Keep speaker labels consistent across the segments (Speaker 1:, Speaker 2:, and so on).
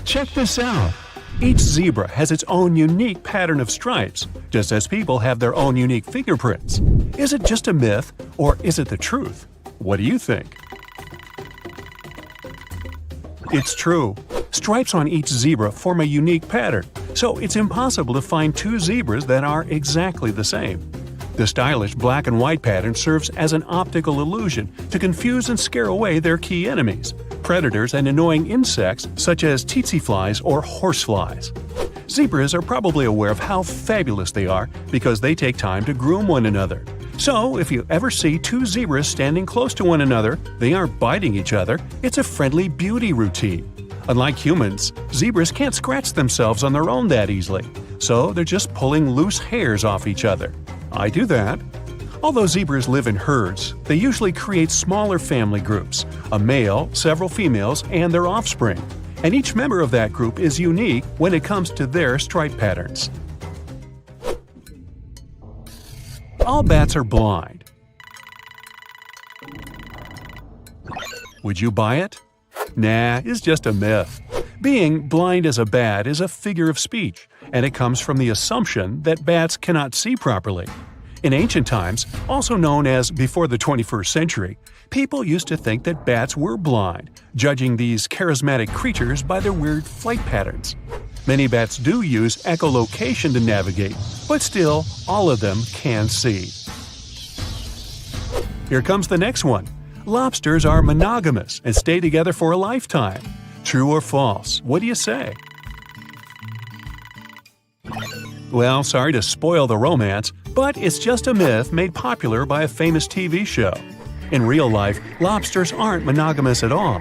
Speaker 1: Check this out! Each zebra has its own unique pattern of stripes, just as people have their own unique fingerprints. Is it just a myth, or is it the truth? What do you think? It's true. Stripes on each zebra form a unique pattern, so it's impossible to find two zebras that are exactly the same. The stylish black and white pattern serves as an optical illusion to confuse and scare away their key enemies, predators and annoying insects such as tsetse flies or horseflies. Zebras are probably aware of how fabulous they are because they take time to groom one another. So, if you ever see two zebras standing close to one another, they aren't biting each other, it's a friendly beauty routine. Unlike humans, zebras can't scratch themselves on their own that easily, so they're just pulling loose hairs off each other. I do that. Although zebras live in herds, they usually create smaller family groups, a male, several females, and their offspring. And each member of that group is unique when it comes to their stripe patterns. All bats are blind. Would you buy it? Nah, it's just a myth. Being blind as a bat is a figure of speech, and it comes from the assumption that bats cannot see properly. In ancient times, also known as before the 21st century, people used to think that bats were blind, judging these charismatic creatures by their weird flight patterns. Many bats do use echolocation to navigate, but still, all of them can see. Here comes the next one. Lobsters are monogamous and stay together for a lifetime. True or false? What do you say? Well, sorry to spoil the romance, but it's just a myth made popular by a famous TV show. In real life, lobsters aren't monogamous at all.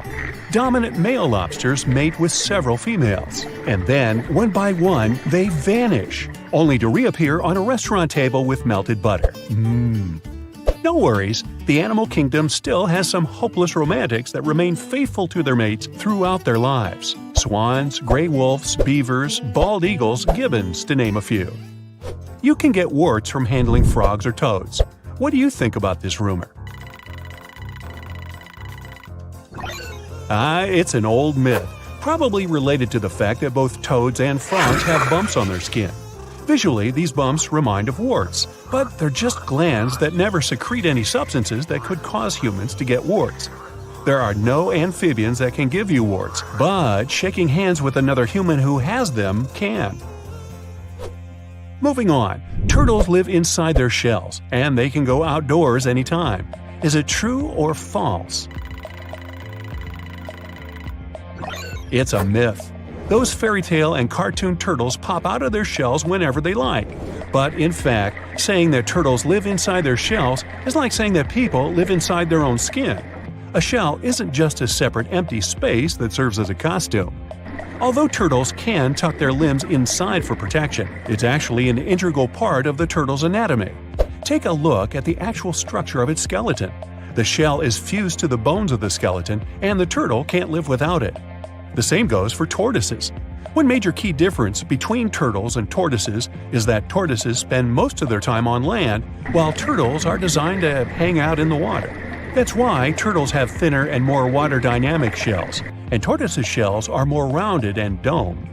Speaker 1: Dominant male lobsters mate with several females, and then, one by one, they vanish, only to reappear on a restaurant table with melted butter. No worries, the animal kingdom still has some hopeless romantics that remain faithful to their mates throughout their lives. Swans, gray wolves, beavers, bald eagles, gibbons, to name a few. You can get warts from handling frogs or toads. What do you think about this rumor? It's an old myth, probably related to the fact that both toads and frogs have bumps on their skin. Visually, these bumps remind of warts, but they're just glands that never secrete any substances that could cause humans to get warts. There are no amphibians that can give you warts, but shaking hands with another human who has them can. Moving on, turtles live inside their shells, and they can go outdoors anytime. Is it true or false? It's a myth. Those fairy tale and cartoon turtles pop out of their shells whenever they like. But in fact, saying that turtles live inside their shells is like saying that people live inside their own skin. A shell isn't just a separate empty space that serves as a costume. Although turtles can tuck their limbs inside for protection, it's actually an integral part of the turtle's anatomy. Take a look at the actual structure of its skeleton. The shell is fused to the bones of the skeleton, and the turtle can't live without it. The same goes for tortoises. One major key difference between turtles and tortoises is that tortoises spend most of their time on land, while turtles are designed to hang out in the water. That's why turtles have thinner and more water-dynamic shells, and tortoises' shells are more rounded and domed.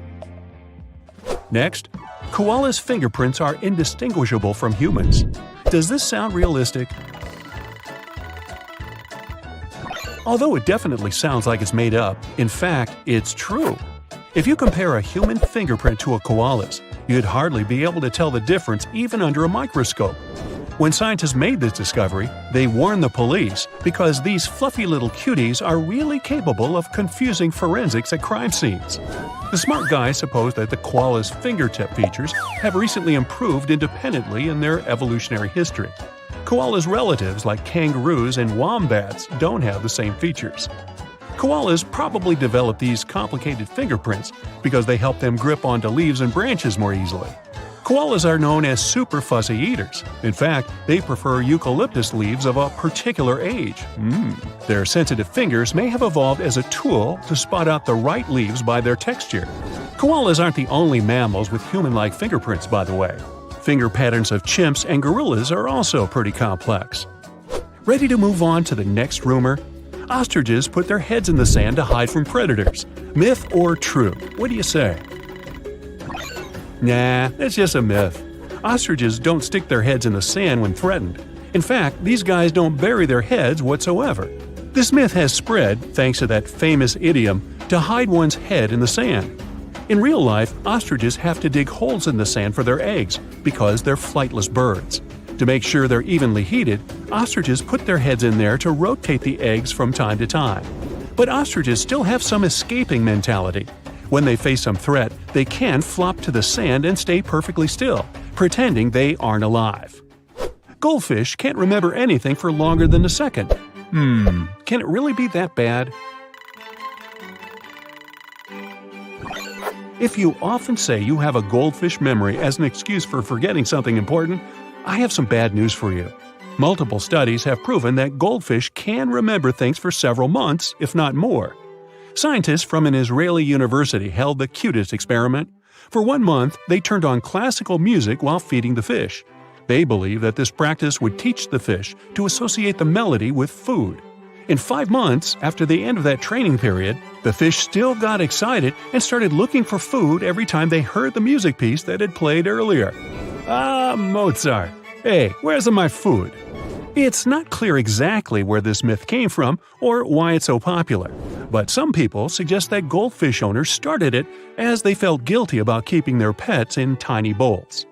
Speaker 1: Next, koalas' fingerprints are indistinguishable from humans. Does this sound realistic? Although it definitely sounds like it's made up, in fact, it's true. If you compare a human fingerprint to a koala's, you'd hardly be able to tell the difference even under a microscope. When scientists made this discovery, they warned the police because these fluffy little cuties are really capable of confusing forensics at crime scenes. The smart guys suppose that the koala's fingertip features have recently improved independently in their evolutionary history. Koalas' relatives like kangaroos and wombats don't have the same features. Koalas probably developed these complicated fingerprints because they help them grip onto leaves and branches more easily. Koalas are known as super fussy eaters. In fact, they prefer eucalyptus leaves of a particular age. Their sensitive fingers may have evolved as a tool to spot out the right leaves by their texture. Koalas aren't the only mammals with human-like fingerprints, by the way. Finger patterns of chimps and gorillas are also pretty complex. Ready to move on to the next rumor? Ostriches put their heads in the sand to hide from predators. Myth or true? What do you say? Nah, it's just a myth. Ostriches don't stick their heads in the sand when threatened. In fact, these guys don't bury their heads whatsoever. This myth has spread, thanks to that famous idiom, to hide one's head in the sand. In real life, ostriches have to dig holes in the sand for their eggs because they're flightless birds. To make sure they're evenly heated, ostriches put their heads in there to rotate the eggs from time to time. But ostriches still have some escaping mentality. When they face some threat, they can flop to the sand and stay perfectly still, pretending they aren't alive. Goldfish can't remember anything for longer than a second. Can it really be that bad? If you often say you have a goldfish memory as an excuse for forgetting something important, I have some bad news for you. Multiple studies have proven that goldfish can remember things for several months, if not more. Scientists from an Israeli university held the cutest experiment. For 1 month, they turned on classical music while feeding the fish. They believe that this practice would teach the fish to associate the melody with food. In 5 months, after the end of that training period, the fish still got excited and started looking for food every time they heard the music piece that had played earlier. Ah, Mozart! Hey, where's my food? It's not clear exactly where this myth came from or why it's so popular, but some people suggest that goldfish owners started it as they felt guilty about keeping their pets in tiny bowls.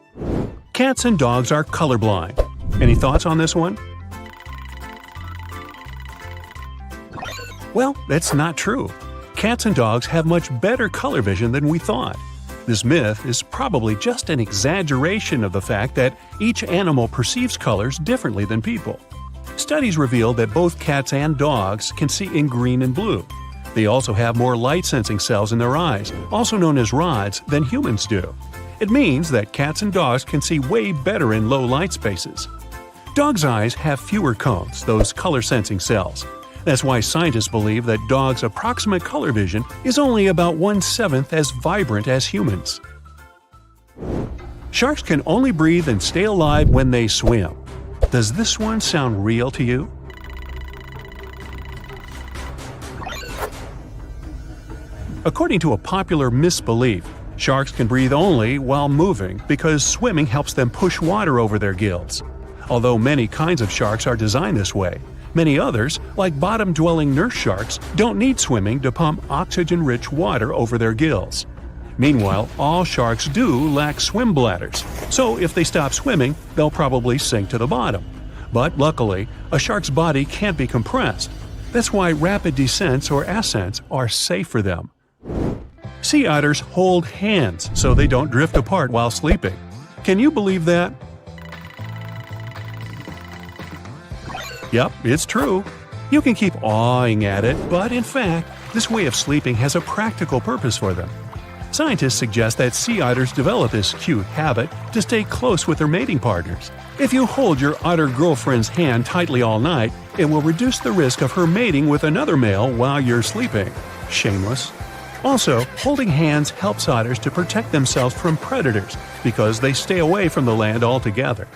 Speaker 1: Cats and dogs are colorblind. Any thoughts on this one? Well, that's not true. Cats and dogs have much better color vision than we thought. This myth is probably just an exaggeration of the fact that each animal perceives colors differently than people. Studies reveal that both cats and dogs can see in green and blue. They also have more light-sensing cells in their eyes, also known as rods, than humans do. It means that cats and dogs can see way better in low light spaces. Dogs' eyes have fewer cones, those color-sensing cells. That's why scientists believe that dogs' approximate color vision is only about 1/7 as vibrant as humans. Sharks can only breathe and stay alive when they swim. Does this one sound real to you? According to a popular misbelief, sharks can breathe only while moving because swimming helps them push water over their gills. Although many kinds of sharks are designed this way, many others, like bottom-dwelling nurse sharks, don't need swimming to pump oxygen-rich water over their gills. Meanwhile, all sharks do lack swim bladders, so if they stop swimming, they'll probably sink to the bottom. But luckily, a shark's body can't be compressed. That's why rapid descents or ascents are safe for them. Sea otters hold hands so they don't drift apart while sleeping. Can you believe that? Yep, it's true. You can keep awing at it, but in fact, this way of sleeping has a practical purpose for them. Scientists suggest that sea otters develop this cute habit to stay close with their mating partners. If you hold your otter girlfriend's hand tightly all night, it will reduce the risk of her mating with another male while you're sleeping. Shameless. Also, holding hands helps otters to protect themselves from predators because they stay away from the land altogether.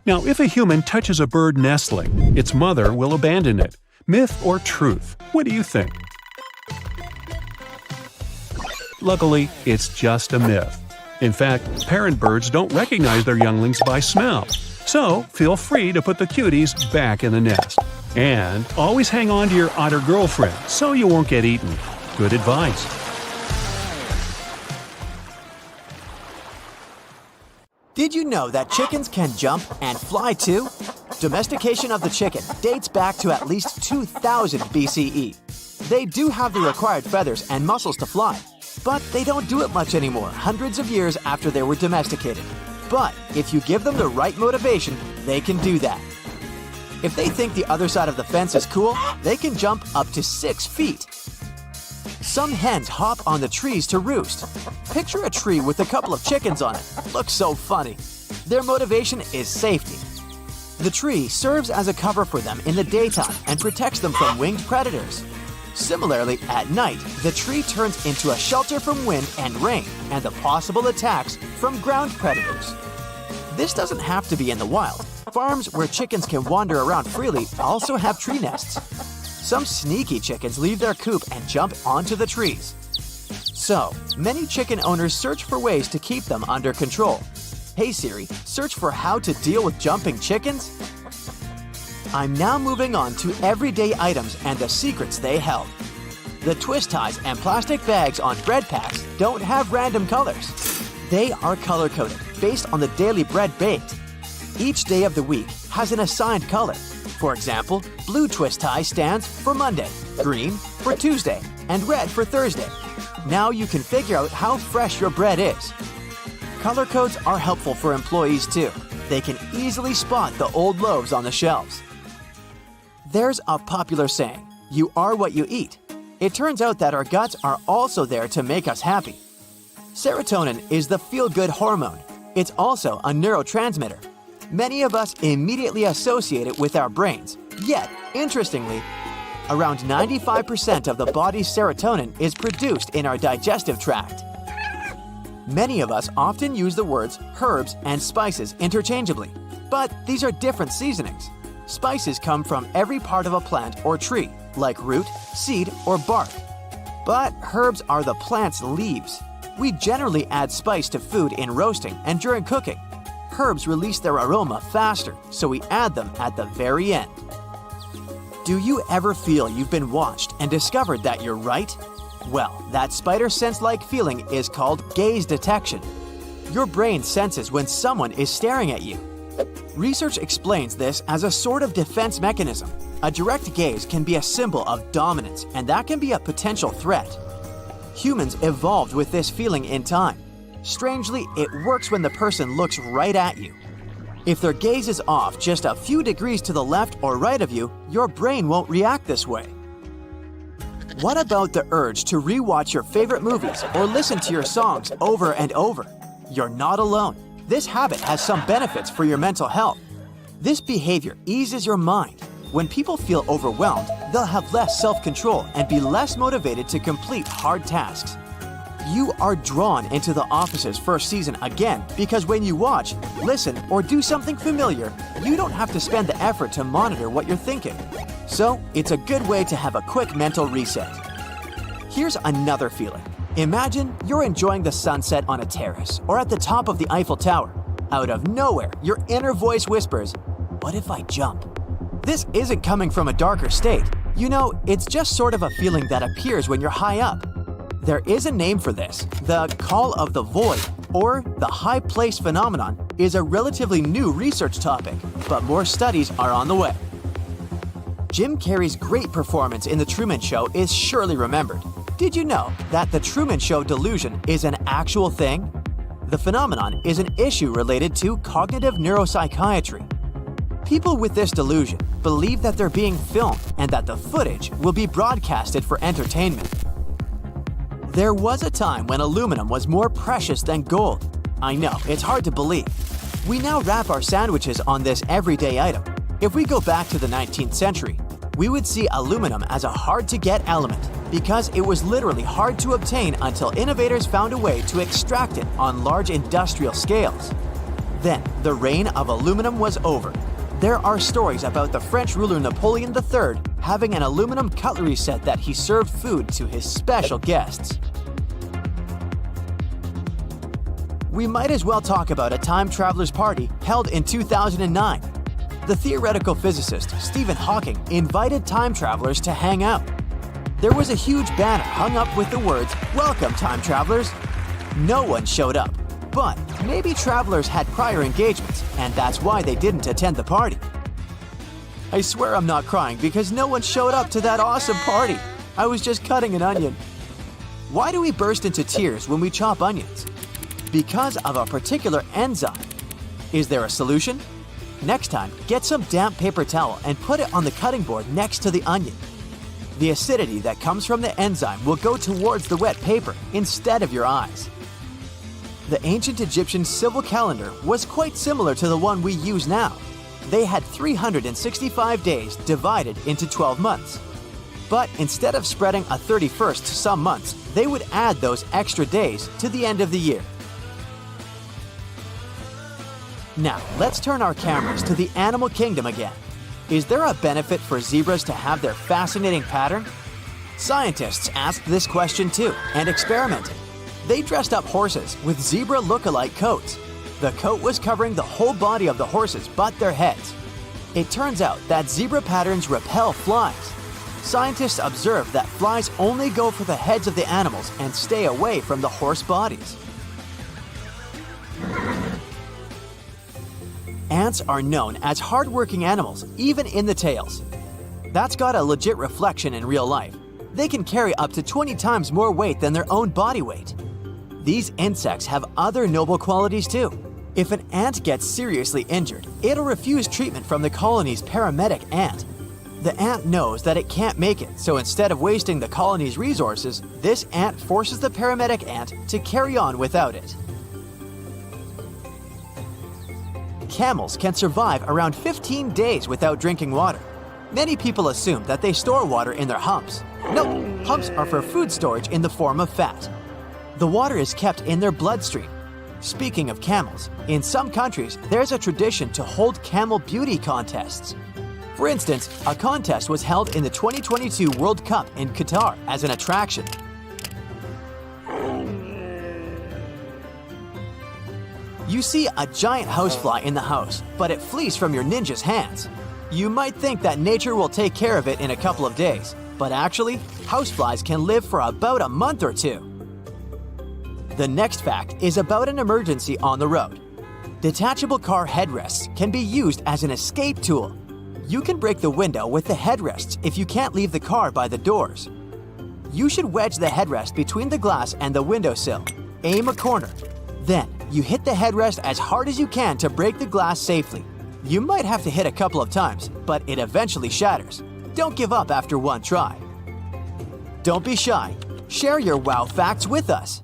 Speaker 1: Now, if a human touches a bird nestling, its mother will abandon it. Myth or truth? What do you think? Luckily, it's just a myth. In fact, parent birds don't recognize their younglings by smell. So, feel free to put the cuties back in the nest. And always hang on to your otter girlfriend so you won't get eaten. Good advice.
Speaker 2: Did you know that chickens can jump and fly too? Domestication of the chicken dates back to at least 2000 BCE. They do have the required feathers and muscles to fly, but they don't do it much anymore hundreds of years after they were domesticated. But if you give them the right motivation, they can do that. If they think the other side of the fence is cool, they can jump up to 6 feet. Some hens hop on the trees to roost. Picture a tree with a couple of chickens on it. Looks so funny. Their motivation is safety. The tree serves as a cover for them in the daytime and protects them from winged predators. Similarly, at night, the tree turns into a shelter from wind and rain and the possible attacks from ground predators. This doesn't have to be in the wild. Farms where chickens can wander around freely also have tree nests. Some sneaky chickens leave their coop and jump onto the trees. So, many chicken owners search for ways to keep them under control. Hey Siri, search for how to deal with jumping chickens? I'm now moving on to everyday items and the secrets they held. The twist ties and plastic bags on bread packs don't have random colors. They are color-coded based on the daily bread baked. Each day of the week has an assigned color. For example, blue twist tie stands for Monday, green for Tuesday, and red for Thursday. Now you can figure out how fresh your bread is. Color codes are helpful for employees too. They can easily spot the old loaves on the shelves. There's a popular saying, "You are what you eat." It turns out that our guts are also there to make us happy. Serotonin is the feel-good hormone. It's also a neurotransmitter. Many of us immediately associate it with our brains. Yet, interestingly, around 95% of the body's serotonin is produced in our digestive tract. Many of us often use the words herbs and spices interchangeably, but these are different seasonings. Spices come from every part of a plant or tree, like root, seed, or bark. But herbs are the plant's leaves. We generally add spice to food in roasting and during cooking. Herbs release their aroma faster, so we add them at the very end. Do you ever feel you've been watched and discovered that you're right? Well, that spider sense-like feeling is called gaze detection. Your brain senses when someone is staring at you. Research explains this as a sort of defense mechanism. A direct gaze can be a symbol of dominance, and that can be a potential threat. Humans evolved with this feeling in time. Strangely, it works when the person looks right at you. If their gaze is off just a few degrees to the left or right of you, your brain won't react this way. What about the urge to re-watch your favorite movies or listen to your songs over and over? You're not alone. This habit has some benefits for your mental health. This behavior eases your mind. When people feel overwhelmed, they'll have less self-control and be less motivated to complete hard tasks. You are drawn into The Office's first season again because when you watch, listen, or do something familiar, you don't have to spend the effort to monitor what you're thinking. So, it's a good way to have a quick mental reset. Here's another feeling. Imagine you're enjoying the sunset on a terrace or at the top of the Eiffel Tower. Out of nowhere, your inner voice whispers, "What if I jump?" This isn't coming from a darker state. You know, it's just sort of a feeling that appears when you're high up. There is a name for this. The call of the void, or the high place phenomenon, is a relatively new research topic, but more studies are on the way. Jim Carrey's great performance in The Truman Show is surely remembered. Did you know that the Truman Show delusion is an actual thing? The phenomenon is an issue related to cognitive neuropsychiatry. People with this delusion believe that they're being filmed and that the footage will be broadcasted for entertainment. There was a time when aluminum was more precious than gold. I know, it's hard to believe. We now wrap our sandwiches on this everyday item. If we go back to the 19th century, we would see aluminum as a hard-to-get element because it was literally hard to obtain until innovators found a way to extract it on large industrial scales. Then, the reign of aluminum was over. There are stories about the French ruler Napoleon III having an aluminum cutlery set that he served food to his special guests. We might as well talk about a time traveler's party held in 2009. The theoretical physicist Stephen Hawking invited time travelers to hang out. There was a huge banner hung up with the words, "Welcome, time travelers." No one showed up. But maybe travelers had prior engagements, and that's why they didn't attend the party. I swear I'm not crying because no one showed up to that awesome party. I was just cutting an onion. Why do we burst into tears when we chop onions? Because of a particular enzyme. Is there a solution? Next time, get some damp paper towel and put it on the cutting board next to the onion. The acidity that comes from the enzyme will go towards the wet paper instead of your eyes. The ancient Egyptian civil calendar was quite similar to the one we use now. They had 365 days divided into 12 months. But instead of spreading a 31st to some months, they would add those extra days to the end of the year. Now, let's turn our cameras to the animal kingdom again. Is there a benefit for zebras to have their fascinating pattern? Scientists asked this question too and experimented. They dressed up horses with zebra look-alike coats. The coat was covering the whole body of the horses but their heads. It turns out that zebra patterns repel flies. Scientists observed that flies only go for the heads of the animals and stay away from the horse bodies. Ants are known as hardworking animals, even in the tails. That's got a legit reflection in real life. They can carry up to 20 times more weight than their own body weight. These insects have other noble qualities too. If an ant gets seriously injured, it'll refuse treatment from the colony's paramedic ant. The ant knows that it can't make it, so instead of wasting the colony's resources, this ant forces the paramedic ant to carry on without it. Camels can survive around 15 days without drinking water. Many people assume that they store water in their humps. No, humps are for food storage in the form of fat. The water is kept in their bloodstream. Speaking of camels, in some countries, there's a tradition to hold camel beauty contests. For instance, a contest was held in the 2022 World Cup in Qatar as an attraction. You see a giant housefly in the house, but it flees from your ninja's hands. You might think that nature will take care of it in a couple of days, but actually, houseflies can live for about a month or two. The next fact is about an emergency on the road. Detachable car headrests can be used as an escape tool. You can break the window with the headrests if you can't leave the car by the doors. You should wedge the headrest between the glass and the windowsill. Aim a corner. Then, you hit the headrest as hard as you can to break the glass safely. You might have to hit a couple of times, but it eventually shatters. Don't give up after one try. Don't be shy. Share your wow facts with us.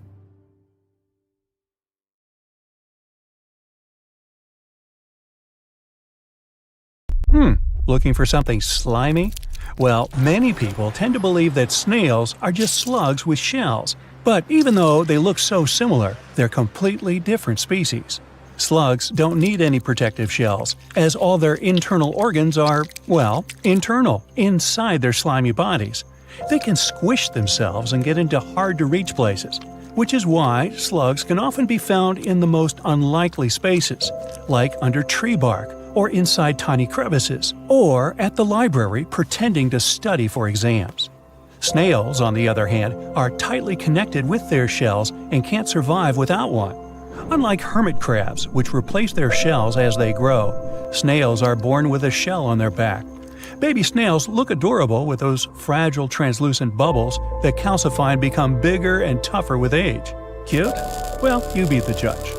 Speaker 1: Looking for something slimy? Well, many people tend to believe that snails are just slugs with shells. But even though they look so similar, they're completely different species. Slugs don't need any protective shells, as all their internal organs are, well, internal, inside their slimy bodies. They can squish themselves and get into hard-to-reach places, which is why slugs can often be found in the most unlikely spaces, like under tree bark, or inside tiny crevices, or at the library pretending to study for exams. Snails, on the other hand, are tightly connected with their shells and can't survive without one. Unlike hermit crabs, which replace their shells as they grow, snails are born with a shell on their back. Baby snails look adorable with those fragile translucent bubbles that calcify and become bigger and tougher with age. Cute? Well, you be the judge.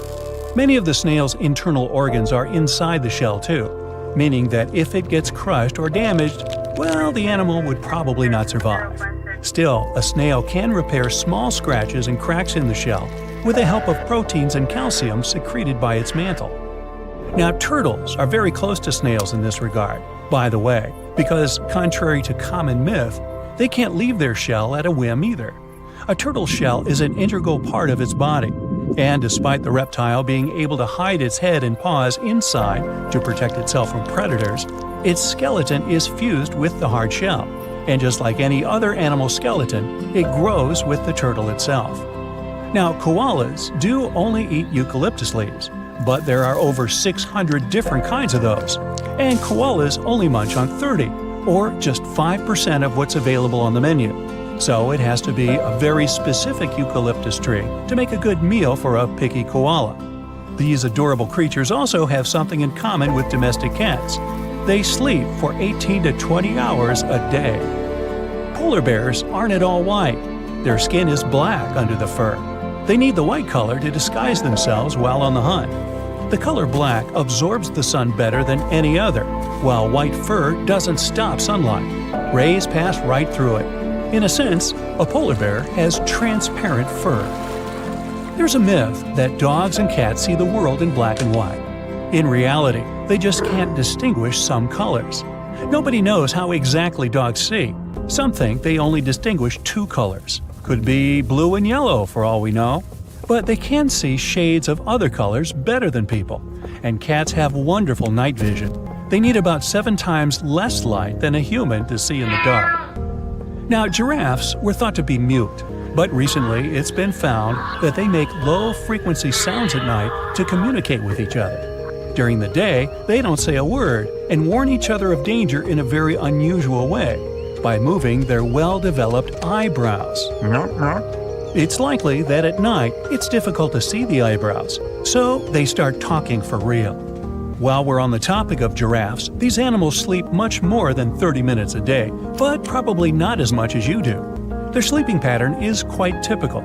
Speaker 1: Many of the snail's internal organs are inside the shell too, meaning that if it gets crushed or damaged, well, the animal would probably not survive. Still, a snail can repair small scratches and cracks in the shell with the help of proteins and calcium secreted by its mantle. Now, turtles are very close to snails in this regard, by the way, because contrary to common myth, they can't leave their shell at a whim either. A turtle shell is an integral part of its body, and despite the reptile being able to hide its head and paws inside to protect itself from predators, its skeleton is fused with the hard shell, and just like any other animal skeleton, it grows with the turtle itself. Now, koalas do only eat eucalyptus leaves, but there are over 600 different kinds of those, and koalas only munch on 30, or just 5% of what's available on the menu. So it has to be a very specific eucalyptus tree to make a good meal for a picky koala. These adorable creatures also have something in common with domestic cats. They sleep for 18 to 20 hours a day. Polar bears aren't at all white. Their skin is black under the fur. They need the white color to disguise themselves while on the hunt. The color black absorbs the sun better than any other, while white fur doesn't stop sunlight. Rays pass right through it. In a sense, a polar bear has transparent fur. There's a myth that dogs and cats see the world in black and white. In reality, they just can't distinguish some colors. Nobody knows how exactly dogs see. Some think they only distinguish two colors. Could be blue and yellow for all we know. But they can see shades of other colors better than people. And cats have wonderful night vision. They need about 7 times less light than a human to see in the dark. Now, giraffes were thought to be mute, but recently it's been found that they make low-frequency sounds at night to communicate with each other. During the day, they don't say a word and warn each other of danger in a very unusual way, by moving their well-developed eyebrows. It's likely that at night it's difficult to see the eyebrows, so they start talking for real. While we're on the topic of giraffes, these animals sleep much more than 30 minutes a day, but probably not as much as you do. Their sleeping pattern is quite typical.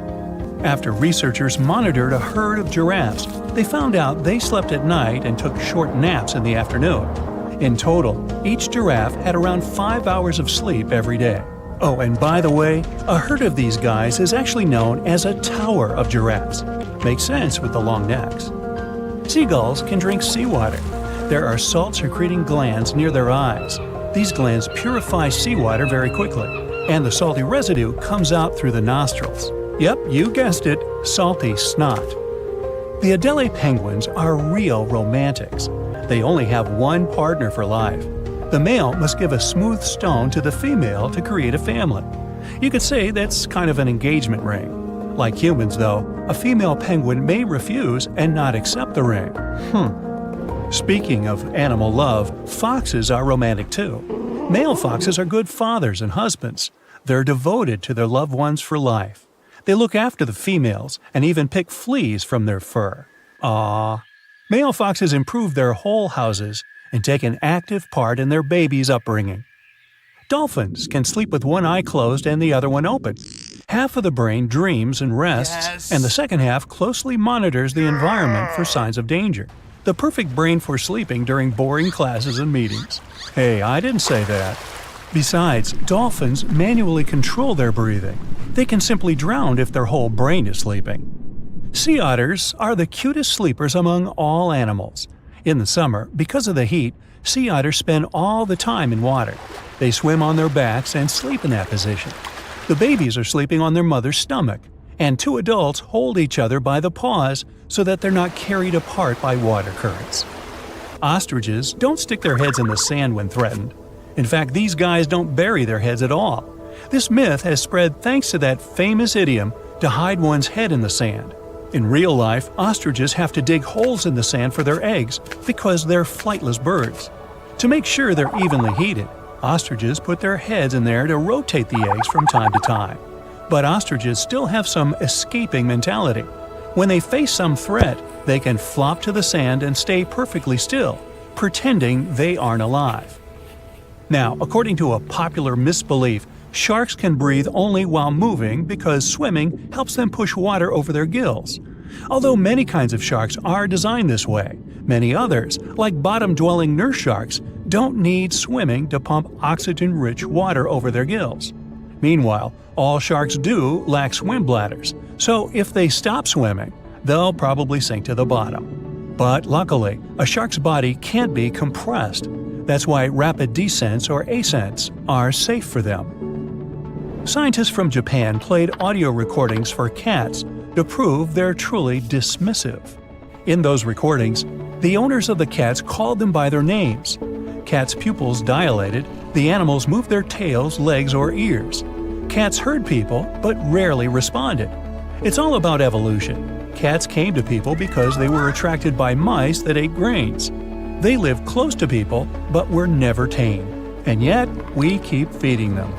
Speaker 1: After researchers monitored a herd of giraffes, they found out they slept at night and took short naps in the afternoon. In total, each giraffe had around 5 hours of sleep every day. Oh, and by the way, a herd of these guys is actually known as a tower of giraffes. Makes sense with the long necks. Seagulls can drink seawater. There are salt-secreting glands near their eyes. These glands purify seawater very quickly, and the salty residue comes out through the nostrils. Yep, you guessed it, salty snot. The Adelie penguins are real romantics. They only have one partner for life. The male must give a smooth stone to the female to create a family. You could say that's kind of an engagement ring. Like humans, though, a female penguin may refuse and not accept the ring. Speaking of animal love, foxes are romantic too. Male foxes are good fathers and husbands. They're devoted to their loved ones for life. They look after the females and even pick fleas from their fur. Aww. Male foxes improve their whole houses and take an active part in their baby's upbringing. Dolphins can sleep with one eye closed and the other one open. Half of the brain dreams and rests, and the second half closely monitors the environment for signs of danger. The perfect brain for sleeping during boring classes and meetings. Hey, I didn't say that. Besides, dolphins manually control their breathing. They can simply drown if their whole brain is sleeping. Sea otters are the cutest sleepers among all animals. In the summer, because of the heat, sea otters spend all the time in water. They swim on their backs and sleep in that position. The babies are sleeping on their mother's stomach, and 2 adults hold each other by the paws so that they're not carried apart by water currents. Ostriches don't stick their heads in the sand when threatened. In fact, these guys don't bury their heads at all. This myth has spread thanks to that famous idiom to hide one's head in the sand. In real life, ostriches have to dig holes in the sand for their eggs because they're flightless birds. To make sure they're evenly heated, ostriches put their heads in there to rotate the eggs from time to time. But ostriches still have some escaping mentality. When they face some threat, they can flop to the sand and stay perfectly still, pretending they aren't alive. Now, according to a popular misbelief, sharks can breathe only while moving because swimming helps them push water over their gills. Although many kinds of sharks are designed this way, many others, like bottom-dwelling nurse sharks, don't need swimming to pump oxygen-rich water over their gills. Meanwhile, all sharks do lack swim bladders, so if they stop swimming, they'll probably sink to the bottom. But luckily, a shark's body can't be compressed. That's why rapid descents or ascents are safe for them. Scientists from Japan played audio recordings for cats to prove they're truly dismissive. In those recordings, the owners of the cats called them by their names. Cats' pupils dilated, the animals moved their tails, legs, or ears. Cats heard people, but rarely responded. It's all about evolution. Cats came to people because they were attracted by mice that ate grains. They lived close to people, but were never tame. And yet, we keep feeding them.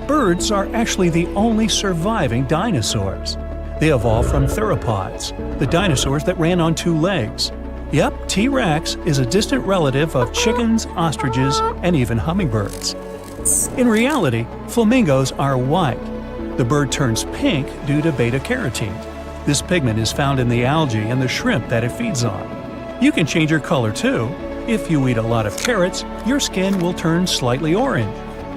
Speaker 1: Birds are actually the only surviving dinosaurs. They evolved from theropods, the dinosaurs that ran on 2 legs. Yep, T-Rex is a distant relative of chickens, ostriches, and even hummingbirds. In reality, flamingos are white. The bird turns pink due to beta-carotene. This pigment is found in the algae and the shrimp that it feeds on. You can change your color too. If you eat a lot of carrots, your skin will turn slightly orange.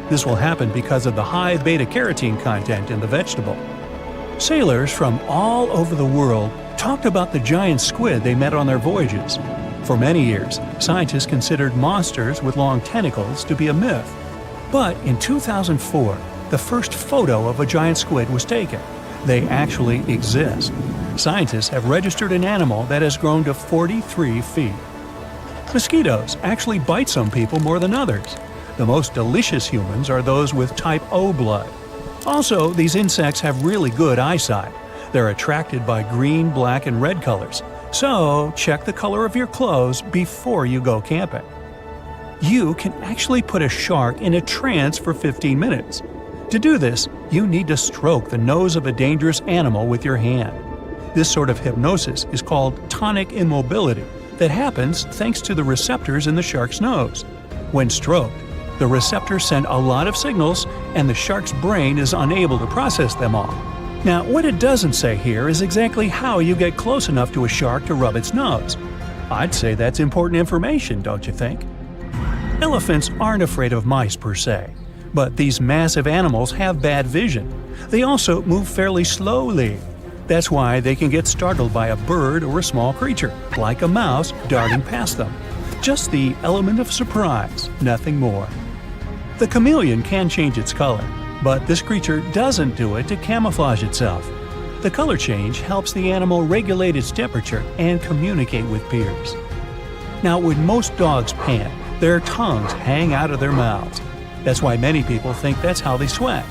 Speaker 1: This will happen because of the high beta-carotene content in the vegetable. Sailors from all over the world talked about the giant squid they met on their voyages. For many years, scientists considered monsters with long tentacles to be a myth. But in 2004, the first photo of a giant squid was taken. They actually exist. Scientists have registered an animal that has grown to 43 feet. Mosquitoes actually bite some people more than others. The most delicious humans are those with type O blood. Also, these insects have really good eyesight. They're attracted by green, black, and red colors. So, check the color of your clothes before you go camping. You can actually put a shark in a trance for 15 minutes. To do this, you need to stroke the nose of a dangerous animal with your hand. This sort of hypnosis is called tonic immobility that happens thanks to the receptors in the shark's nose. When stroked, the receptors send a lot of signals and the shark's brain is unable to process them all. Now, what it doesn't say here is exactly how you get close enough to a shark to rub its nose. I'd say that's important information, don't you think? Elephants aren't afraid of mice per se, but these massive animals have bad vision. They also move fairly slowly. That's why they can get startled by a bird or a small creature, like a mouse darting past them. Just the element of surprise, nothing more. The chameleon can change its color, but this creature doesn't do it to camouflage itself. The color change helps the animal regulate its temperature and communicate with peers. Now, when most dogs pant, their tongues hang out of their mouths. That's why many people think that's how they sweat.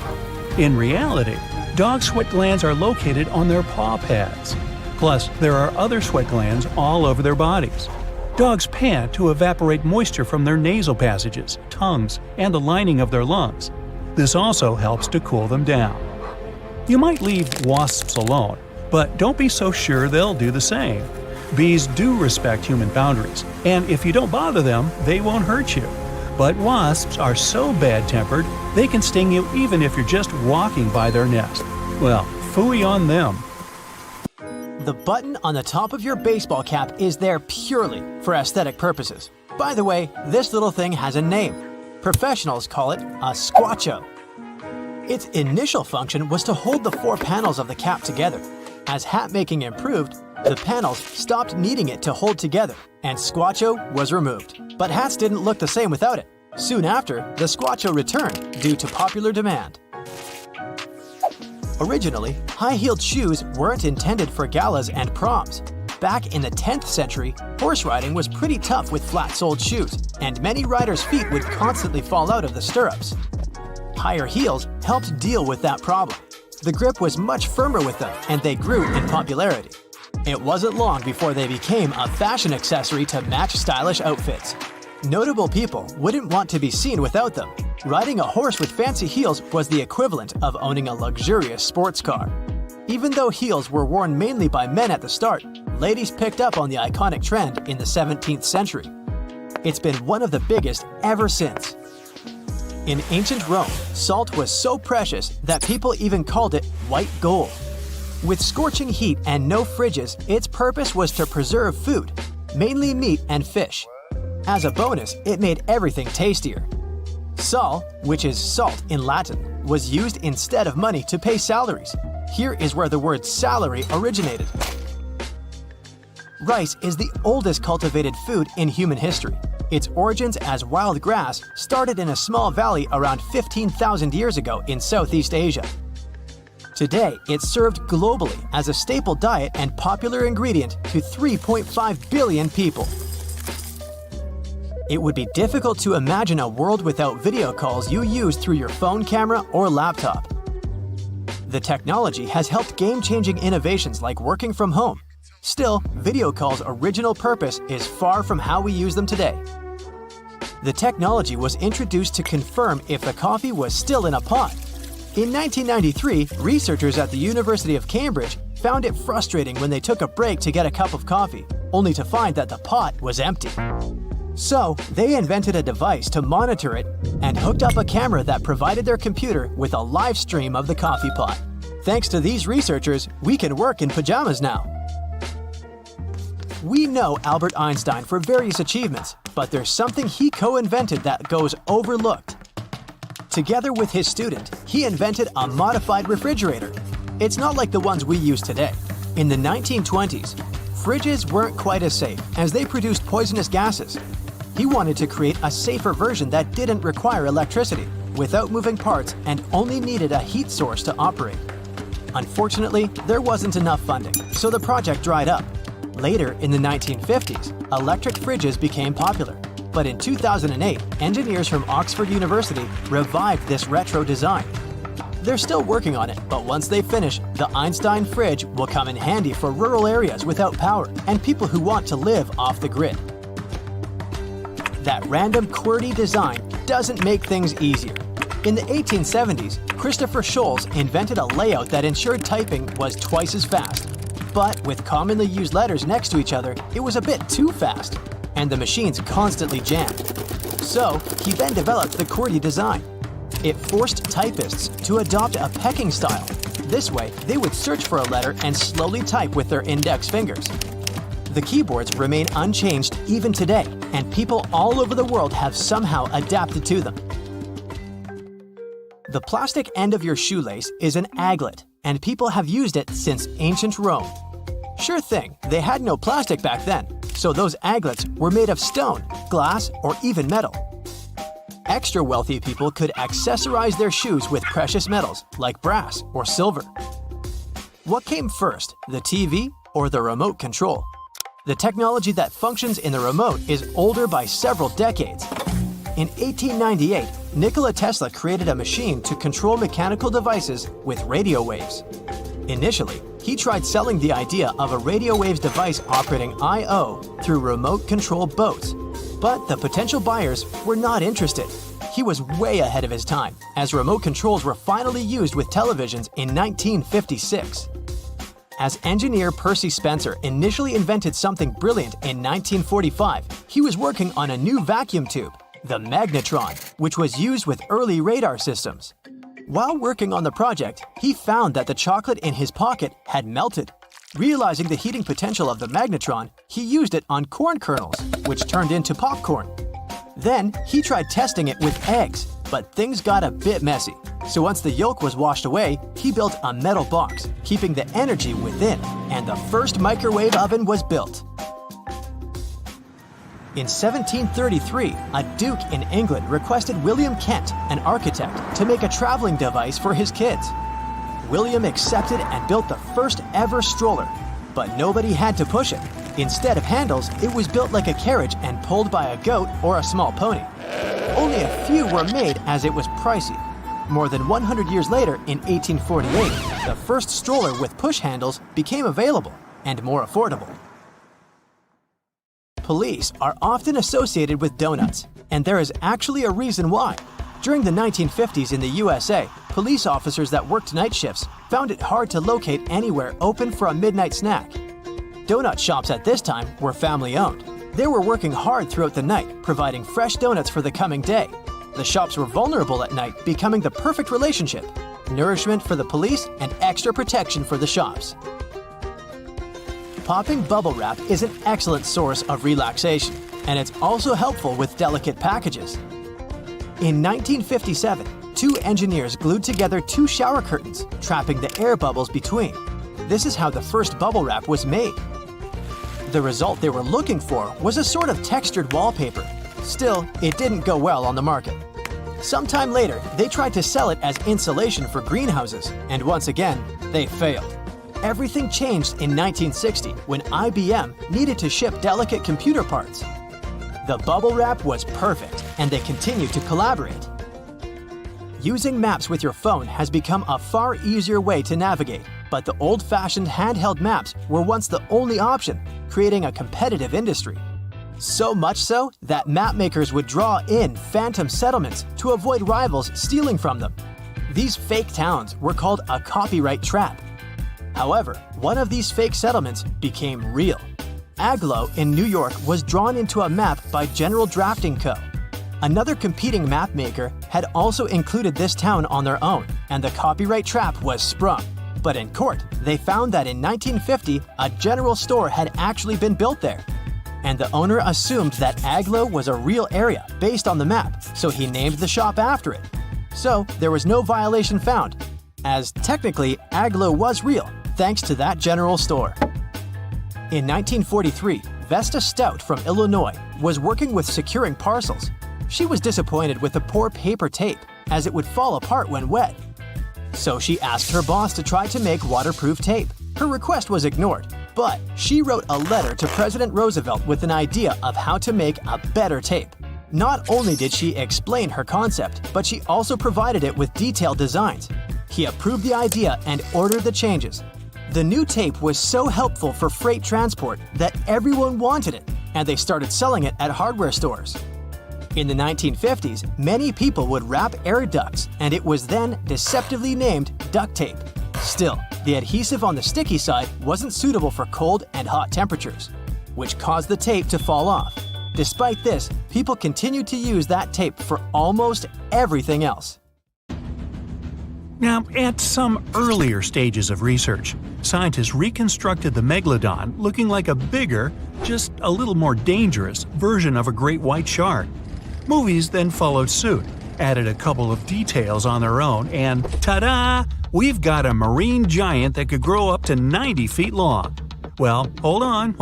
Speaker 1: In reality, dogs' sweat glands are located on their paw pads. Plus, there are other sweat glands all over their bodies. Dogs pant to evaporate moisture from their nasal passages, tongues, and the lining of their lungs. This also helps to cool them down. You might leave wasps alone, but don't be so sure they'll do the same. Bees do respect human boundaries, and if you don't bother them, they won't hurt you. But wasps are so bad-tempered, they can sting you even if you're just walking by their nest. Well, phooey on them.
Speaker 2: The button on the top of your baseball cap is there purely for aesthetic purposes. By the way, this little thing has a name. Professionals call it a squacho. Its initial function was to hold the four panels of the cap together. As hat making improved, the panels stopped needing it to hold together, and squacho was removed. But hats didn't look the same without it. Soon after, the squacho returned due to popular demand. Originally, high-heeled shoes weren't intended for galas and proms. Back in the 10th century, horse riding was pretty tough with flat-soled shoes, and many riders' feet would constantly fall out of the stirrups. Higher heels helped deal with that problem. The grip was much firmer with them, and they grew in popularity. It wasn't long before they became a fashion accessory to match stylish outfits. Notable people wouldn't want to be seen without them. Riding a horse with fancy heels was the equivalent of owning a luxurious sports car. Even though heels were worn mainly by men at the start, ladies picked up on the iconic trend in the 17th century. It's been one of the biggest ever since. In ancient Rome, salt was so precious that people even called it white gold. With scorching heat and no fridges, its purpose was to preserve food, mainly meat and fish. As a bonus, it made everything tastier. Sal, which is salt in Latin, was used instead of money to pay salaries. Here is where the word salary originated. Rice is the oldest cultivated food in human history. Its origins as wild grass started in a small valley around 15,000 years ago in Southeast Asia. Today, it's served globally as a staple diet and popular ingredient to 3.5 billion people. It would be difficult to imagine a world without video calls you use through your phone camera or laptop. The technology has helped game-changing innovations like working from home. Still, video calls' original purpose is far from how we use them today. The technology was introduced to confirm if the coffee was still in a pot. In 1993, researchers at the University of Cambridge found it frustrating when they took a break to get a cup of coffee, only to find that the pot was empty. So, they invented a device to monitor it and hooked up a camera that provided their computer with a live stream of the coffee pot. Thanks to these researchers, we can work in pajamas now. We know Albert Einstein for various achievements, but there's something he co-invented that goes overlooked. Together with his student, he invented a modified refrigerator. It's not like the ones we use today. In the 1920s, fridges weren't quite as safe as they produced poisonous gases. He wanted to create a safer version that didn't require electricity, without moving parts, and only needed a heat source to operate. Unfortunately, there wasn't enough funding, so the project dried up. Later, in the 1950s, electric fridges became popular. But in 2008, engineers from Oxford University revived this retro design. They're still working on it, but once they finish, the Einstein fridge will come in handy for rural areas without power and people who want to live off the grid. That random QWERTY design doesn't make things easier. In the 1870s, Christopher Sholes invented a layout that ensured typing was twice as fast. But with commonly used letters next to each other, it was a bit too fast, and the machines constantly jammed. So, he then developed the QWERTY design. It forced typists to adopt a pecking style. This way, they would search for a letter and slowly type with their index fingers. The keyboards remain unchanged even today, and people all over the world have somehow adapted to them. The plastic end of your shoelace is an aglet, and people have used it since ancient Rome. Sure thing, they had no plastic back then, so those aglets were made of stone, glass, or even metal. Extra wealthy people could accessorize their shoes with precious metals like brass or silver. What came first, the TV or the remote control? The technology that functions in the remote is older by several decades. In 1898, Nikola Tesla created a machine to control mechanical devices with radio waves. Initially, he tried selling the idea of a radio waves device operating I/O through remote-control boats. But the potential buyers were not interested. He was way ahead of his time, as remote controls were finally used with televisions in 1956. As engineer Percy Spencer initially invented something brilliant in 1945, he was working on a new vacuum tube, the magnetron, which was used with early radar systems. While working on the project, he found that the chocolate in his pocket had melted. Realizing the heating potential of the magnetron, he used it on corn kernels, which turned into popcorn. Then, he tried testing it with eggs, but things got a bit messy. So once the yolk was washed away, he built a metal box, keeping the energy within, and the first microwave oven was built. In 1733, a duke in England requested William Kent, an architect, to make a traveling device for his kids. William accepted and built the first ever stroller, but nobody had to push it. Instead of handles, it was built like a carriage and pulled by a goat or a small pony. Only a few were made as it was pricey. More than 100 years later, in 1848, the first stroller with push handles became available and more affordable. Police are often associated with donuts, and there is actually a reason why. During the 1950s in the USA, police officers that worked night shifts found it hard to locate anywhere open for a midnight snack. Donut shops at this time were family-owned. They were working hard throughout the night, providing fresh donuts for the coming day. The shops were vulnerable at night, becoming the perfect relationship: nourishment for the police and extra protection for the shops. Popping bubble wrap is an excellent source of relaxation, and it's also helpful with delicate packages. In 1957, two engineers glued together two shower curtains, trapping the air bubbles between. This is how the first bubble wrap was made. The result they were looking for was a sort of textured wallpaper. Still, it didn't go well on the market. Sometime later, they tried to sell it as insulation for greenhouses, and once again, they failed. Everything changed in 1960 when IBM needed to ship delicate computer parts. The bubble wrap was perfect, and they continued to collaborate. Using maps with your phone has become a far easier way to navigate, but the old-fashioned handheld maps were once the only option, creating a competitive industry. So much so that map makers would draw in phantom settlements to avoid rivals stealing from them. These fake towns were called a copyright trap. However, one of these fake settlements became real. Agloe in New York was drawn into a map by General Drafting Co. Another competing map maker had also included this town on their own, and the copyright trap was sprung. But in court, they found that in 1950, a general store had actually been built there. And the owner assumed that Agloe was a real area based on the map, so he named the shop after it. So there was no violation found, as technically Agloe was real, thanks to that general store. In 1943, Vesta Stout from Illinois was working with securing parcels. She was disappointed with the poor paper tape, as it would fall apart when wet. So she asked her boss to try to make waterproof tape. Her request was ignored, But she wrote a letter to President Roosevelt with an idea of how to make a better tape. Not only did she explain her concept, but she also provided it with detailed designs. He approved the idea and ordered the changes. The new tape was so helpful for freight transport that everyone wanted it, and they started selling it at hardware stores. In the 1950s, many people would wrap air ducts, and it was then deceptively named duct tape. Still, the adhesive on the sticky side wasn't suitable for cold and hot temperatures, which caused the tape to fall off. Despite this, people continued to use that tape for almost everything else.
Speaker 1: Now, at some earlier stages of research, scientists reconstructed the megalodon looking like a bigger, just a little more dangerous, version of a great white shark. Movies then followed suit, added a couple of details on their own, and ta-da! We've got a marine giant that could grow up to 90 feet long. Well, hold on.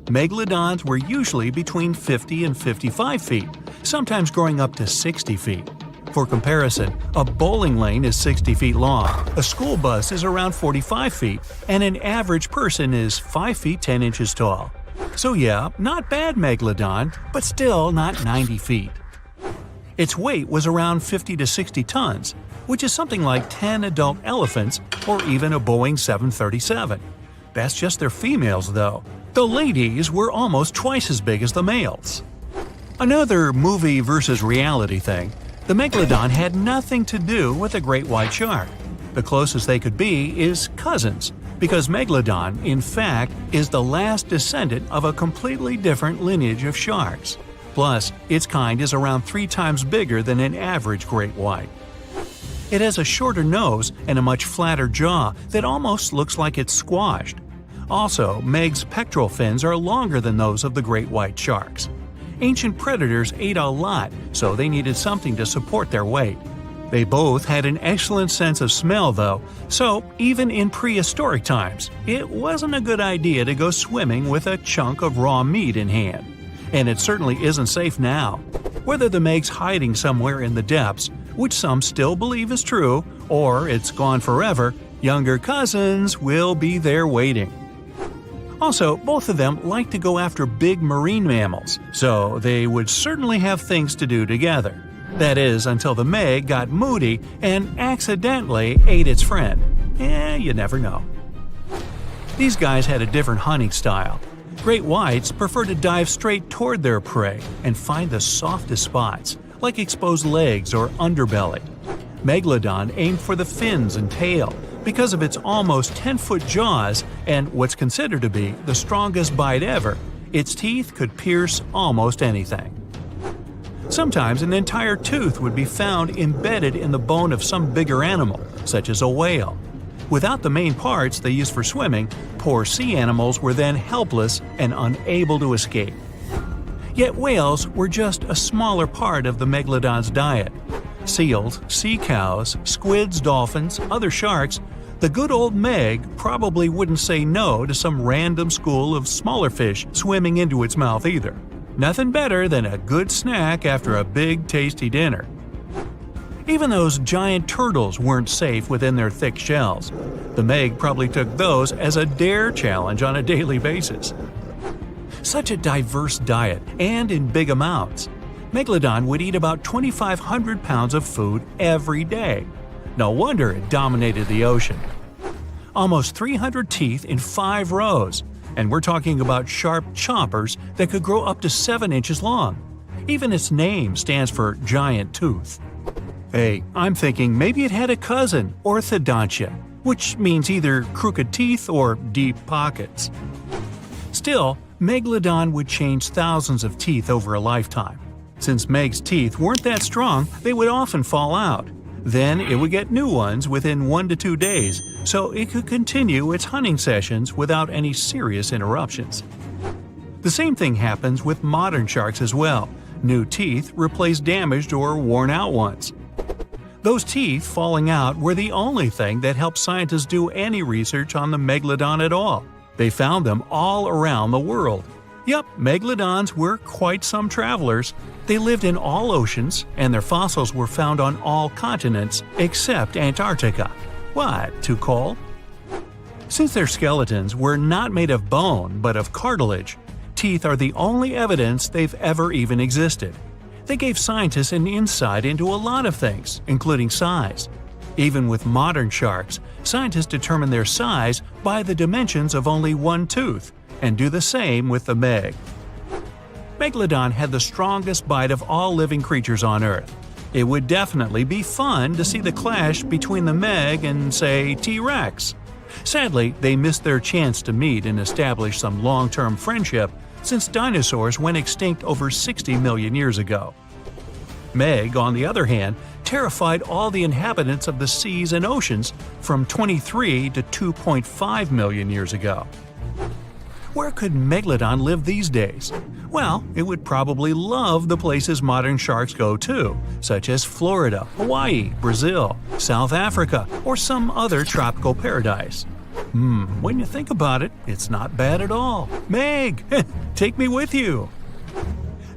Speaker 1: Megalodons were usually between 50 and 55 feet, sometimes growing up to 60 feet. For comparison, a bowling lane is 60 feet long, a school bus is around 45 feet, and an average person is 5 feet 10 inches tall. So yeah, not bad megalodon, but still not 90 feet. Its weight was around 50 to 60 tons, which is something like 10 adult elephants or even a Boeing 737. That's just their females though. The ladies were almost twice as big as the males. Another movie versus reality thing. The megalodon had nothing to do with a great white shark. The closest they could be is cousins, because megalodon, in fact, is the last descendant of a completely different lineage of sharks. Plus, its kind is around 3 times bigger than an average great white. It has a shorter nose and a much flatter jaw that almost looks like it's squashed. Also, Meg's pectoral fins are longer than those of the great white sharks. Ancient predators ate a lot, so they needed something to support their weight. They both had an excellent sense of smell, though, so even in prehistoric times, it wasn't a good idea to go swimming with a chunk of raw meat in hand. And it certainly isn't safe now. Whether the Meg's hiding somewhere in the depths, which some still believe is true, or it's gone forever, younger cousins will be there waiting. Also, both of them like to go after big marine mammals, so they would certainly have things to do together. That is, until the Meg got moody and accidentally ate its friend. You never know. These guys had a different hunting style. Great whites prefer to dive straight toward their prey and find the softest spots, like exposed legs or underbelly. Megalodon aimed for the fins and tail because of its almost 10-foot jaws and what's considered to be the strongest bite ever. Its teeth could pierce almost anything. Sometimes an entire tooth would be found embedded in the bone of some bigger animal, such as a whale. Without the main parts they use for swimming, poor sea animals were then helpless and unable to escape. Yet whales were just a smaller part of the megalodon's diet. Seals, sea cows, squids, dolphins, other sharks, the good old Meg probably wouldn't say no to some random school of smaller fish swimming into its mouth either. Nothing better than a good snack after a big tasty dinner. Even those giant turtles weren't safe within their thick shells. The Meg probably took those as a dare challenge on a daily basis. Such a diverse diet, and in big amounts. Megalodon would eat about 2,500 pounds of food every day. No wonder it dominated the ocean. Almost 300 teeth in 5 rows, and we're talking about sharp chompers that could grow up to 7 inches long. Even its name stands for giant tooth. Hey, I'm thinking maybe it had a cousin, orthodontia, which means either crooked teeth or deep pockets. Still, Megalodon would change thousands of teeth over a lifetime. Since Meg's teeth weren't that strong, they would often fall out. Then it would get new ones within 1 to 2 days, so it could continue its hunting sessions without any serious interruptions. The same thing happens with modern sharks as well. New teeth replace damaged or worn out ones. Those teeth falling out were the only thing that helped scientists do any research on the megalodon at all. They found them all around the world. Yep, megalodons were quite some travelers. They lived in all oceans, and their fossils were found on all continents except Antarctica. What, too cold? Since their skeletons were not made of bone but of cartilage, teeth are the only evidence they've ever even existed. They gave scientists an insight into a lot of things, including size. Even with modern sharks, scientists determine their size by the dimensions of only one tooth, and do the same with the meg. Megalodon had the strongest bite of all living creatures on Earth. It would definitely be fun to see the clash between the meg and, say, T-Rex. Sadly, they missed their chance to meet and establish some long-term friendship since dinosaurs went extinct over 60 million years ago. Meg, on the other hand, terrified all the inhabitants of the seas and oceans from 23 to 2.5 million years ago. Where could Megalodon live these days? Well, it would probably love the places modern sharks go to, such as Florida, Hawaii, Brazil, South Africa, or some other tropical paradise. When you think about it, it's not bad at all. Meg, take me with you!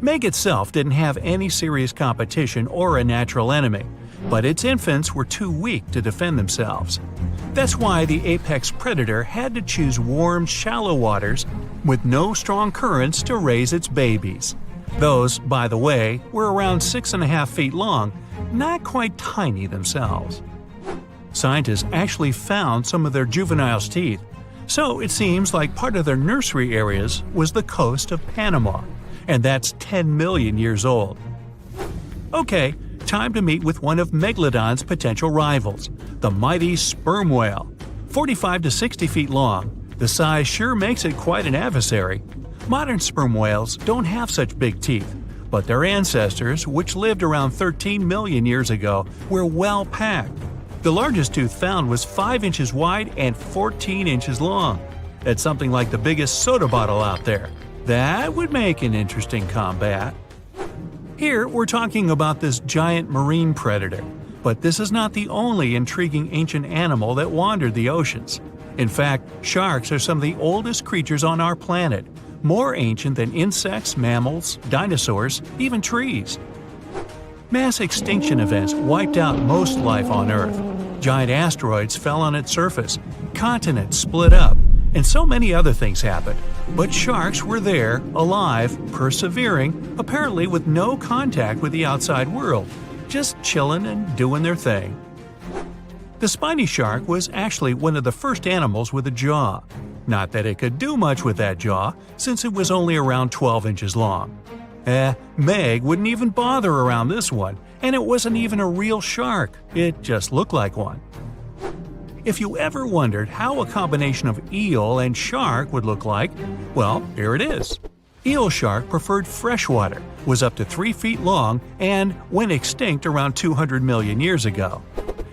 Speaker 1: Meg itself didn't have any serious competition or a natural enemy, but its infants were too weak to defend themselves. That's why the apex predator had to choose warm, shallow waters with no strong currents to raise its babies. Those, by the way, were around 6.5 feet long, not quite tiny themselves. Scientists actually found some of their juveniles' teeth, so it seems like part of their nursery areas was the coast of Panama, and that's 10 million years old. Okay, time to meet with one of Megalodon's potential rivals, the mighty sperm whale. 45 to 60 feet long, the size sure makes it quite an adversary. Modern sperm whales don't have such big teeth, but their ancestors, which lived around 13 million years ago, were well packed. The largest tooth found was 5 inches wide and 14 inches long. That's something like the biggest soda bottle out there. That would make an interesting combat. Here, we're talking about this giant marine predator, but this is not the only intriguing ancient animal that wandered the oceans. In fact, sharks are some of the oldest creatures on our planet, more ancient than insects, mammals, dinosaurs, even trees. Mass extinction events wiped out most life on Earth. Giant asteroids fell on its surface, continents split up, and so many other things happened. But sharks were there, alive, persevering, apparently with no contact with the outside world, just chilling and doing their thing. The spiny shark was actually one of the first animals with a jaw. Not that it could do much with that jaw, since it was only around 12 inches long. Meg wouldn't even bother around this one, and it wasn't even a real shark, it just looked like one. If you ever wondered how a combination of eel and shark would look like, well, here it is. Eel shark preferred freshwater, was up to 3 feet long, and went extinct around 200 million years ago.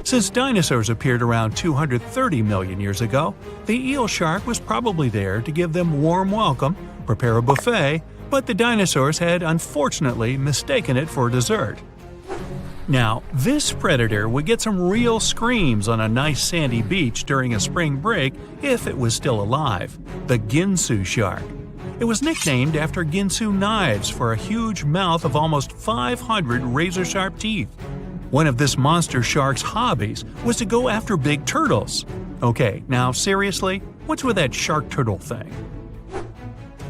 Speaker 1: Since dinosaurs appeared around 230 million years ago, the eel shark was probably there to give them warm welcome, prepare a buffet, but the dinosaurs had unfortunately mistaken it for dessert. Now, this predator would get some real screams on a nice sandy beach during a spring break if it was still alive, the Ginsu shark. It was nicknamed after Ginsu knives for a huge mouth of almost 500 razor-sharp teeth. One of this monster shark's hobbies was to go after big turtles. Okay, now seriously, what's with that shark turtle thing?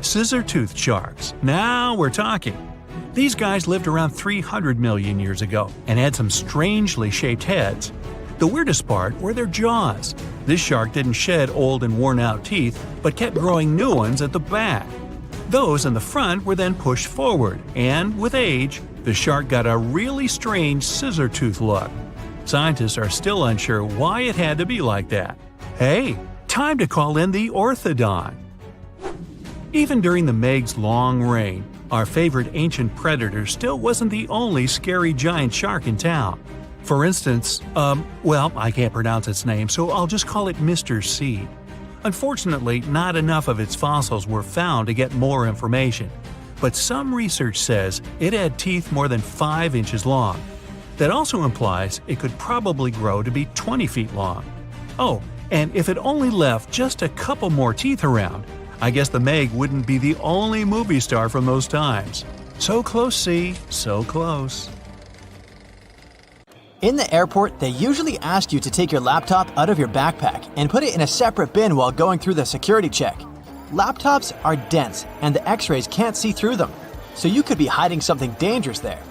Speaker 1: Scissor-toothed sharks. Now we're talking. These guys lived around 300 million years ago and had some strangely shaped heads. The weirdest part were their jaws. This shark didn't shed old and worn-out teeth, but kept growing new ones at the back. Those in the front were then pushed forward, and with age, the shark got a really strange scissor-tooth look. Scientists are still unsure why it had to be like that. Hey, time to call in the orthodon. Even during the Meg's long reign, our favorite ancient predator still wasn't the only scary giant shark in town. For instance, I can't pronounce its name, so I'll just call it Mr. C. Unfortunately, not enough of its fossils were found to get more information, but some research says it had teeth more than 5 inches long. That also implies it could probably grow to be 20 feet long. Oh, and if it only left just a couple more teeth around, I guess the Meg wouldn't be the only movie star from those times. So close, C, so close.
Speaker 2: In the airport, they usually ask you to take your laptop out of your backpack and put it in a separate bin while going through the security check. Laptops are dense and the X-rays can't see through them, so you could be hiding something dangerous there.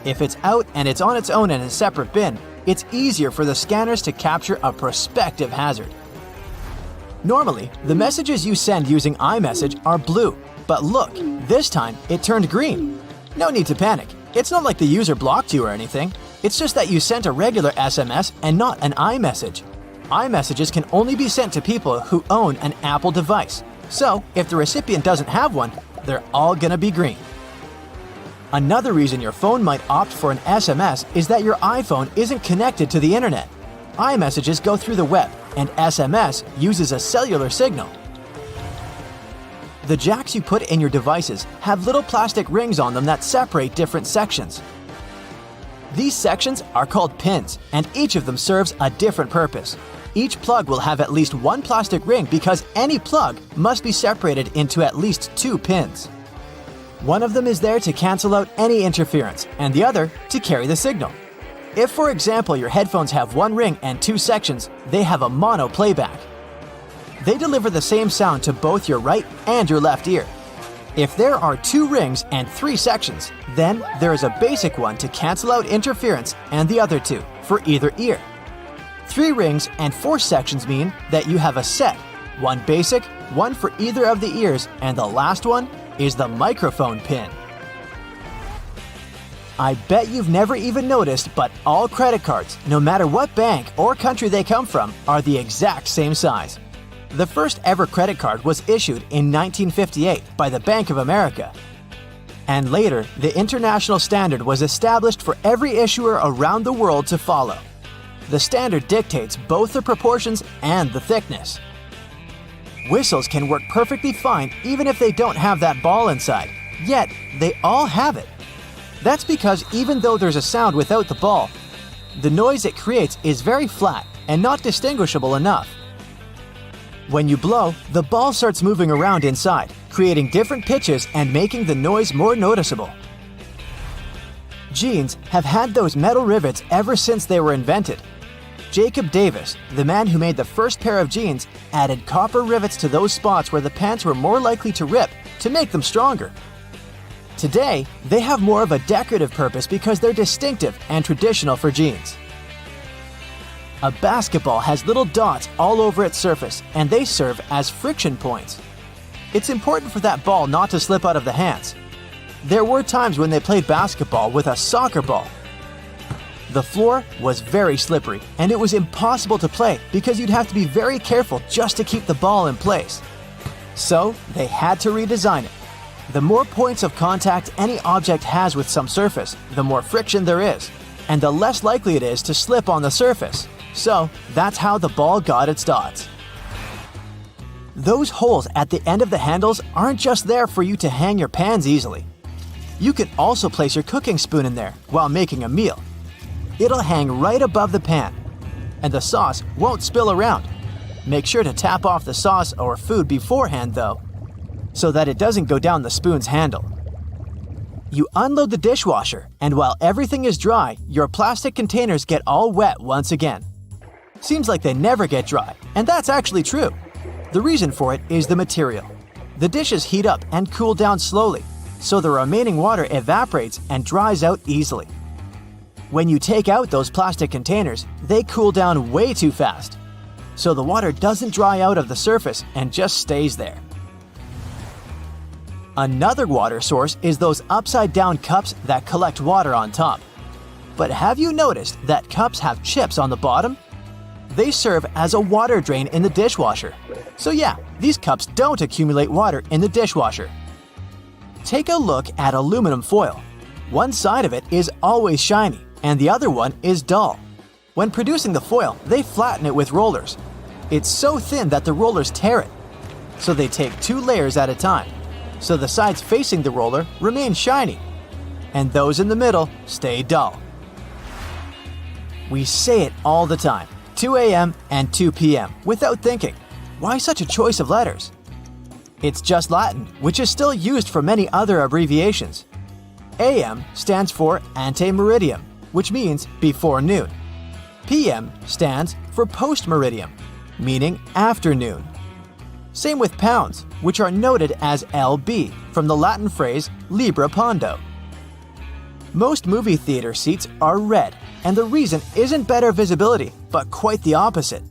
Speaker 2: If it's out and it's on its own in a separate bin, it's easier for the scanners to capture a prospective hazard. Normally, the messages you send using iMessage are blue, but look, this time it turned green. No need to panic. It's not like the user blocked you or anything. It's just that you sent a regular SMS and not an iMessage. iMessages can only be sent to people who own an Apple device. So, if the recipient doesn't have one, they're all gonna be green. Another reason your phone might opt for an SMS is that your iPhone isn't connected to the internet. iMessages go through the web, and SMS uses a cellular signal. The jacks you put in your devices have little plastic rings on them that separate different sections. These sections are called pins, and each of them serves a different purpose. Each plug will have at least one plastic ring because any plug must be separated into at least 2 pins. One of them is there to cancel out any interference, and the other to carry the signal. If, for example, your headphones have 1 ring and 2 sections, they have a mono playback. They deliver the same sound to both your right and your left ear. If there are 2 rings and 3 sections, then there is a basic one to cancel out interference and the other 2 for either ear. 3 rings and 4 sections mean that you have a set, 1 basic, 1 for either of the ears, and the last one is the microphone pin. I bet you've never even noticed, but all credit cards, no matter what bank or country they come from, are the exact same size. The first ever credit card was issued in 1958 by the Bank of America. And later, the international standard was established for every issuer around the world to follow. The standard dictates both the proportions and the thickness. Whistles can work perfectly fine even if they don't have that ball inside, yet they all have it. That's because even though there's a sound without the ball, the noise it creates is very flat and not distinguishable enough. When you blow, the ball starts moving around inside, creating different pitches and making the noise more noticeable. Jeans have had those metal rivets ever since they were invented. Jacob Davis, the man who made the first pair of jeans, added copper rivets to those spots where the pants were more likely to rip to make them stronger. Today, they have more of a decorative purpose because they're distinctive and traditional for jeans. A basketball has little dots all over its surface, and they serve as friction points. It's important for that ball not to slip out of the hands. There were times when they played basketball with a soccer ball. The floor was very slippery, and it was impossible to play because you'd have to be very careful just to keep the ball in place. So, they had to redesign it. The more points of contact any object has with some surface, the more friction there is, and the less likely it is to slip on the surface. So, that's how the ball got its dots. Those holes at the end of the handles aren't just there for you to hang your pans easily. You can also place your cooking spoon in there while making a meal. It'll hang right above the pan, and the sauce won't spill around. Make sure to tap off the sauce or food beforehand though, so that it doesn't go down the spoon's handle. You unload the dishwasher, and while everything is dry, your plastic containers get all wet once again. Seems like they never get dry, and that's actually true. The reason for it is the material. The dishes heat up and cool down slowly, so the remaining water evaporates and dries out easily. When you take out those plastic containers, they cool down way too fast, so the water doesn't dry out of the surface and just stays there. Another water source is those upside-down cups that collect water on top. But have you noticed that cups have chips on the bottom? They serve as a water drain in the dishwasher. So yeah, these cups don't accumulate water in the dishwasher. Take a look at aluminum foil. One side of it is always shiny, and the other one is dull. When producing the foil, they flatten it with rollers. It's so thin that the rollers tear it. So they take 2 layers at a time. So the sides facing the roller remain shiny, and those in the middle stay dull. We say it all the time, 2 a.m. and 2 p.m. without thinking. Why such a choice of letters? It's just Latin, which is still used for many other abbreviations. AM stands for ante meridiem, which means before noon. PM stands for post-meridium, meaning afternoon. Same with pounds, which are noted as LB from the Latin phrase libra pondo. Most movie theater seats are red, and the reason isn't better visibility, but quite the opposite.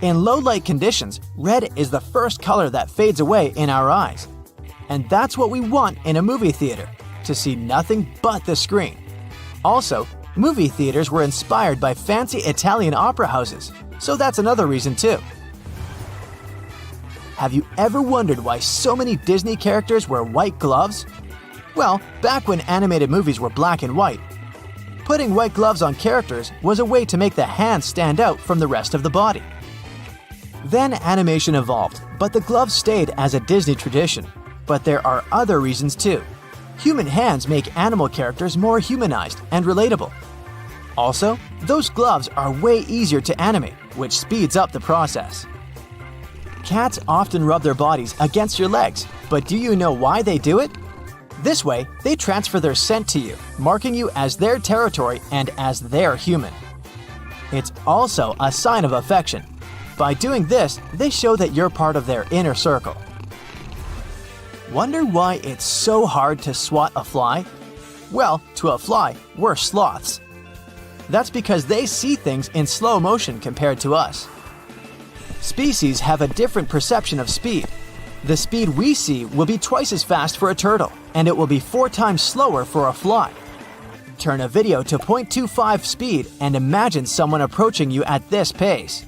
Speaker 2: In low light conditions, red is the first color that fades away in our eyes. And that's what we want in a movie theater, to see nothing but the screen. Also, movie theaters were inspired by fancy Italian opera houses, so that's another reason too. Have you ever wondered why so many Disney characters wear white gloves? Well, back when animated movies were black and white, putting white gloves on characters was a way to make the hands stand out from the rest of the body. Then animation evolved, but the gloves stayed as a Disney tradition. But there are other reasons too. Human hands make animal characters more humanized and relatable. Also, those gloves are way easier to animate, which speeds up the process. Cats often rub their bodies against your legs, but do you know why they do it? This way, they transfer their scent to you, marking you as their territory and as their human. It's also a sign of affection. By doing this, they show that you're part of their inner circle. Wonder why it's so hard to swat a fly? Well, to a fly, we're sloths. That's because they see things in slow motion compared to us. Species have a different perception of speed. The speed we see will be twice as fast for a turtle, and it will be 4 times slower for a fly. Turn a video to 0.25 speed and imagine someone approaching you at this pace.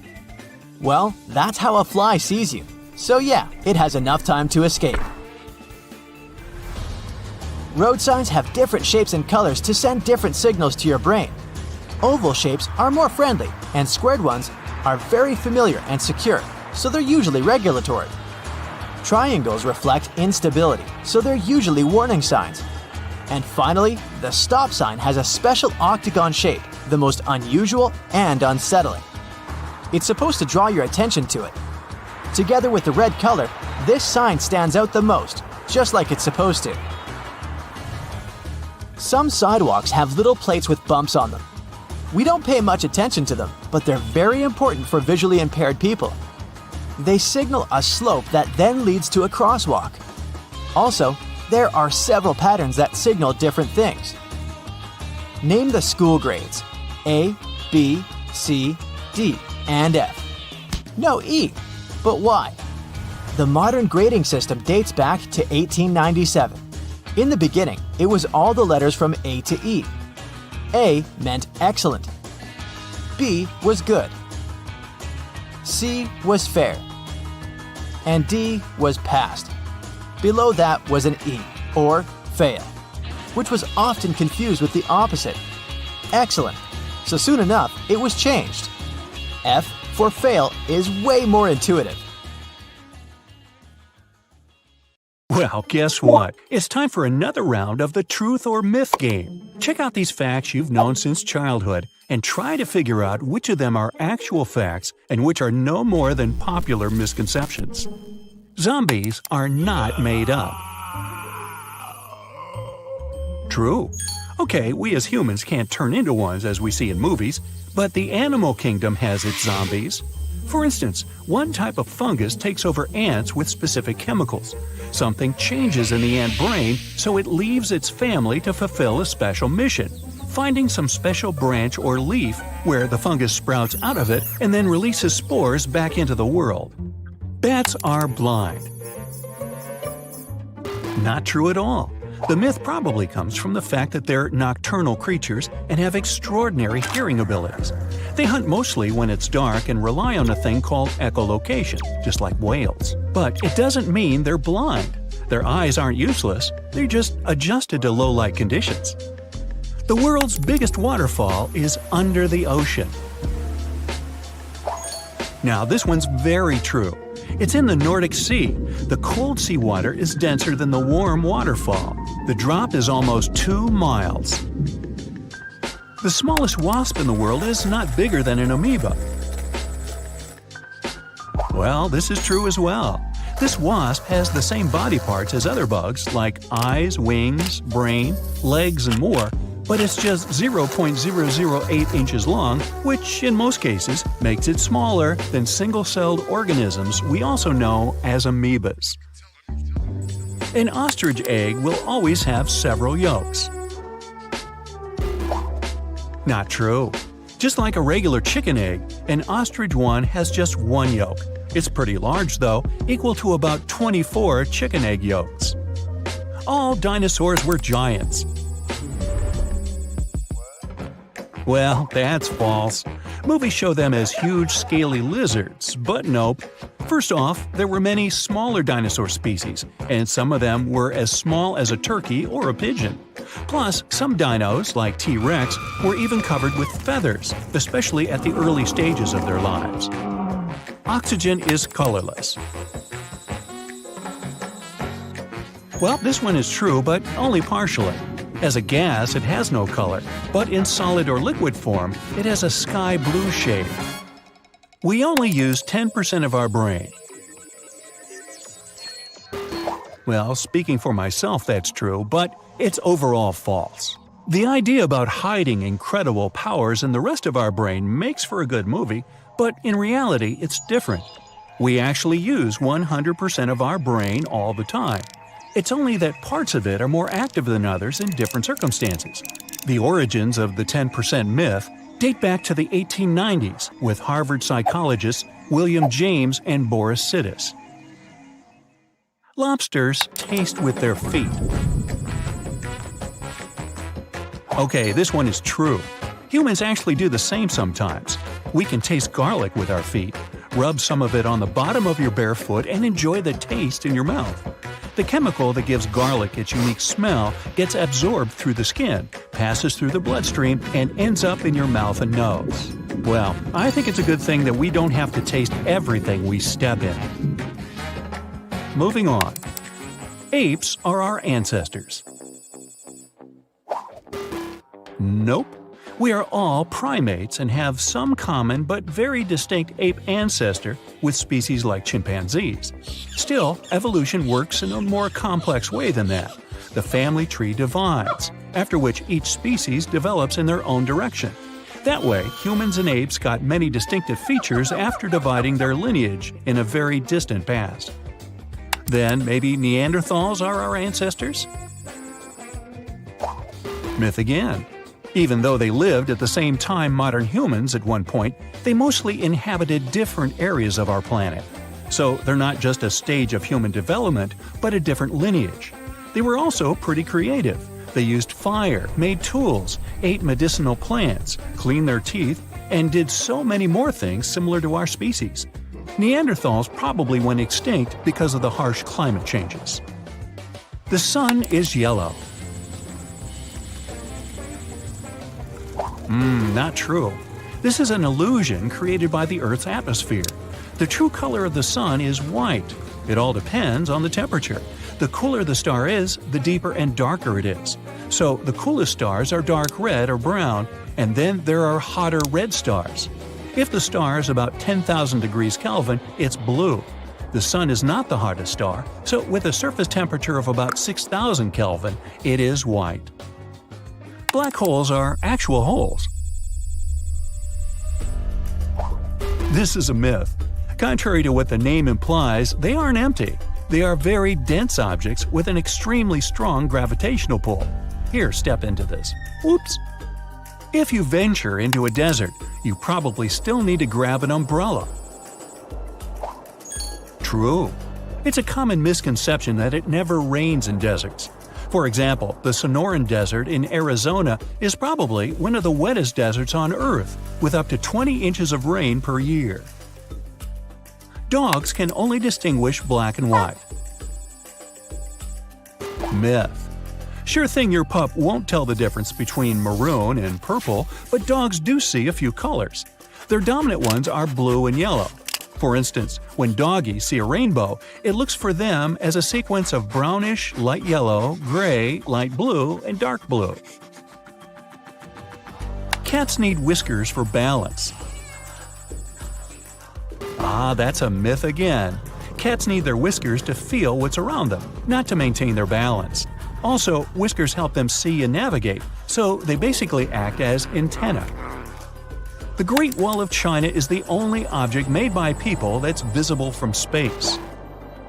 Speaker 2: Well, that's how a fly sees you. So yeah, it has enough time to escape. Road signs have different shapes and colors to send different signals to your brain. Oval shapes are more friendly, and squared ones are very familiar and secure, so they're usually regulatory. Triangles reflect instability, so they're usually warning signs. And finally, the stop sign has a special octagon shape, the most unusual and unsettling. It's supposed to draw your attention to it. Together with the red color, this sign stands out the most, just like it's supposed to. Some sidewalks have little plates with bumps on them. We don't pay much attention to them, but they're very important for visually impaired people. They signal a slope that then leads to a crosswalk. Also, there are several patterns that signal different things. Name the school grades: A, B, C, D, and F. No E. But why? The modern grading system dates back to 1897. In the beginning, it was all the letters from A to E. A meant excellent. B was good. C was fair. And D was passed. Below that was an E, or fail, which was often confused with the opposite, excellent. So soon enough, it was changed. F for fail is way more intuitive.
Speaker 1: Well, guess what? It's time for another round of the truth or myth game. Check out these facts you've known since childhood and try to figure out which of them are actual facts and which are no more than popular misconceptions. Zombies are not made up. True. Okay, we as humans can't turn into ones as we see in movies, but the animal kingdom has its zombies. For instance, one type of fungus takes over ants with specific chemicals. Something changes in the ant brain, so it leaves its family to fulfill a special mission, finding some special branch or leaf where the fungus sprouts out of it and then releases spores back into the world. Bats are blind. Not true at all. The myth probably comes from the fact that they're nocturnal creatures and have extraordinary hearing abilities. They hunt mostly when it's dark and rely on a thing called echolocation, just like whales. But it doesn't mean they're blind. Their eyes aren't useless, they're just adjusted to low-light conditions. The world's biggest waterfall is under the ocean. Now, this one's very true. It's in the Nordic Sea. The cold seawater is denser than the warm waterfall. The drop is almost 2 miles. The smallest wasp in the world is not bigger than an amoeba. Well, this is true as well. This wasp has the same body parts as other bugs, like eyes, wings, brain, legs, and more, but it's just 0.008 inches long, which in most cases makes it smaller than single-celled organisms we also know as amoebas. An ostrich egg will always have several yolks. Not true. Just like a regular chicken egg, an ostrich one has just one yolk. It's pretty large though, equal to about 24 chicken egg yolks. All dinosaurs were giants. Well, that's false. Movies show them as huge, scaly lizards, but nope. First off, there were many smaller dinosaur species, and some of them were as small as a turkey or a pigeon. Plus, some dinos, like T-Rex, were even covered with feathers, especially at the early stages of their lives. Oxygen is colorless. Well, this one is true, but only partially. As a gas, it has no color, but in solid or liquid form, it has a sky blue shade. We only use 10% of our brain. Well, speaking for myself, that's true, but it's overall false. The idea about hiding incredible powers in the rest of our brain makes for a good movie, but in reality, it's different. We actually use 100% of our brain all the time. It's only that parts of it are more active than others in different circumstances. The origins of the 10% myth date back to the 1890s with Harvard psychologists William James and Boris Sidis. Lobsters taste with their feet. Okay, this one is true. Humans actually do the same sometimes. We can taste garlic with our feet. Rub some of it on the bottom of your bare foot and enjoy the taste in your mouth. The chemical that gives garlic its unique smell gets absorbed through the skin, passes through the bloodstream, and ends up in your mouth and nose. Well, I think it's a good thing that we don't have to taste everything we step in. Moving on. Apes are our ancestors. Nope. We are all primates and have some common but very distinct ape ancestor with species like chimpanzees. Still, evolution works in a more complex way than that. The family tree divides, after which each species develops in their own direction. That way, humans and apes got many distinctive features after dividing their lineage in a very distant past. Then maybe Neanderthals are our ancestors? Myth again. Even though they lived at the same time modern humans at one point, they mostly inhabited different areas of our planet. So they're not just a stage of human development, but a different lineage. They were also pretty creative. They used fire, made tools, ate medicinal plants, cleaned their teeth, and did so many more things similar to our species. Neanderthals probably went extinct because of the harsh climate changes. The sun is yellow. Not true. This is an illusion created by the Earth's atmosphere. The true color of the sun is white. It all depends on the temperature. The cooler the star is, the deeper and darker it is. So the coolest stars are dark red or brown, and then there are hotter red stars. If the star is about 10,000 degrees Kelvin, it's blue. The sun is not the hottest star, so with a surface temperature of about 6,000 Kelvin, it is white. Black holes are actual holes. This is a myth. Contrary to what the name implies, they aren't empty. They are very dense objects with an extremely strong gravitational pull. Here, step into this. Whoops! If you venture into a desert, you probably still need to grab an umbrella. True. It's a common misconception that it never rains in deserts. For example, the Sonoran Desert in Arizona is probably one of the wettest deserts on Earth, with up to 20 inches of rain per year. Dogs can only distinguish black and white. Myth. Sure thing your pup won't tell the difference between maroon and purple, but dogs do see a few colors. Their dominant ones are blue and yellow. For instance, when doggies see a rainbow, it looks for them as a sequence of brownish, light yellow, gray, light blue, and dark blue. Cats need whiskers for balance. That's a myth again. Cats need their whiskers to feel what's around them, not to maintain their balance. Also, whiskers help them see and navigate, so they basically act as antennae. The Great Wall of China is the only object made by people that's visible from space.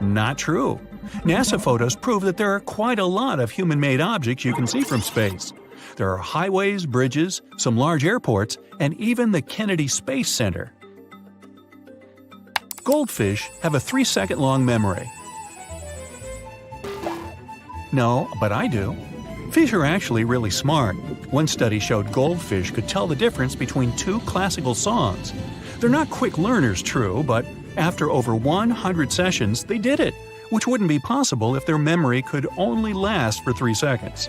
Speaker 1: Not true. NASA photos prove that there are quite a lot of human-made objects you can see from space. There are highways, bridges, some large airports, and even the Kennedy Space Center. Goldfish have a 3-second long memory. No, but I do. Fish are actually really smart. One study showed goldfish could tell the difference between 2 classical songs. They're not quick learners, true, but after over 100 sessions, they did it, which wouldn't be possible if their memory could only last for 3 seconds.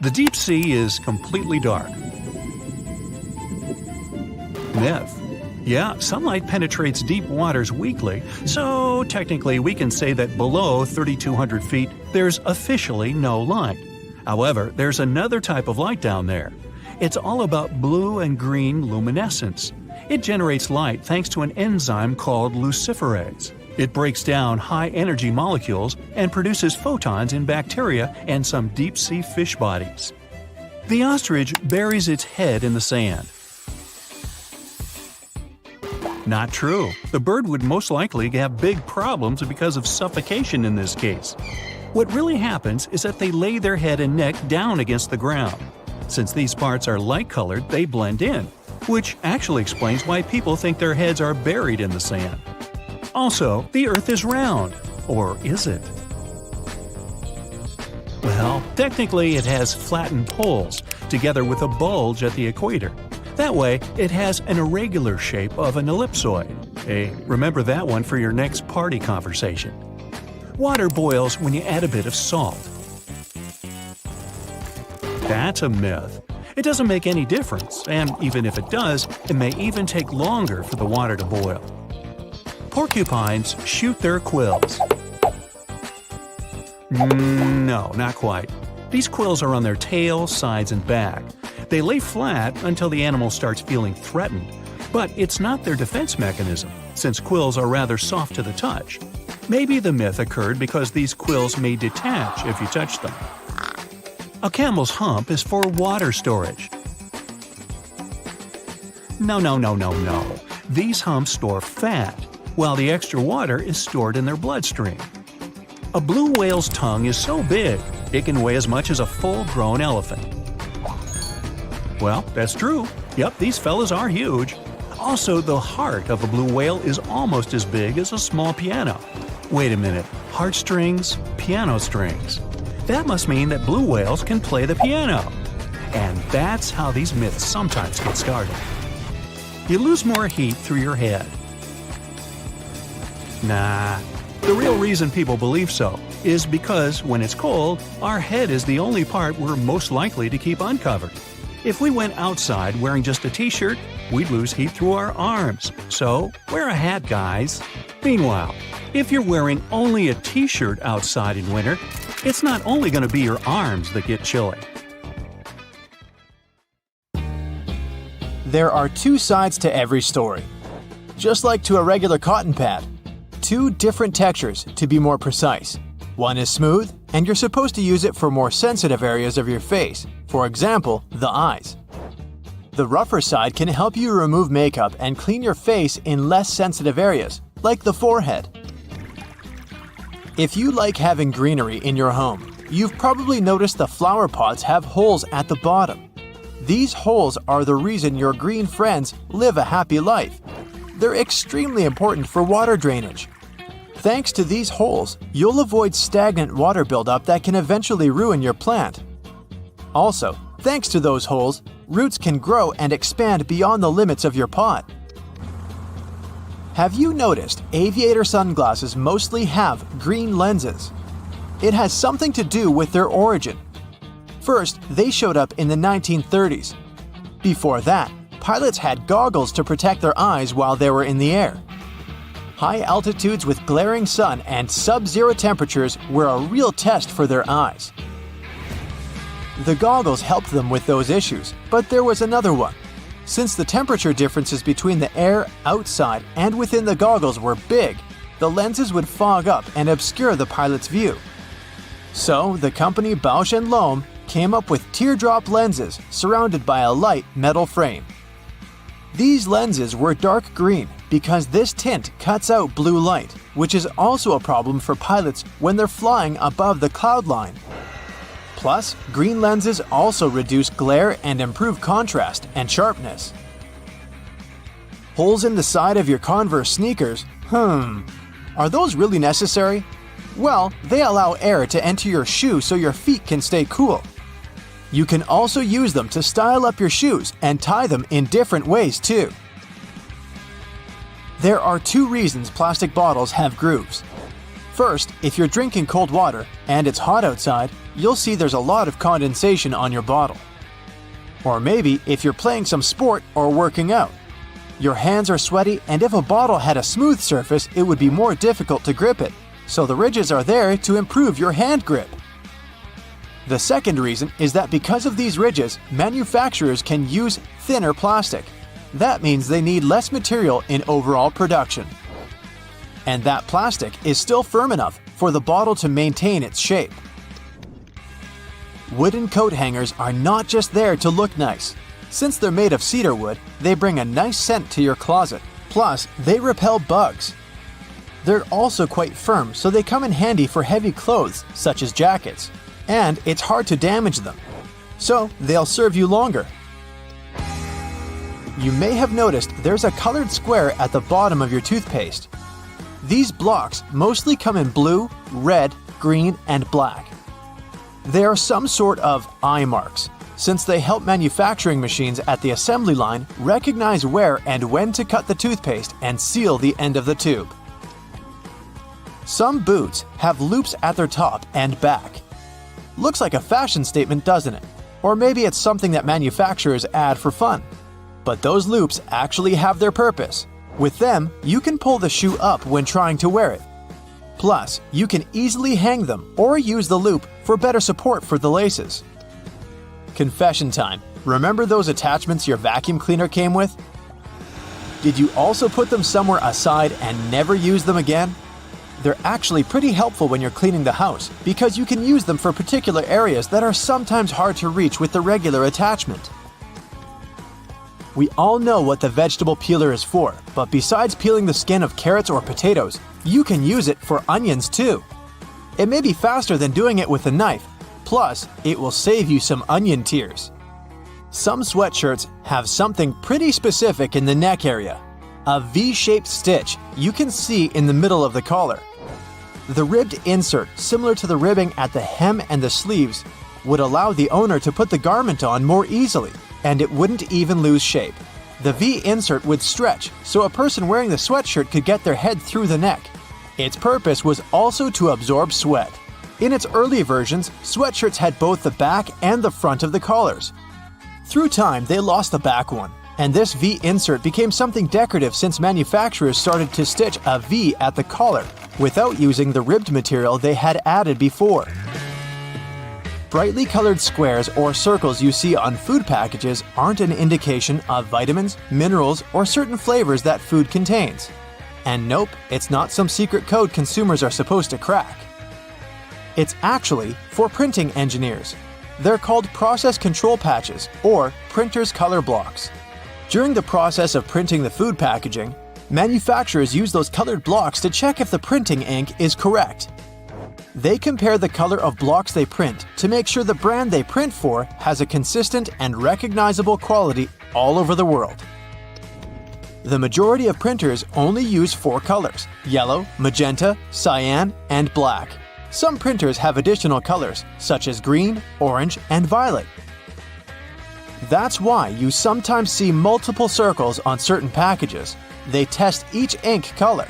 Speaker 1: The deep sea is completely dark. Myth. Yeah, sunlight penetrates deep waters weakly, so technically we can say that below 3,200 feet, there's officially no light. However, there's another type of light down there. It's all about blue and green luminescence. It generates light thanks to an enzyme called luciferase. It breaks down high-energy molecules and produces photons in bacteria and some deep-sea fish bodies. The ostrich buries its head in the sand. Not true. The bird would most likely have big problems because of suffocation in this case. What really happens is that they lay their head and neck down against the ground. Since these parts are light-colored, they blend in, which actually explains why people think their heads are buried in the sand. Also, the Earth is round. Or is it? Well, technically it has flattened poles, together with a bulge at the equator. That way, it has an irregular shape of an ellipsoid. Hey, remember that one for your next party conversation. Water boils when you add a bit of salt. That's a myth. It doesn't make any difference, and even if it does, it may even take longer for the water to boil. Porcupines shoot their quills. No, not quite. These quills are on their tail, sides, and back. They lay flat until the animal starts feeling threatened, but it's not their defense mechanism, since quills are rather soft to the touch. Maybe the myth occurred because these quills may detach if you touch them. A camel's hump is for water storage. No. These humps store fat, while the extra water is stored in their bloodstream. A blue whale's tongue is so big, it can weigh as much as a full-grown elephant. Well, that's true. Yep, these fellas are huge. Also, the heart of a blue whale is almost as big as a small piano. Wait a minute, heartstrings, piano strings. That must mean that blue whales can play the piano. And that's how these myths sometimes get started. You lose more heat through your head. Nah. The real reason people believe so is because when it's cold, our head is the only part we're most likely to keep uncovered. If we went outside wearing just a t-shirt, we'd lose heat through our arms. So, wear a hat, guys. Meanwhile, if you're wearing only a t-shirt outside in winter, it's not only going to be your arms that get chilly.
Speaker 2: There are 2 sides to every story. Just like to a regular cotton pad. 2 different textures, to be more precise. One is smooth, and you're supposed to use it for more sensitive areas of your face, for example, the eyes. The rougher side can help you remove makeup and clean your face in less sensitive areas, like the forehead. If you like having greenery in your home, you've probably noticed the flower pots have holes at the bottom. These holes are the reason your green friends live a happy life. They're extremely important for water drainage. Thanks to these holes, you'll avoid stagnant water buildup that can eventually ruin your plant. Also, thanks to those holes, roots can grow and expand beyond the limits of your pot. Have you noticed aviator sunglasses mostly have green lenses? It has something to do with their origin. First, they showed up in the 1930s. Before that, pilots had goggles to protect their eyes while they were in the air. High altitudes with glaring sun and sub-zero temperatures were a real test for their eyes. The goggles helped them with those issues, but there was another one. Since the temperature differences between the air outside and within the goggles were big, the lenses would fog up and obscure the pilot's view. So the company Bausch & Lomb came up with teardrop lenses surrounded by a light metal frame. These lenses were dark green because this tint cuts out blue light, which is also a problem for pilots when they're flying above the cloud line. Plus, green lenses also reduce glare and improve contrast and sharpness. Holes in the side of your Converse sneakers? Are those really necessary? Well, they allow air to enter your shoe so your feet can stay cool. You can also use them to style up your shoes and tie them in different ways too. There are 2 reasons plastic bottles have grooves. First, if you're drinking cold water and it's hot outside, you'll see there's a lot of condensation on your bottle. Or maybe if you're playing some sport or working out. Your hands are sweaty, and if a bottle had a smooth surface, it would be more difficult to grip it, so the ridges are there to improve your hand grip. The second reason is that because of these ridges, manufacturers can use thinner plastic. That means they need less material in overall production. And that plastic is still firm enough for the bottle to maintain its shape. Wooden coat hangers are not just there to look nice. Since they're made of cedar wood, they bring a nice scent to your closet. Plus, they repel bugs. They're also quite firm, so they come in handy for heavy clothes, such as jackets. And it's hard to damage them. So, they'll serve you longer. You may have noticed there's a colored square at the bottom of your toothpaste. These blocks mostly come in blue, red, green, and black. They are some sort of eye marks, since they help manufacturing machines at the assembly line recognize where and when to cut the toothpaste and seal the end of the tube. Some boots have loops at their top and back. Looks like a fashion statement, doesn't it? Or maybe it's something that manufacturers add for fun. But those loops actually have their purpose. With them, you can pull the shoe up when trying to wear it. Plus, you can easily hang them or use the loop for better support for the laces. Confession time. Remember those attachments your vacuum cleaner came with? Did you also put them somewhere aside and never use them again? They're actually pretty helpful when you're cleaning the house because you can use them for particular areas that are sometimes hard to reach with the regular attachment. We all know what the vegetable peeler is for, but besides peeling the skin of carrots or potatoes, you can use it for onions too. It may be faster than doing it with a knife, plus it will save you some onion tears. Some sweatshirts have something pretty specific in the neck area. A V-shaped stitch you can see in the middle of the collar. The ribbed insert, similar to the ribbing at the hem and the sleeves, would allow the owner to put the garment on more easily, and it wouldn't even lose shape. The V insert would stretch, so a person wearing the sweatshirt could get their head through the neck. Its purpose was also to absorb sweat. In its early versions, sweatshirts had both the back and the front of the collars. Through time, they lost the back one, and this V insert became something decorative since manufacturers started to stitch a V at the collar without using the ribbed material they had added before. Brightly colored squares or circles you see on food packages aren't an indication of vitamins, minerals, or certain flavors that food contains. And nope, it's not some secret code consumers are supposed to crack. It's actually for printing engineers. They're called process control patches or printer's color blocks. During the process of printing the food packaging, manufacturers use those colored blocks to check if the printing ink is correct. They compare the color of blocks they print to make sure the brand they print for has a consistent and recognizable quality all over the world. The majority of printers only use 4 colors: yellow, magenta, cyan, and black. Some printers have additional colors, such as green, orange, and violet. That's why you sometimes see multiple circles on certain packages. They test each ink color.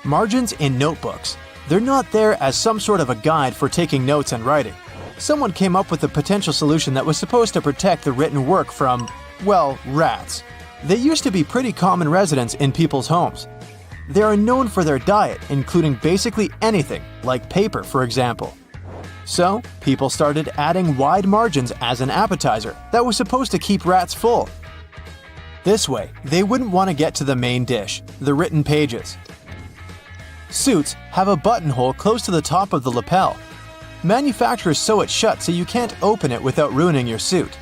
Speaker 2: Margins in notebooks. They're not there as some sort of a guide for taking notes and writing. Someone came up with a potential solution that was supposed to protect the written work from, well, rats. They used to be pretty common residents in people's homes. They are known for their diet, including basically anything, like paper, for example. So, people started adding wide margins as an appetizer that was supposed to keep rats full. This way, they wouldn't want to get to the main dish, the written pages. Suits have a buttonhole close to the top of the lapel. Manufacturers sew it shut so you can't open it without ruining your suit.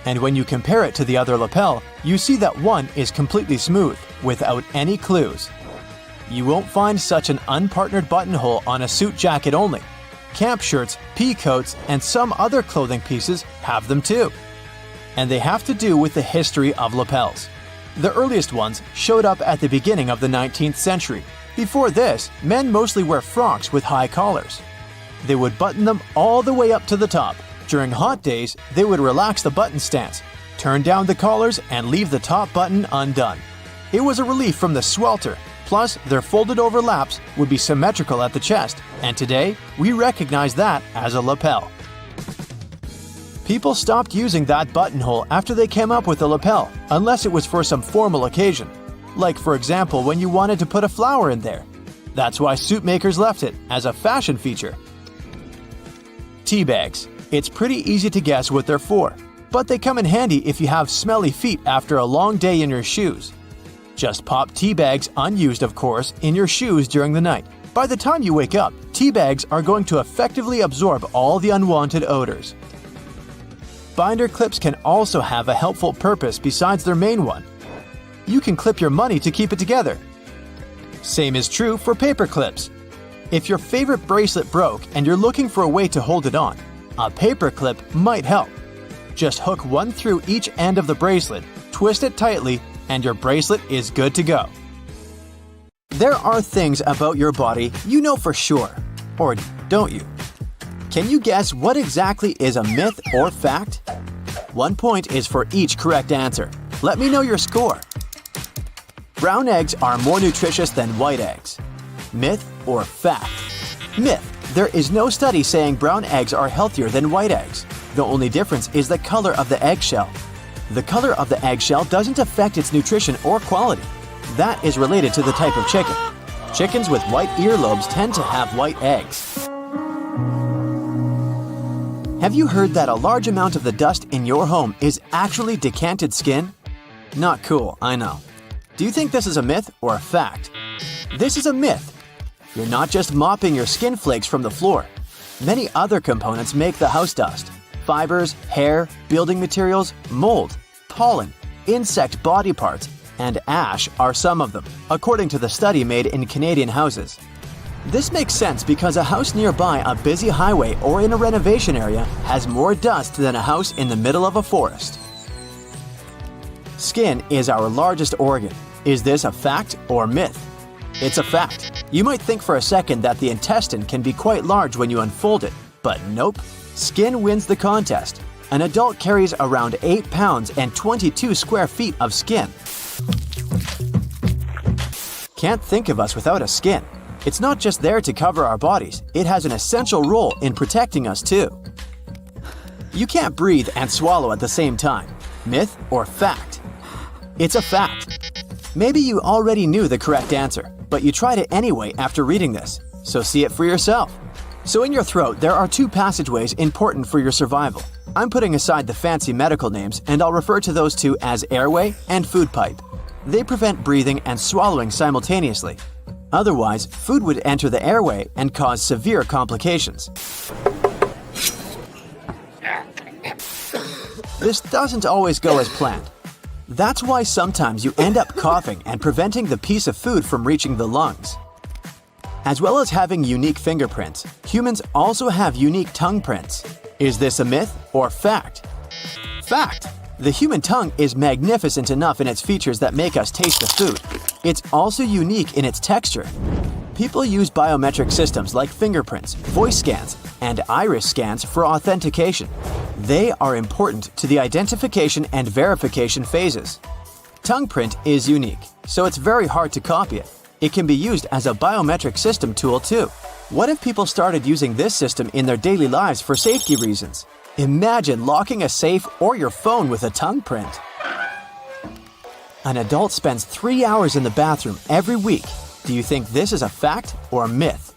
Speaker 2: And when you compare it to the other lapel, you see that one is completely smooth, without any clues. You won't find such an unpartnered buttonhole on a suit jacket only. Camp shirts, pea coats, and some other clothing pieces have them too. And they have to do with the history of lapels. The earliest ones showed up at the beginning of the 19th century. Before this, men mostly wear frocks with high collars. They would button them all the way up to the top. During hot days, they would relax the button stance, turn down the collars, and leave the top button undone. It was a relief from the swelter, plus their folded over laps would be symmetrical at the chest, and today, we recognize that as a lapel. People stopped using that buttonhole after they came up with the lapel, unless it was for some formal occasion. Like, for example, when you wanted to put a flower in there. That's why suit makers left it, as a fashion feature. Tea bags. It's pretty easy to guess what they're for, but they come in handy if you have smelly feet after a long day in your shoes. Just pop tea bags, unused of course, in your shoes during the night. By the time you wake up, tea bags are going to effectively absorb all the unwanted odors. Binder clips can also have a helpful purpose besides their main one. You can clip your money to keep it together. Same is true for paper clips. If your favorite bracelet broke and you're looking for a way to hold it on, a paper clip might help. Just hook one through each end of the bracelet, twist it tightly, and your bracelet is good to go. There are things about your body you know for sure, or don't you? Can you guess what exactly is a myth or fact? 1 point is for each correct answer. Let me know your score. Brown eggs are more nutritious than white eggs. Myth or fact? Myth. There is no study saying brown eggs are healthier than white eggs. The only difference is the color of the eggshell. The color of the eggshell doesn't affect its nutrition or quality. That is related to the type of chicken. Chickens with white earlobes tend to have white eggs. Have you heard that a large amount of the dust in your home is actually decanted skin? Not cool, I know. Do you think this is a myth or a fact? This is a myth. You're not just mopping your skin flakes from the floor. Many other components make the house dust. Fibers, hair, building materials, mold, pollen, insect body parts, and ash are some of them, according to the study made in Canadian houses. This makes sense because a house nearby a busy highway or in a renovation area has more dust than a house in the middle of a forest. Skin is our largest organ. Is this a fact or myth? It's a fact. You might think for a second that the intestine can be quite large when you unfold it, but nope. Skin wins the contest. An adult carries around 8 pounds and 22 square feet of skin. Can't think of us without a skin. It's not just there to cover our bodies, it has an essential role in protecting us too. You can't breathe and swallow at the same time. Myth or fact? It's a fact. Maybe you already knew the correct answer, but you tried it anyway after reading this, so see it for yourself. So in your throat, there are 2 passageways important for your survival. I'm putting aside the fancy medical names, and I'll refer to those 2 as airway and food pipe. They prevent breathing and swallowing simultaneously. Otherwise, food would enter the airway and cause severe complications. This doesn't always go as planned. That's why sometimes you end up coughing and preventing the piece of food from reaching the lungs. As well as having unique fingerprints, humans also have unique tongue prints. Is this a myth or fact? Fact! The human tongue is magnificent enough in its features that make us taste the food. It's also unique in its texture. People use biometric systems like fingerprints, voice scans, and iris scans for authentication. They are important to the identification and verification phases. Tongue print is unique, so it's very hard to copy it. It can be used as a biometric system tool too. What if people started using this system in their daily lives for safety reasons? Imagine locking a safe or your phone with a tongue print. An adult spends 3 hours in the bathroom every week. Do you think this is a fact or a myth?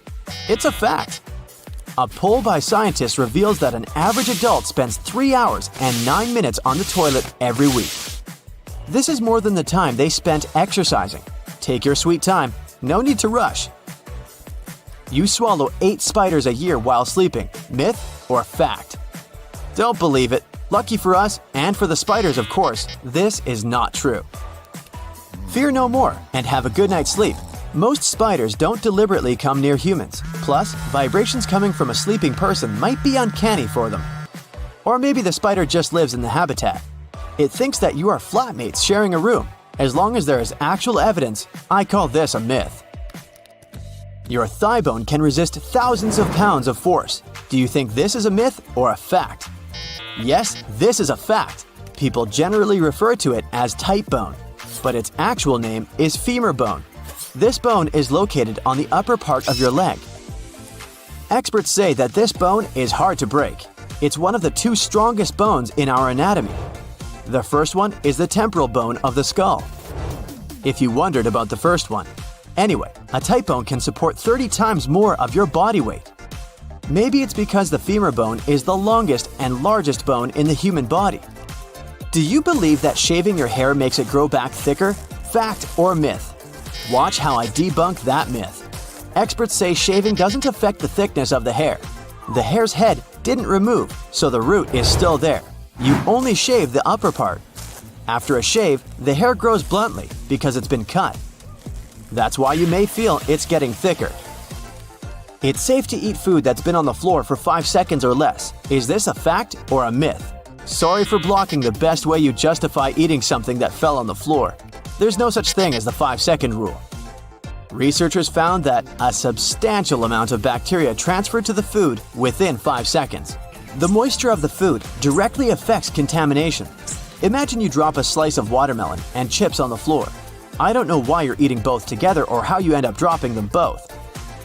Speaker 2: It's a fact. A poll by scientists reveals that an average adult spends 3 hours and 9 minutes on the toilet every week. This is more than the time they spent exercising. Take your sweet time. No need to rush. You swallow 8 spiders a year while sleeping. Myth or fact? Don't believe it. Lucky for us, and for the spiders of course, this is not true. Fear no more and have a good night's sleep. Most spiders don't deliberately come near humans. Plus, vibrations coming from a sleeping person might be uncanny for them. Or maybe the spider just lives in the habitat. It thinks that you are flatmates sharing a room. As long as there is actual evidence, I call this a myth. Your thigh bone can resist thousands of pounds of force. Do you think this is a myth or a fact? Yes, this is a fact. People generally refer to it as tight bone, but its actual name is femur bone. This bone is located on the upper part of your leg. Experts say that this bone is hard to break. It's one of the 2 strongest bones in our anatomy. The first one is the temporal bone of the skull. If you wondered about the first one. Anyway, a tight bone can support 30 times more of your body weight. Maybe it's because the femur bone is the longest and largest bone in the human body. Do you believe that shaving your hair makes it grow back thicker? Fact or myth? Watch how I debunk that myth. Experts say shaving doesn't affect the thickness of the hair. The hair's head didn't remove, so the root is still there. You only shave the upper part. After a shave, the hair grows bluntly because it's been cut. That's why you may feel it's getting thicker. It's safe to eat food that's been on the floor for 5 seconds or less. Is this a fact or a myth? Sorry for blocking the best way you justify eating something that fell on the floor. There's no such thing as the 5-second rule. Researchers found that a substantial amount of bacteria transferred to the food within 5 seconds. The moisture of the food directly affects contamination. Imagine you drop a slice of watermelon and chips on the floor. I don't know why you're eating both together or how you end up dropping them both.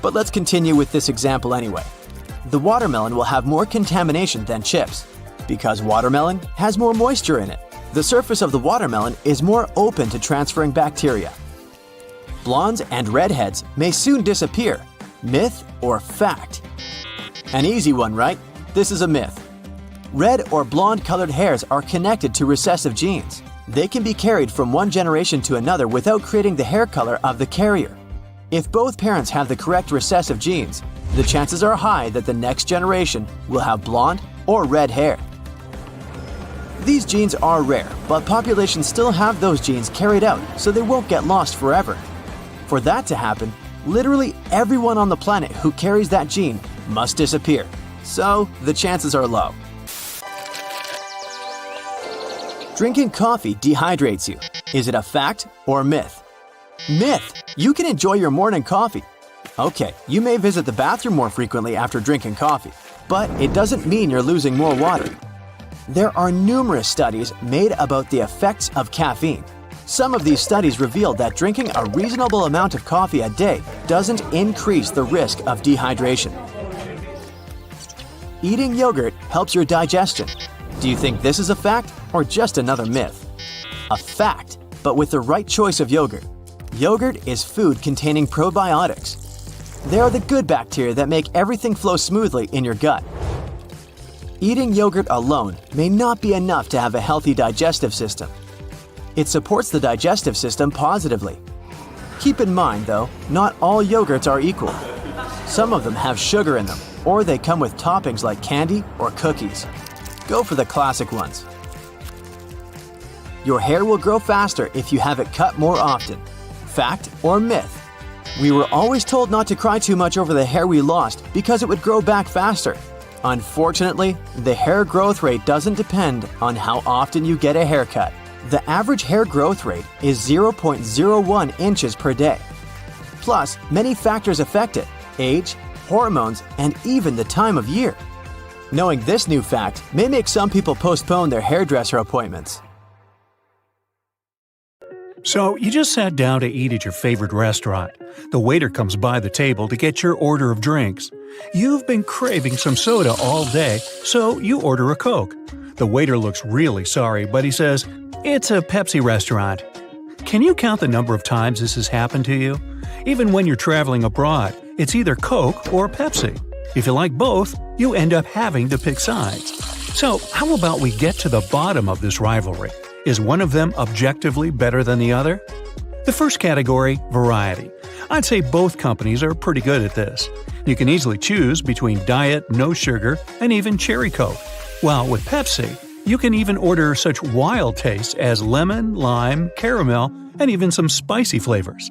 Speaker 2: But let's continue with this example anyway. The watermelon will have more contamination than chips. Because watermelon has more moisture in it, the surface of the watermelon is more open to transferring bacteria. Blondes and redheads may soon disappear. Myth or fact? An easy one, right? This is a myth. Red or blonde-colored hairs are connected to recessive genes. They can be carried from one generation to another without creating the hair color of the carrier. If both parents have the correct recessive genes, the chances are high that the next generation will have blonde or red hair. These genes are rare, but populations still have those genes carried out, so they won't get lost forever. For that to happen, literally everyone on the planet who carries that gene must disappear. So, the chances are low. Drinking coffee dehydrates you. Is it a fact or myth? Myth! You can enjoy your morning coffee. Okay, you may visit the bathroom more frequently after drinking coffee, but it doesn't mean you're losing more water. There are numerous studies made about the effects of caffeine. Some of these studies revealed that drinking a reasonable amount of coffee a day doesn't increase the risk of dehydration. Eating yogurt helps your digestion. Do you think this is a fact or just another myth? A fact, but with the right choice of yogurt. Yogurt is food containing probiotics. They are the good bacteria that make everything flow smoothly in your gut. Eating yogurt alone may not be enough to have a healthy digestive system. It supports the digestive system positively. Keep in mind, though, not all yogurts are equal. Some of them have sugar in them, or they come with toppings like candy or cookies. Go for the classic ones. Your hair will grow faster if you have it cut more often. Fact or myth? We were always told not to cry too much over the hair we lost because it would grow back faster. Unfortunately, the hair growth rate doesn't depend on how often you get a haircut. The average hair growth rate is 0.01 inches per day. Plus, many factors affect it: age, hormones, and even the time of year. Knowing this new fact may make some people postpone their hairdresser appointments.
Speaker 1: So, you just sat down to eat at your favorite restaurant. The waiter comes by the table to get your order of drinks. You've been craving some soda all day, so you order a Coke. The waiter looks really sorry, but he says, "It's a Pepsi restaurant." Can you count the number of times this has happened to you? Even when you're traveling abroad, it's either Coke or Pepsi. If you like both, you end up having to pick sides. So, how about we get to the bottom of this rivalry? Is one of them objectively better than the other? The first category, variety. I'd say both companies are pretty good at this. You can easily choose between diet, no sugar, and even cherry Coke. While with Pepsi, you can even order such wild tastes as lemon, lime, caramel, and even some spicy flavors.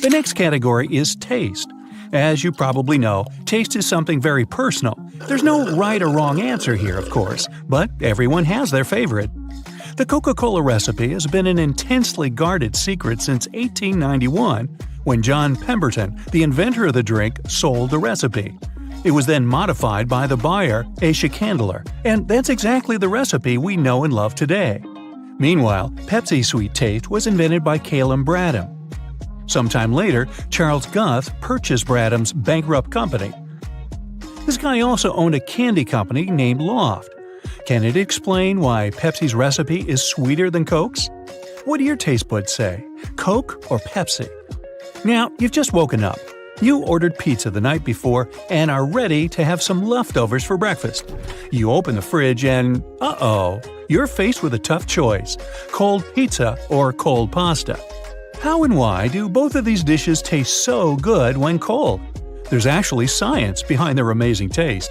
Speaker 1: The next category is taste. As you probably know, taste is something very personal. There's no right or wrong answer here, of course, but everyone has their favorite. The Coca-Cola recipe has been an intensely guarded secret since 1891, when John Pemberton, the inventor of the drink, sold the recipe. It was then modified by the buyer, a Schikandeler, and that's exactly the recipe we know and love today. Meanwhile, Pepsi Sweet Taste was invented by Calum Bradham. Sometime later, Charles Guth purchased Bradham's bankrupt company. This guy also owned a candy company named Loft. Can it explain why Pepsi's recipe is sweeter than Coke's? What do your taste buds say? Coke or Pepsi? Now, you've just woken up. You ordered pizza the night before and are ready to have some leftovers for breakfast. You open the fridge and, you're faced with a tough choice: cold pizza or cold pasta. How and why do both of these dishes taste so good when cold? There's actually science behind their amazing taste.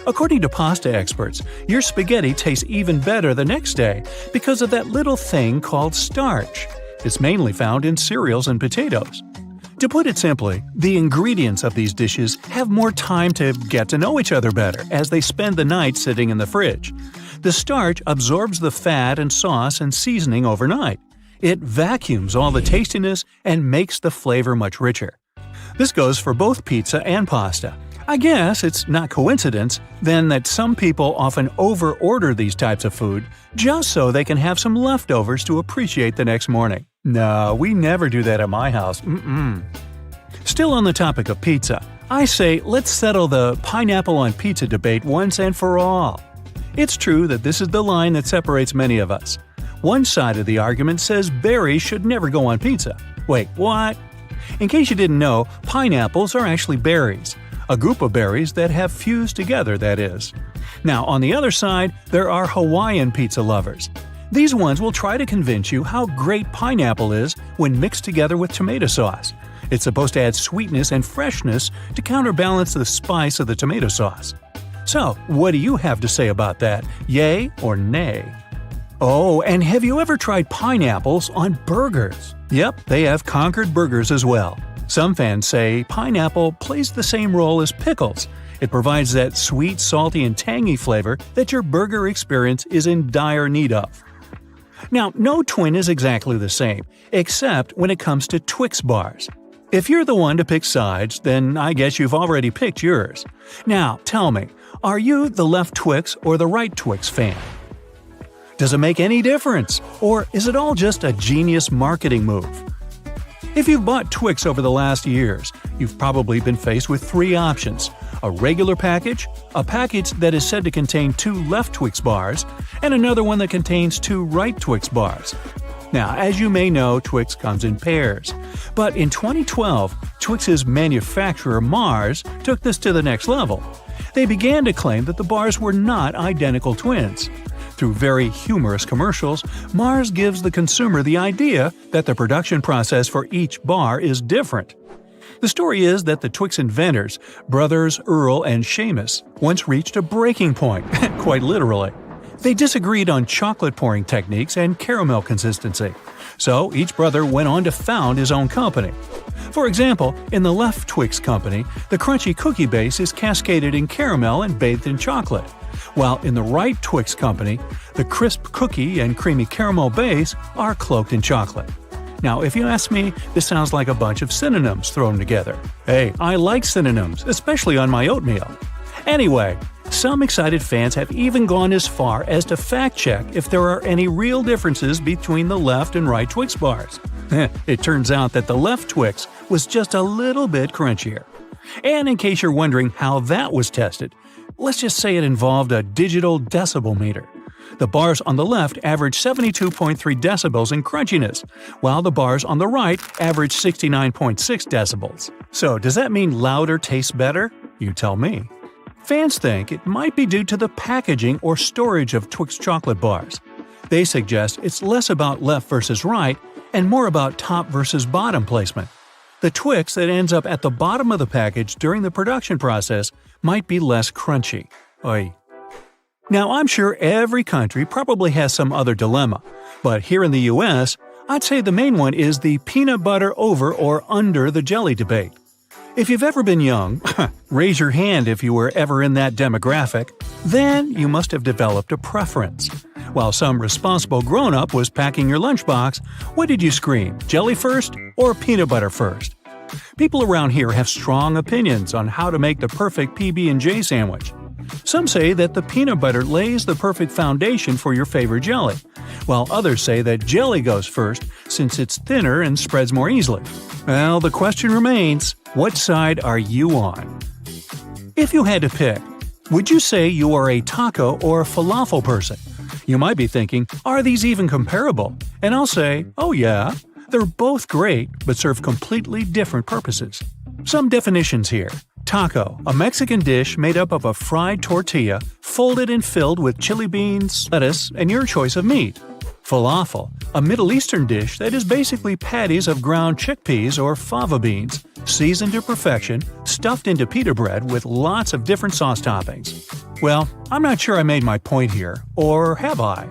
Speaker 1: According to pasta experts, your spaghetti tastes even better the next day because of that little thing called starch. It's mainly found in cereals and potatoes. To put it simply, the ingredients of these dishes have more time to get to know each other better as they spend the night sitting in the fridge. The starch absorbs the fat and sauce and seasoning overnight. It vacuums all the tastiness and makes the flavor much richer. This goes for both pizza and pasta. I guess it's not coincidence, then, that some people often over-order these types of food just so they can have some leftovers to appreciate the next morning. No, we never do that at my house. Still on the topic of pizza, I say let's settle the pineapple on pizza debate once and for all. It's true that this is the line that separates many of us. One side of the argument says berries should never go on pizza. Wait, what? In case you didn't know, pineapples are actually berries. A group of berries that have fused together, that is. Now, on the other side, there are Hawaiian pizza lovers. These ones will try to convince you how great pineapple is when mixed together with tomato sauce. It's supposed to add sweetness and freshness to counterbalance the spice of the tomato sauce. So, what do you have to say about that? Yay or nay? Oh, and have you ever tried pineapples on burgers? Yep, they have Concord burgers as well. Some fans say pineapple plays the same role as pickles. It provides that sweet, salty, and tangy flavor that your burger experience is in dire need of. Now, no twin is exactly the same, except when it comes to Twix bars. If you're the one to pick sides, then I guess you've already picked yours. Now, tell me, are you the left Twix or the right Twix fan? Does it make any difference? Or is it all just a genius marketing move? If you've bought Twix over the last years, you've probably been faced with three options: a regular package, a package that is said to contain 2 left Twix bars, and another one that contains 2 right Twix bars. Now, as you may know, Twix comes in pairs. But in 2012, Twix's manufacturer Mars took this to the next level. They began to claim that the bars were not identical twins. Through very humorous commercials, Mars gives the consumer the idea that the production process for each bar is different. The story is that the Twix inventors, brothers Earl and Seamus, once reached a breaking point, quite literally. They disagreed on chocolate pouring techniques and caramel consistency, so each brother went on to found his own company. For example, in the left Twix company, the crunchy cookie base is cascaded in caramel and bathed in chocolate, while in the right Twix company, the crisp cookie and creamy caramel base are cloaked in chocolate. Now, if you ask me, this sounds like a bunch of synonyms thrown together. Hey, I like synonyms, especially on my oatmeal. Anyway, some excited fans have even gone as far as to fact-check if there are any real differences between the left and right Twix bars. It turns out that the left Twix was just a little bit crunchier. And in case you're wondering how that was tested, let's just say it involved a digital decibel meter. The bars on the left average 72.3 decibels in crunchiness, while the bars on the right average 69.6 decibels. So does that mean louder tastes better? You tell me. Fans think it might be due to the packaging or storage of Twix chocolate bars. They suggest it's less about left versus right and more about top versus bottom placement. The Twix that ends up at the bottom of the package during the production process might be less crunchy. Oy. Now, I'm sure every country probably has some other dilemma, but here in the US, I'd say the main one is the peanut butter over or under the jelly debate. If you've ever been young, raise your hand if you were ever in that demographic, then you must have developed a preference. While some responsible grown-up was packing your lunchbox, what did you scream, jelly first or peanut butter first? People around here have strong opinions on how to make the perfect PB&J sandwich. Some say that the peanut butter lays the perfect foundation for your favorite jelly, while others say that jelly goes first since it's thinner and spreads more easily. Well, the question remains, what side are you on? If you had to pick, would you say you are a taco or a falafel person? You might be thinking, are these even comparable? And I'll say, oh yeah, they're both great but serve completely different purposes. Some definitions here. Taco, a Mexican dish made up of a fried tortilla, folded and filled with chili beans, lettuce, and your choice of meat. Falafel, a Middle Eastern dish that is basically patties of ground chickpeas or fava beans, seasoned to perfection, stuffed into pita bread with lots of different sauce toppings. Well, I'm not sure I made my point here, or have I?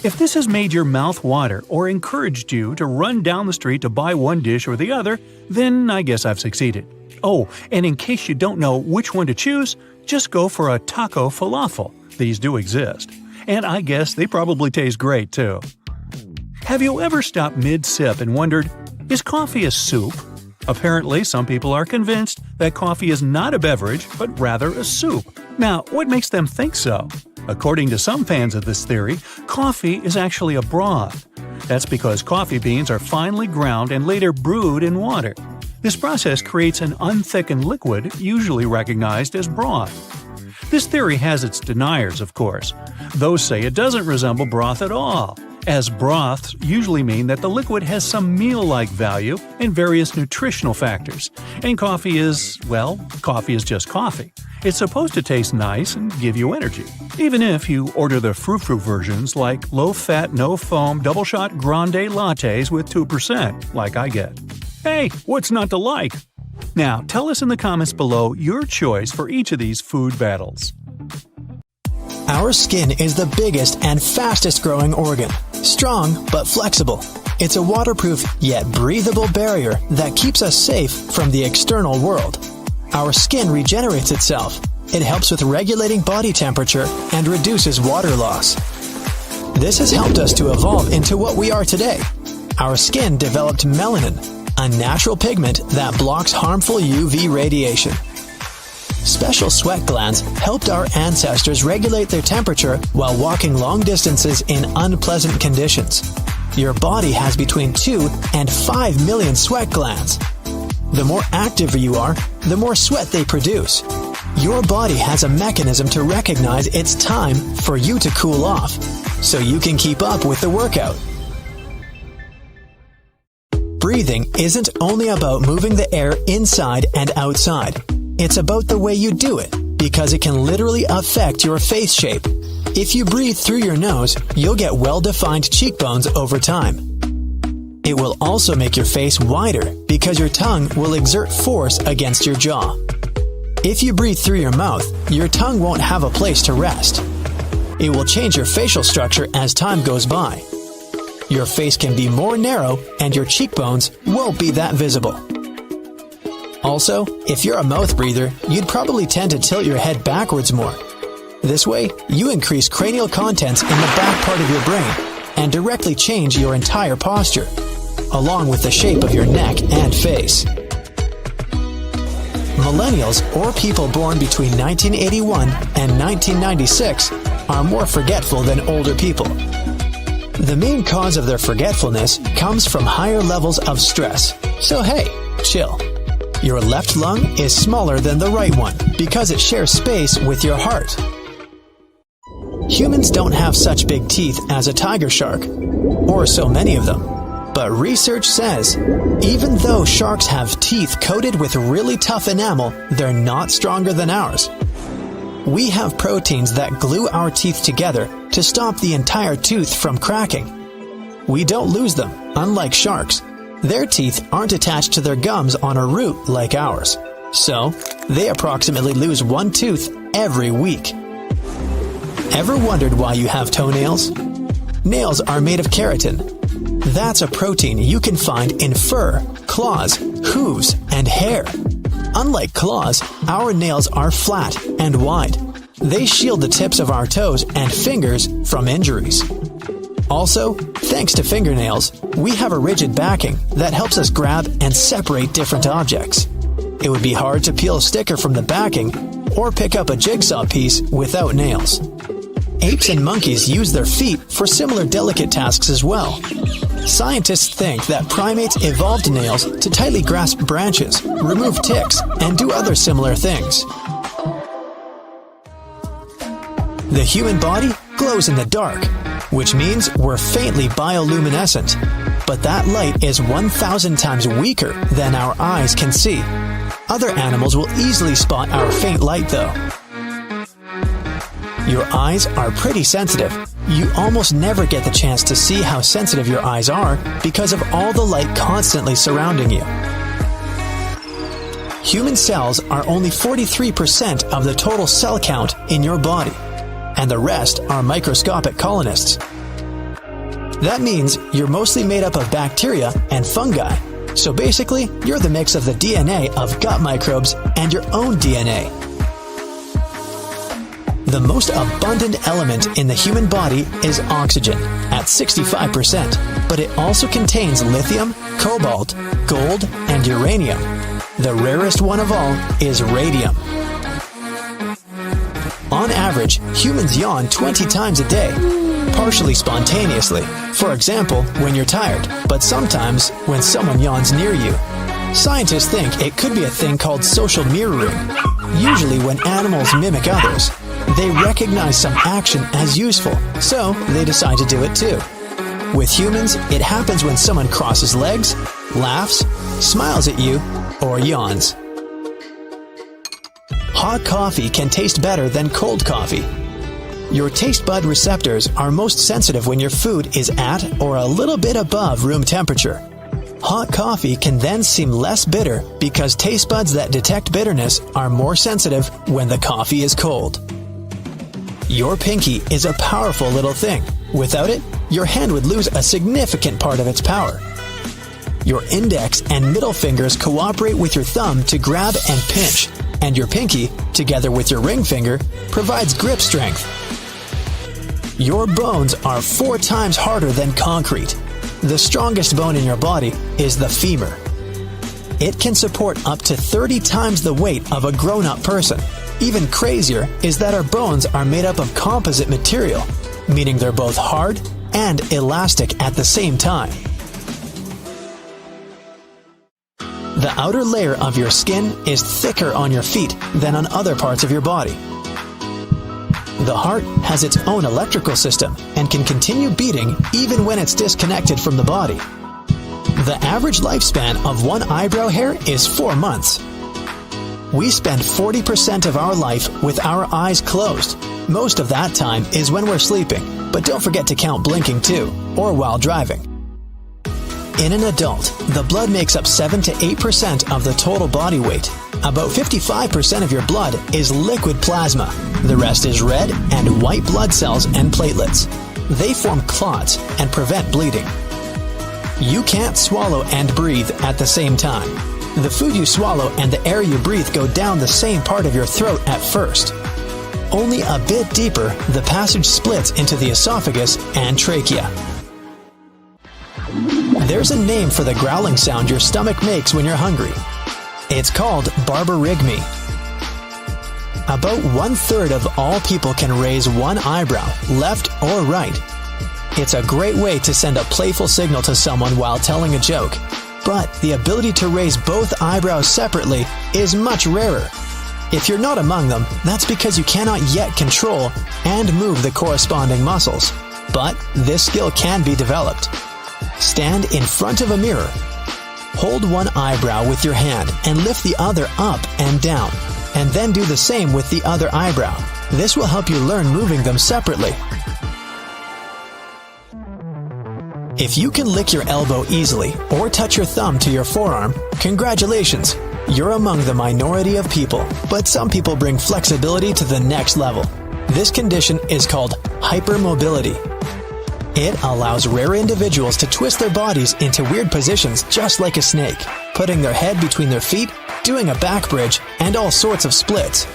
Speaker 1: If this has made your mouth water or encouraged you to run down the street to buy one dish or the other, then I guess I've succeeded. Oh, and in case you don't know which one to choose, just go for a taco falafel. These do exist. And I guess they probably taste great, too. Have you ever stopped mid-sip and wondered, is coffee a soup? Apparently, some people are convinced that coffee is not a beverage, but rather a soup. Now, what makes them think so? According to some fans of this theory, coffee is actually a broth. That's because coffee beans are finely ground and later brewed in water. This process creates an unthickened liquid, usually recognized as broth. This theory has its deniers, of course. Those say it doesn't resemble broth at all, as broths usually mean that the liquid has some meal-like value and various nutritional factors. And coffee is just coffee. It's supposed to taste nice and give you energy. Even if you order the frou-frou versions like low-fat, no-foam, double-shot grande lattes with 2%, like I get. Hey, what's not to like? Now, tell us in the comments below your choice for each of these food battles.
Speaker 2: Our skin is the biggest and fastest growing organ. Strong but flexible. It's a waterproof yet breathable barrier that keeps us safe from the external world. Our skin regenerates itself. It helps with regulating body temperature and reduces water loss. This has helped us to evolve into what we are today. Our skin developed melanin, a natural pigment that blocks harmful UV radiation. Special sweat glands helped our ancestors regulate their temperature while walking long distances in unpleasant conditions. Your body has between 2 and 5 million sweat glands. The more active you are, the more sweat they produce. Your body has a mechanism to recognize it's time for you to cool off, so you can keep up with the workout. Breathing isn't only about moving the air inside and outside. It's about the way you do it, because it can literally affect your face shape. If you breathe through your nose, you'll get well-defined cheekbones over time. It will also make your face wider, because your tongue will exert force against your jaw. If you breathe through your mouth, your tongue won't have a place to rest. It will change your facial structure as time goes by. Your face can be more narrow, and your cheekbones won't be that visible. Also, if you're a mouth breather, you'd probably tend to tilt your head backwards more. This way, you increase cranial contents in the back part of your brain and directly change your entire posture, along with the shape of your neck and face. Millennials, or people born between 1981 and 1996, are more forgetful than older people. The main cause of their forgetfulness comes from higher levels of stress. So hey, chill. Your left lung is smaller than the right one because it shares space with your heart. Humans don't have such big teeth as a tiger shark, or so many of them. But research says, even though sharks have teeth coated with really tough enamel, they're not stronger than ours. We have proteins that glue our teeth together to stop the entire tooth from cracking. We don't lose them, unlike sharks. Their teeth aren't attached to their gums on a root like ours. So, they approximately lose one tooth every week. Ever wondered why you have toenails? Nails are made of keratin. That's a protein you can find in fur, claws, hooves, and hair. Unlike claws, our nails are flat and wide. They shield the tips of our toes and fingers from injuries. Also, thanks to fingernails, we have a rigid backing that helps us grab and separate different objects. It would be hard to peel a sticker from the backing or pick up a jigsaw piece without nails. Apes and monkeys use their feet for similar delicate tasks as well. Scientists think that primates evolved nails to tightly grasp branches, remove ticks, and do other similar things. The human body glows in the dark, which means we're faintly bioluminescent. But that light is 1,000 times weaker than our eyes can see. Other animals will easily spot our faint light though. Your eyes are pretty sensitive. You almost never get the chance to see how sensitive your eyes are because of all the light constantly surrounding you. Human cells are only 43% of the total cell count in your body, and the rest are microscopic colonists. That means you're mostly made up of bacteria and fungi. So basically, you're the mix of the DNA of gut microbes and your own DNA. The most abundant element in the human body is oxygen, at 65%, but it also contains lithium, cobalt, gold, and uranium. The rarest one of all is radium. On average, humans yawn 20 times a day, partially spontaneously. For example, when you're tired, but sometimes when someone yawns near you. Scientists think it could be a thing called social mirroring. Usually when animals mimic others, they recognize some action as useful, so they decide to do it too. With humans, it happens when someone crosses legs, laughs, smiles at you, or yawns. Hot coffee can taste better than cold coffee. Your taste bud receptors are most sensitive when your food is at or a little bit above room temperature. Hot coffee can then seem less bitter because taste buds that detect bitterness are more sensitive when the coffee is cold. Your pinky is a powerful little thing. Without it, your hand would lose a significant part of its power. Your index and middle fingers cooperate with your thumb to grab and pinch, and your pinky, together with your ring finger, provides grip strength. Your bones are 4 times harder than concrete. The strongest bone in your body is the femur. It can support up to 30 times the weight of a grown-up person. Even crazier is that our bones are made up of composite material, meaning they're both hard and elastic at the same time. The outer layer of your skin is thicker on your feet than on other parts of your body. The heart has its own electrical system and can continue beating even when it's disconnected from the body. The average lifespan of one eyebrow hair is 4 months. We spend 40% of our life with our eyes closed. Most of that time is when we're sleeping, but don't forget to count blinking too, or while driving. In an adult, the blood makes up 7 to 8% of the total body weight. About 55% of your blood is liquid plasma. The rest is red and white blood cells and platelets. They form clots and prevent bleeding. You can't swallow and breathe at the same time. The food you swallow and the air you breathe go down the same part of your throat at first. Only a bit deeper, the passage splits into the esophagus and trachea. There's a name for the growling sound your stomach makes when you're hungry. It's called barbarigmy. About 1/3 of all people can raise one eyebrow, left or right. It's a great way to send a playful signal to someone while telling a joke. But the ability to raise both eyebrows separately is much rarer. If you're not among them, that's because you cannot yet control and move the corresponding muscles. But this skill can be developed. Stand in front of a mirror. Hold one eyebrow with your hand and lift the other up and down, and then do the same with the other eyebrow. This will help you learn moving them separately. If you can lick your elbow easily or touch your thumb to your forearm, congratulations! You're among the minority of people, but some people bring flexibility to the next level. This condition is called hypermobility. It allows rare individuals to twist their bodies into weird positions just like a snake, putting their head between their feet, doing a back bridge, and all sorts of splits.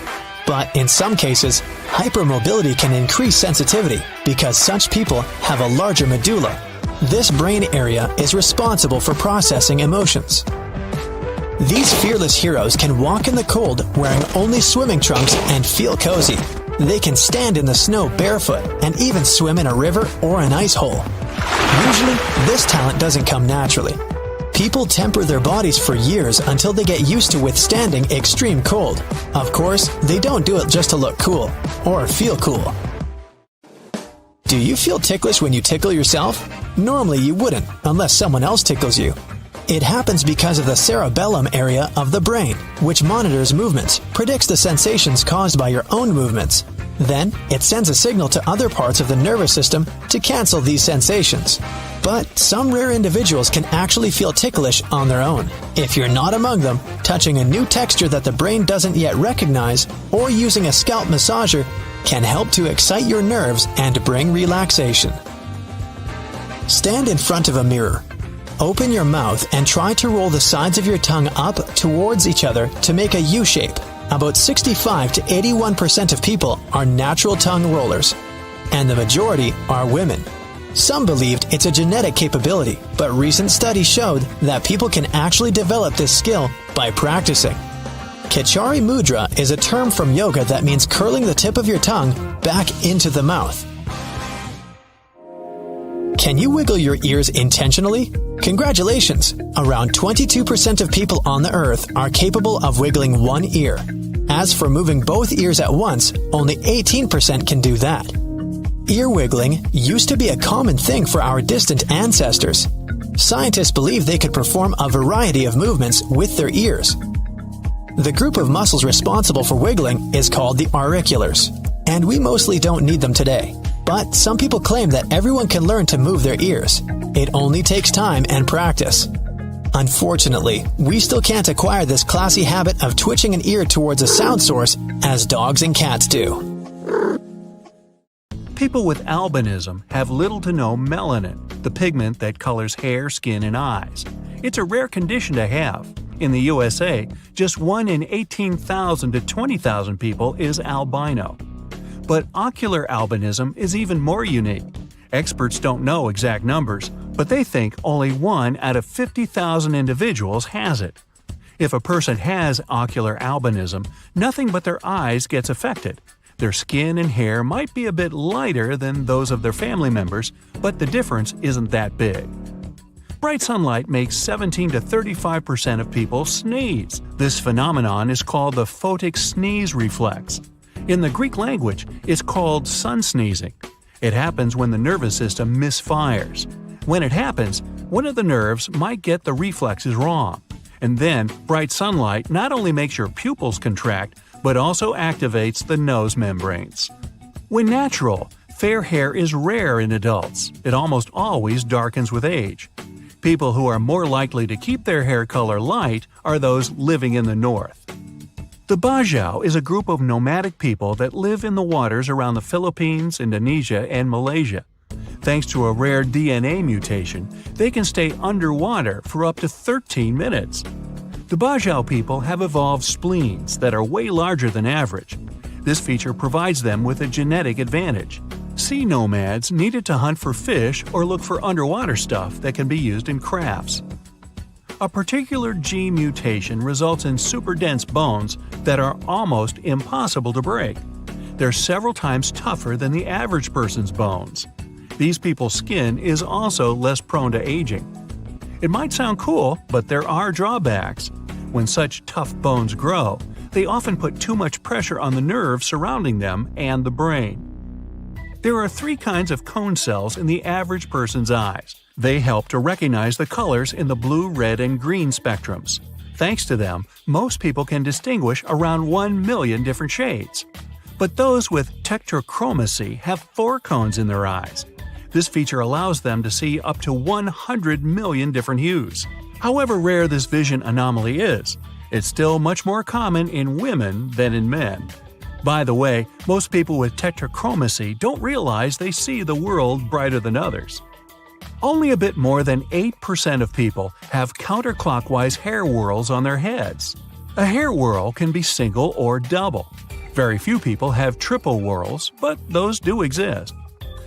Speaker 2: But in some cases, hypermobility can increase sensitivity because such people have a larger medulla. This brain area is responsible for processing emotions. These fearless heroes can walk in the cold wearing only swimming trunks and feel cozy. They can stand in the snow barefoot and even swim in a river or an ice hole. Usually, this talent doesn't come naturally. People temper their bodies for years until they get used to withstanding extreme cold. Of course, they don't do it just to look cool or feel cool. Do you feel ticklish when you tickle yourself? Normally you wouldn't, unless someone else tickles you. It happens because of the cerebellum area of the brain, which monitors movements, predicts the sensations caused by your own movements. Then, it sends a signal to other parts of the nervous system to cancel these sensations. But some rare individuals can actually feel ticklish on their own. If you're not among them, touching a new texture that the brain doesn't yet recognize, or using a scalp massager, can help to excite your nerves and bring relaxation. Stand in front of a mirror. Open your mouth and try to roll the sides of your tongue up towards each other to make a U shape. About 65 to 81% of people are natural tongue rollers, and the majority are women. Some believed it's a genetic capability, but recent studies showed that people can actually develop this skill by practicing. Kachari mudra is a term from yoga that means curling the tip of your tongue back into the mouth. Can you wiggle your ears intentionally? Congratulations! Around 22% of people on the earth are capable of wiggling one ear. As for moving both ears at once, only 18% can do that. Ear wiggling used to be a common thing for our distant ancestors. Scientists believe they could perform a variety of movements with their ears. The group of muscles responsible for wiggling is called the auriculars, and we mostly don't need them today. But some people claim that everyone can learn to move their ears. It only takes time and practice. Unfortunately, we still can't acquire this classy habit of twitching an ear towards a sound source as dogs and cats do.
Speaker 1: People with albinism have little to no melanin, the pigment that colors hair, skin, and eyes. It's a rare condition to have. In the USA, just 1 in 18,000 to 20,000 people is albino. But ocular albinism is even more unique. Experts don't know exact numbers, but they think only 1 out of 50,000 individuals has it. If a person has ocular albinism, nothing but their eyes gets affected. Their skin and hair might be a bit lighter than those of their family members, but the difference isn't that big. Bright sunlight makes 17 to 35% of people sneeze. This phenomenon is called the photic sneeze reflex. In the Greek language, it's called sun sneezing. It happens when the nervous system misfires. When it happens, one of the nerves might get the reflexes wrong. And then, bright sunlight not only makes your pupils contract, but also activates the nose membranes. When natural, fair hair is rare in adults. It almost always darkens with age. People who are more likely to keep their hair color light are those living in the north. The Bajau is a group of nomadic people that live in the waters around the Philippines, Indonesia, and Malaysia. Thanks to a rare DNA mutation, they can stay underwater for up to 13 minutes. The Bajau people have evolved spleens that are way larger than average. This feature provides them with a genetic advantage. Sea nomads needed to hunt for fish or look for underwater stuff that can be used in crafts. A particular gene mutation results in super dense bones that are almost impossible to break. They're several times tougher than the average person's bones. These people's skin is also less prone to aging. It might sound cool, but there are drawbacks. When such tough bones grow, they often put too much pressure on the nerves surrounding them and the brain. There are 3 kinds of cone cells in the average person's eyes. They help to recognize the colors in the blue, red, and green spectrums. Thanks to them, most people can distinguish around 1 million different shades. But those with tetrachromacy have 4 cones in their eyes. This feature allows them to see up to 100 million different hues. However rare this vision anomaly is, it's still much more common in women than in men. By the way, most people with tetrachromacy don't realize they see the world brighter than others. Only a bit more than 8% of people have counterclockwise hair whorls on their heads. A hair whorl can be single or double. Very few people have triple whorls, but those do exist.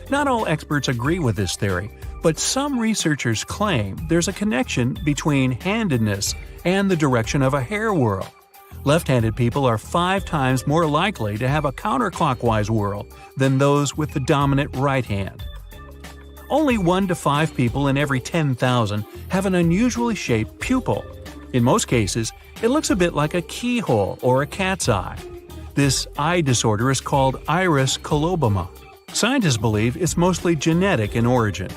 Speaker 1: Not all experts agree with this theory, but some researchers claim there's a connection between handedness and the direction of a hair whorl. Left-handed people are 5 times more likely to have a counterclockwise whorl than those with the dominant right hand. Only 1 to 5 people in every 10,000 have an unusually shaped pupil. In most cases, it looks a bit like a keyhole or a cat's eye. This eye disorder is called iris coloboma. Scientists believe it's mostly genetic in origin.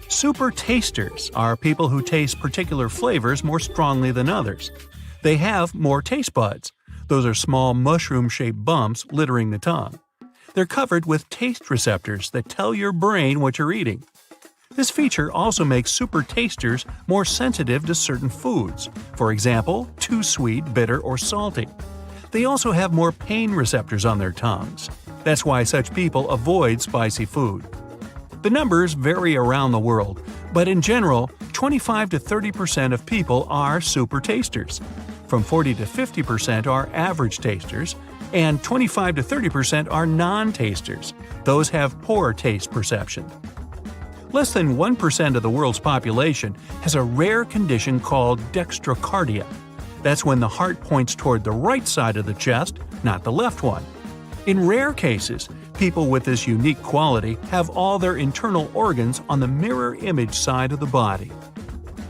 Speaker 1: Super tasters are people who taste particular flavors more strongly than others. They have more taste buds. Those are small mushroom-shaped bumps littering the tongue. They're covered with taste receptors that tell your brain what you're eating. This feature also makes super tasters more sensitive to certain foods, for example, too sweet, bitter, or salty. They also have more pain receptors on their tongues. That's why such people avoid spicy food. The numbers vary around the world, but in general, 25 to 30% of people are super tasters. From 40 to 50% are average tasters, and 25 to 30% are non-tasters. Those have poor taste perception. Less than 1% of the world's population has a rare condition called dextrocardia. That's when the heart points toward the right side of the chest, not the left one. In rare cases, people with this unique quality have all their internal organs on the mirror image side of the body.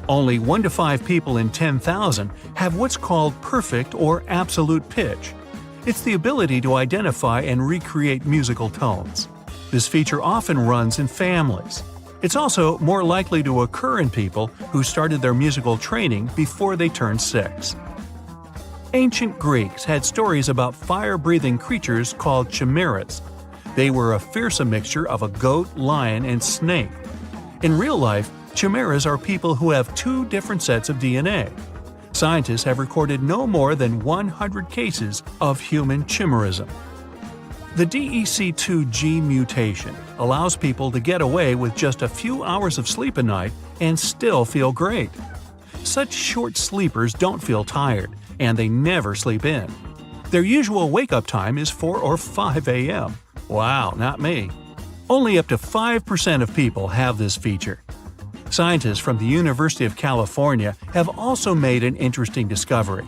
Speaker 1: Only 1 to 5 people in 10,000 have what's called perfect or absolute pitch. It's the ability to identify and recreate musical tones. This feature often runs in families. It's also more likely to occur in people who started their musical training before they turned 6. Ancient Greeks had stories about fire-breathing creatures called chimeras. They were a fearsome mixture of a goat, lion, and snake. In real life, chimeras are people who have 2 different sets of DNA. Scientists have recorded no more than 100 cases of human chimerism. The DEC2 gene mutation allows people to get away with just a few hours of sleep a night and still feel great. Such short sleepers don't feel tired, and they never sleep in. Their usual wake-up time is 4 or 5 a.m. Wow, not me. Only up to 5% of people have this feature. Scientists from the University of California have also made an interesting discovery.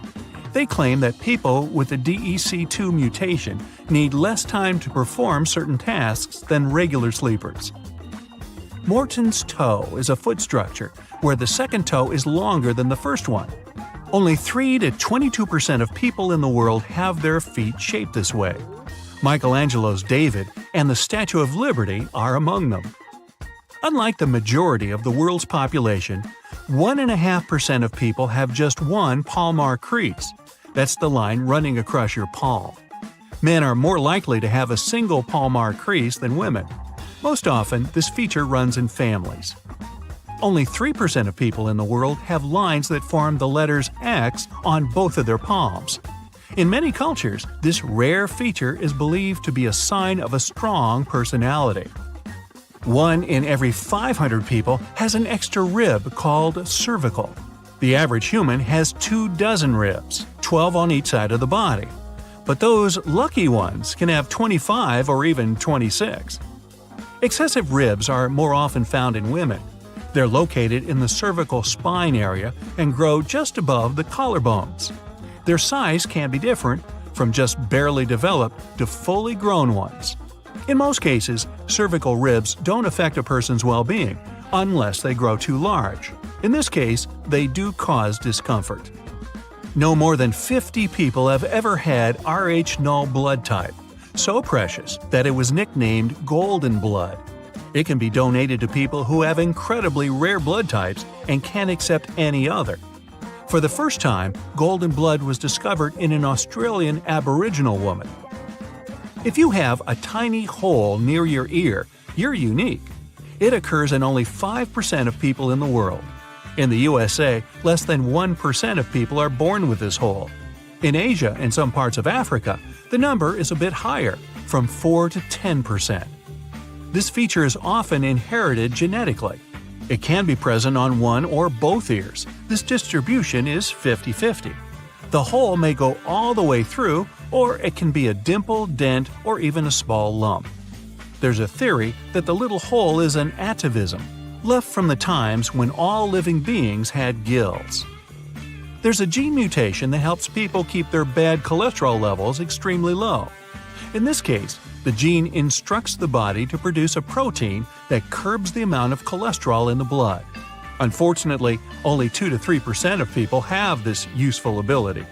Speaker 1: They claim that people with the DEC2 mutation need less time to perform certain tasks than regular sleepers. Morton's toe is a foot structure where the second toe is longer than the first one. Only 3 to 22% of people in the world have their feet shaped this way. Michelangelo's David and the Statue of Liberty are among them. Unlike the majority of the world's population, 1.5% of people have just one palmar crease. That's the line running across your palm. Men are more likely to have a single palmar crease than women. Most often, this feature runs in families. Only 3% of people in the world have lines that form the letters X on both of their palms. In many cultures, this rare feature is believed to be a sign of a strong personality. 1 in every 500 people has an extra rib called cervical. The average human has 24 ribs, 12 on each side of the body. But those lucky ones can have 25 or even 26. Excessive ribs are more often found in women. They're located in the cervical spine area and grow just above the collarbones. Their size can be different, from just barely developed to fully grown ones. In most cases, cervical ribs don't affect a person's well-being, unless they grow too large. In this case, they do cause discomfort. No more than 50 people have ever had Rh-null blood type, so precious that it was nicknamed golden blood. It can be donated to people who have incredibly rare blood types and can't accept any other. For the first time, golden blood was discovered in an Australian Aboriginal woman. If you have a tiny hole near your ear, you're unique. It occurs in only 5% of people in the world. In the USA, less than 1% of people are born with this hole. In Asia and some parts of Africa, the number is a bit higher, from 4 to 10%. This feature is often inherited genetically. It can be present on one or both ears. This distribution is 50-50. The hole may go all the way through, or it can be a dimple, dent, or even a small lump. There's a theory that the little hole is an atavism, left from the times when all living beings had gills. There's a gene mutation that helps people keep their bad cholesterol levels extremely low. In this case, the gene instructs the body to produce a protein that curbs the amount of cholesterol in the blood. Unfortunately, only 2 to 3% of people have this useful ability.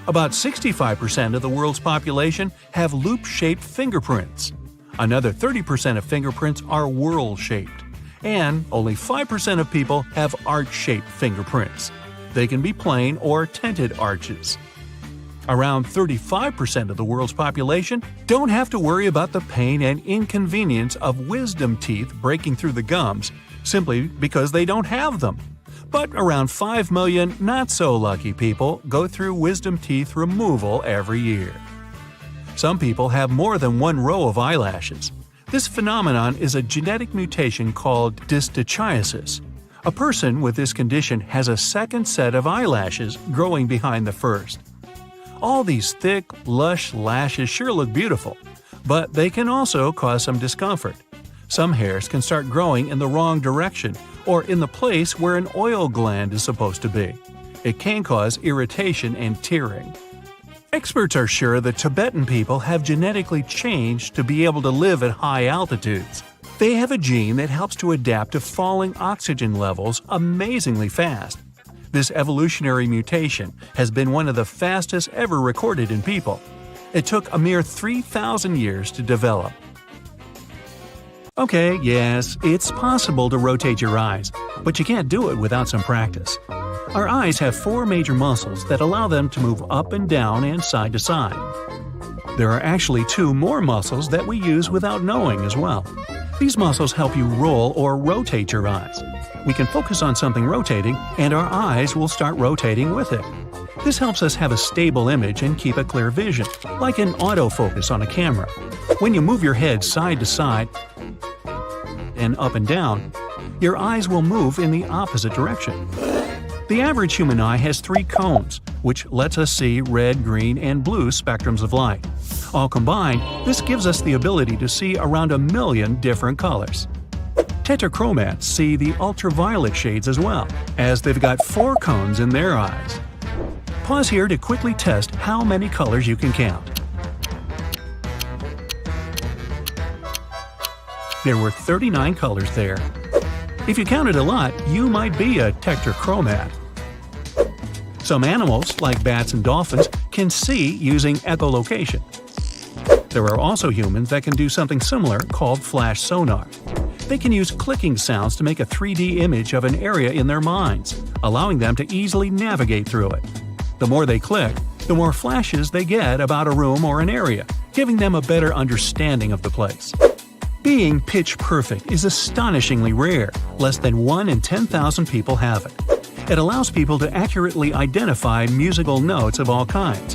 Speaker 1: About 65% of the world's population have loop-shaped fingerprints. Another 30% of fingerprints are whorl-shaped. And only 5% of people have arch-shaped fingerprints. They can be plain or tinted arches. Around 35% of the world's population don't have to worry about the pain and inconvenience of wisdom teeth breaking through the gums, simply because they don't have them. But around 5 million not-so-lucky people go through wisdom teeth removal every year. Some people have more than one row of eyelashes. This phenomenon is a genetic mutation called dystachiasis. A person with this condition has a second set of eyelashes growing behind the first. All these thick, lush lashes sure look beautiful, but they can also cause some discomfort. Some hairs can start growing in the wrong direction or in the place where an oil gland is supposed to be. It can cause irritation and tearing. Experts are sure that Tibetan people have genetically changed to be able to live at high altitudes. They have a gene that helps to adapt to falling oxygen levels amazingly fast. This evolutionary mutation has been one of the fastest ever recorded in people. It took a mere 3,000 years to develop. Okay, yes, it's possible to rotate your eyes, but you can't do it without some practice. Our eyes have 4 major muscles that allow them to move up and down and side to side. There are actually 2 more muscles that we use without knowing as well. These muscles help you roll or rotate your eyes. We can focus on something rotating, and our eyes will start rotating with it. This helps us have a stable image and keep a clear vision, like an autofocus on a camera. When you move your head side to side and up and down, your eyes will move in the opposite direction. The average human eye has 3 cones, which lets us see red, green, and blue spectrums of light. All combined, this gives us the ability to see around 1 million different colors. Tetrachromats see the ultraviolet shades as well, as they've got 4 cones in their eyes. Pause here to quickly test how many colors you can count. There were 39 colors there. If you counted a lot, you might be a tetrachromat. Some animals, like bats and dolphins, can see using echolocation. There are also humans that can do something similar called flash sonar. They can use clicking sounds to make a 3D image of an area in their minds, allowing them to easily navigate through it. The more they click, the more flashes they get about a room or an area, giving them a better understanding of the place. Being pitch perfect is astonishingly rare. Less than 1 in 10,000 people have it. It allows people to accurately identify musical notes of all kinds.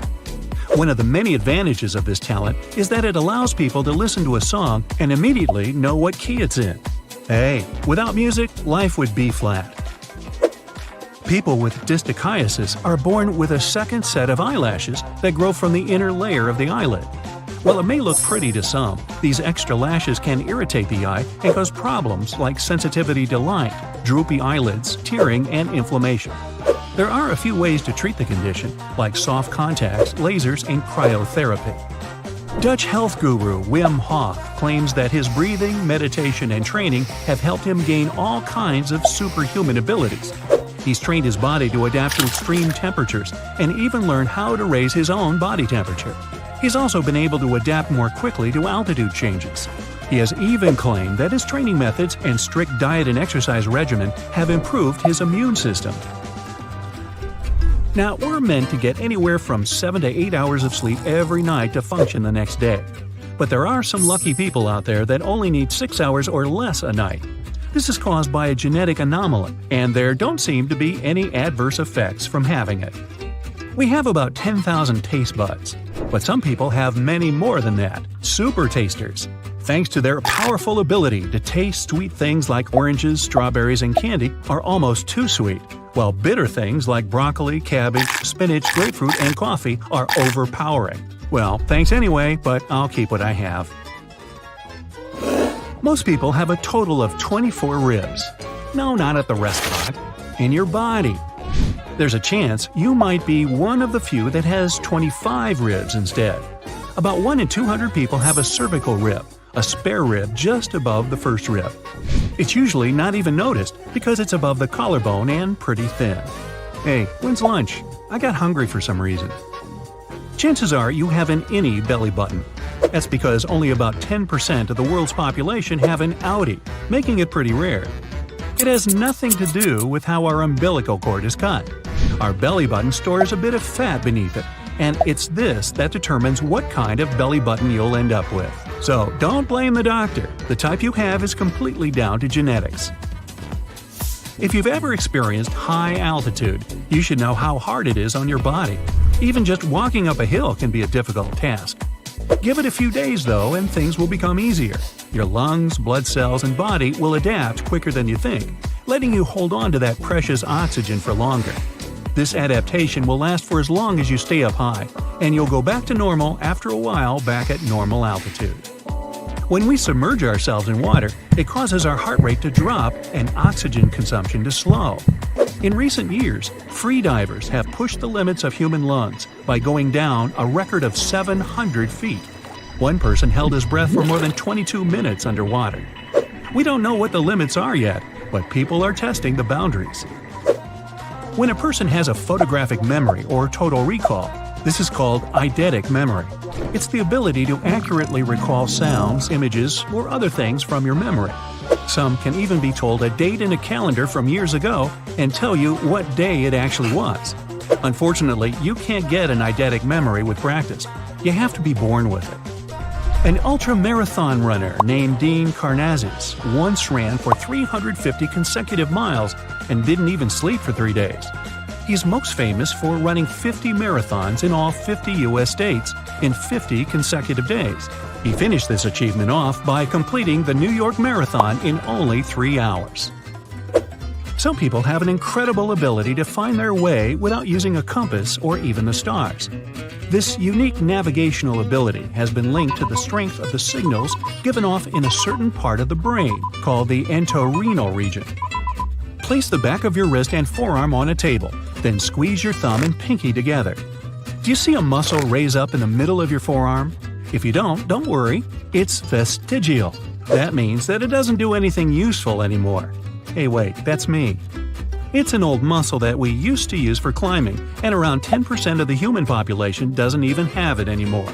Speaker 1: One of the many advantages of this talent is that it allows people to listen to a song and immediately know what key it's in. Hey, without music, life would be flat. People with dystachiasis are born with a second set of eyelashes that grow from the inner layer of the eyelid. While it may look pretty to some, these extra lashes can irritate the eye and cause problems like sensitivity to light, droopy eyelids, tearing, and inflammation. There are a few ways to treat the condition, like soft contacts, lasers, and cryotherapy. Dutch health guru Wim Hof claims that his breathing, meditation, and training have helped him gain all kinds of superhuman abilities. He's trained his body to adapt to extreme temperatures and even learned how to raise his own body temperature. He's also been able to adapt more quickly to altitude changes. He has even claimed that his training methods and strict diet and exercise regimen have improved his immune system. Now, we're meant to get anywhere from 7 to 8 hours of sleep every night to function the next day. But there are some lucky people out there that only need 6 hours or less a night. This is caused by a genetic anomaly, and there don't seem to be any adverse effects from having it. We have about 10,000 taste buds, but some people have many more than that – super tasters. Thanks to their powerful ability to taste sweet things like oranges, strawberries, and candy are almost too sweet, while bitter things like broccoli, cabbage, spinach, grapefruit, and coffee are overpowering. Well, thanks anyway, but I'll keep what I have. Most people have a total of 24 ribs. No, not at the restaurant. In your body. There's a chance you might be one of the few that has 25 ribs instead. About 1 in 200 people have a cervical rib, a spare rib just above the first rib. It's usually not even noticed because it's above the collarbone and pretty thin. Hey, when's lunch? I got hungry for some reason. Chances are you have an innie belly button. That's because only about 10% of the world's population have an outie, making it pretty rare. It has nothing to do with how our umbilical cord is cut. Our belly button stores a bit of fat beneath it, and it's this that determines what kind of belly button you'll end up with. So don't blame the doctor. The type you have is completely down to genetics. If you've ever experienced high altitude, you should know how hard it is on your body. Even just walking up a hill can be a difficult task. Give it a few days though and things will become easier. Your lungs, blood cells, and body will adapt quicker than you think, letting you hold on to that precious oxygen for longer. This adaptation will last for as long as you stay up high, and you'll go back to normal after a while back at normal altitude. When we submerge ourselves in water, it causes our heart rate to drop and oxygen consumption to slow. In recent years, free divers have pushed the limits of human lungs by going down a record of 700 feet. One person held his breath for more than 22 minutes underwater. We don't know what the limits are yet, but people are testing the boundaries. When a person has a photographic memory or total recall, this is called eidetic memory. It's the ability to accurately recall sounds, images, or other things from your memory. Some can even be told a date in a calendar from years ago and tell you what day it actually was. Unfortunately, you can't get an eidetic memory with practice. You have to be born with it. An ultra-marathon runner named Dean Karnazes once ran for 350 consecutive miles and didn't even sleep for 3 days. He's most famous for running 50 marathons in all 50 U.S. states in 50 consecutive days. He finished this achievement off by completing the New York Marathon in only 3 hours. Some people have an incredible ability to find their way without using a compass or even the stars. This unique navigational ability has been linked to the strength of the signals given off in a certain part of the brain called the entorhinal region. Place the back of your wrist and forearm on a table, then squeeze your thumb and pinky together. Do you see a muscle raise up in the middle of your forearm? If you don't worry, it's vestigial. That means that it doesn't do anything useful anymore. Hey wait, that's me. It's an old muscle that we used to use for climbing, and around 10% of the human population doesn't even have it anymore.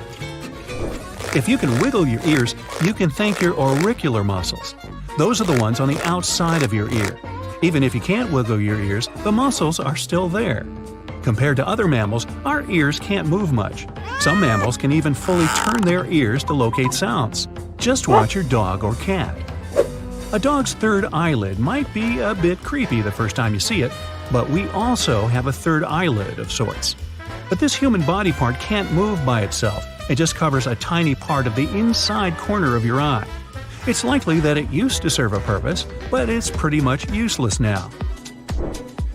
Speaker 1: If you can wiggle your ears, you can thank your auricular muscles. Those are the ones on the outside of your ear. Even if you can't wiggle your ears, the muscles are still there. Compared to other mammals, our ears can't move much. Some mammals can even fully turn their ears to locate sounds. Just watch your dog or cat. A dog's third eyelid might be a bit creepy the first time you see it, but we also have a third eyelid of sorts. But this human body part can't move by itself. It just covers a tiny part of the inside corner of your eye. It's likely that it used to serve a purpose, but it's pretty much useless now.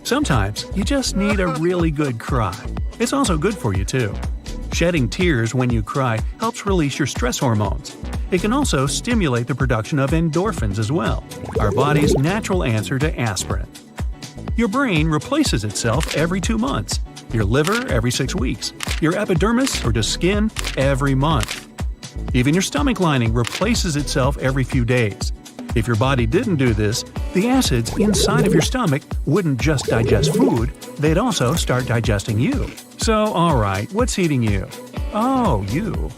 Speaker 1: Sometimes you just need a really good cry. It's also good for you too. Shedding tears when you cry helps release your stress hormones. It can also stimulate the production of endorphins as well, our body's natural answer to aspirin. Your brain replaces itself every 2 months, your liver every 6 weeks, your epidermis or just skin every month. Even your stomach lining replaces itself every few days. If your body didn't do this, the acids inside of your stomach wouldn't just digest food, they'd also start digesting you. So, alright, what's eating you? Oh, you.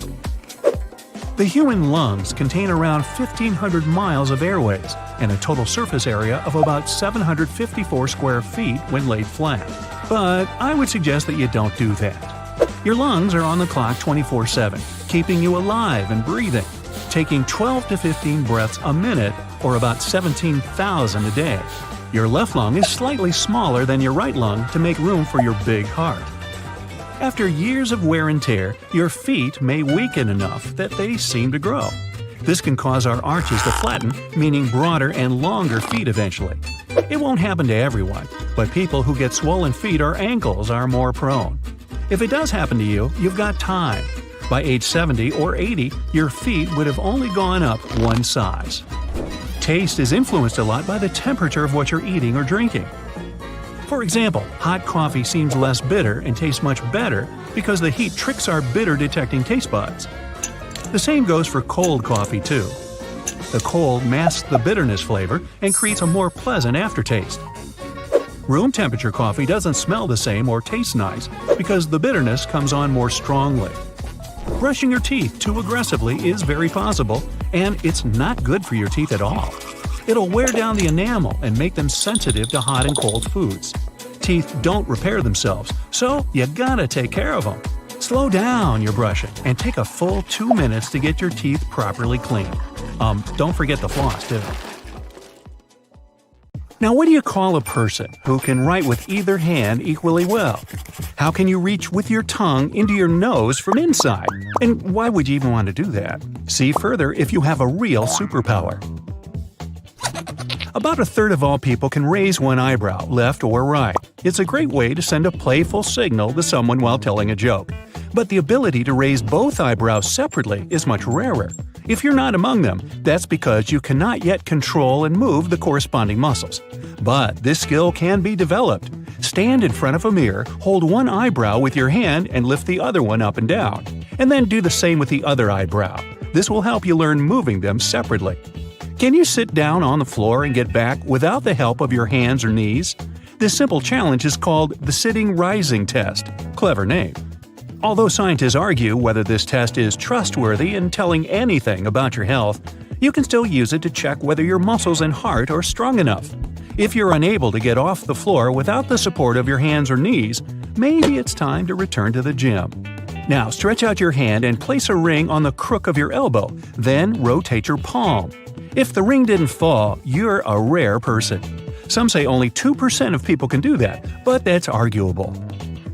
Speaker 1: The human lungs contain around 1,500 miles of airways and a total surface area of about 754 square feet when laid flat. But I would suggest that you don't do that. Your lungs are on the clock 24/7, keeping you alive and breathing, taking 12 to 15 breaths a minute, or about 17,000 a day. Your left lung is slightly smaller than your right lung to make room for your big heart. After years of wear and tear, your feet may weaken enough that they seem to grow. This can cause our arches to flatten, meaning broader and longer feet eventually. It won't happen to everyone, but people who get swollen feet or ankles are more prone. If it does happen to you, you've got time. By age 70 or 80, your feet would have only gone up one size. Taste is influenced a lot by the temperature of what you're eating or drinking. For example, hot coffee seems less bitter and tastes much better because the heat tricks our bitter-detecting taste buds. The same goes for cold coffee, too. The cold masks the bitterness flavor and creates a more pleasant aftertaste. Room temperature coffee doesn't smell the same or taste nice because the bitterness comes on more strongly. Brushing your teeth too aggressively is very possible, and it's not good for your teeth at all. It'll wear down the enamel and make them sensitive to hot and cold foods. Teeth don't repair themselves, so you gotta take care of them. Slow down your brushing and take a full 2 minutes to get your teeth properly clean. Don't forget the floss, too. Now, what do you call a person who can write with either hand equally well? How can you reach with your tongue into your nose from inside? And why would you even want to do that? See further if you have a real superpower. About a third of all people can raise one eyebrow, left or right. It's a great way to send a playful signal to someone while telling a joke. But the ability to raise both eyebrows separately is much rarer. If you're not among them, that's because you cannot yet control and move the corresponding muscles. But this skill can be developed. Stand in front of a mirror, hold one eyebrow with your hand and lift the other one up and down. And then do the same with the other eyebrow. This will help you learn moving them separately. Can you sit down on the floor and get back without the help of your hands or knees? This simple challenge is called the sitting rising test. Clever name. Although scientists argue whether this test is trustworthy in telling anything about your health, you can still use it to check whether your muscles and heart are strong enough. If you're unable to get off the floor without the support of your hands or knees, maybe it's time to return to the gym. Now stretch out your hand and place a ring on the crook of your elbow, then rotate your palm. If the ring didn't fall, you're a rare person. Some say only 2% of people can do that, but that's arguable.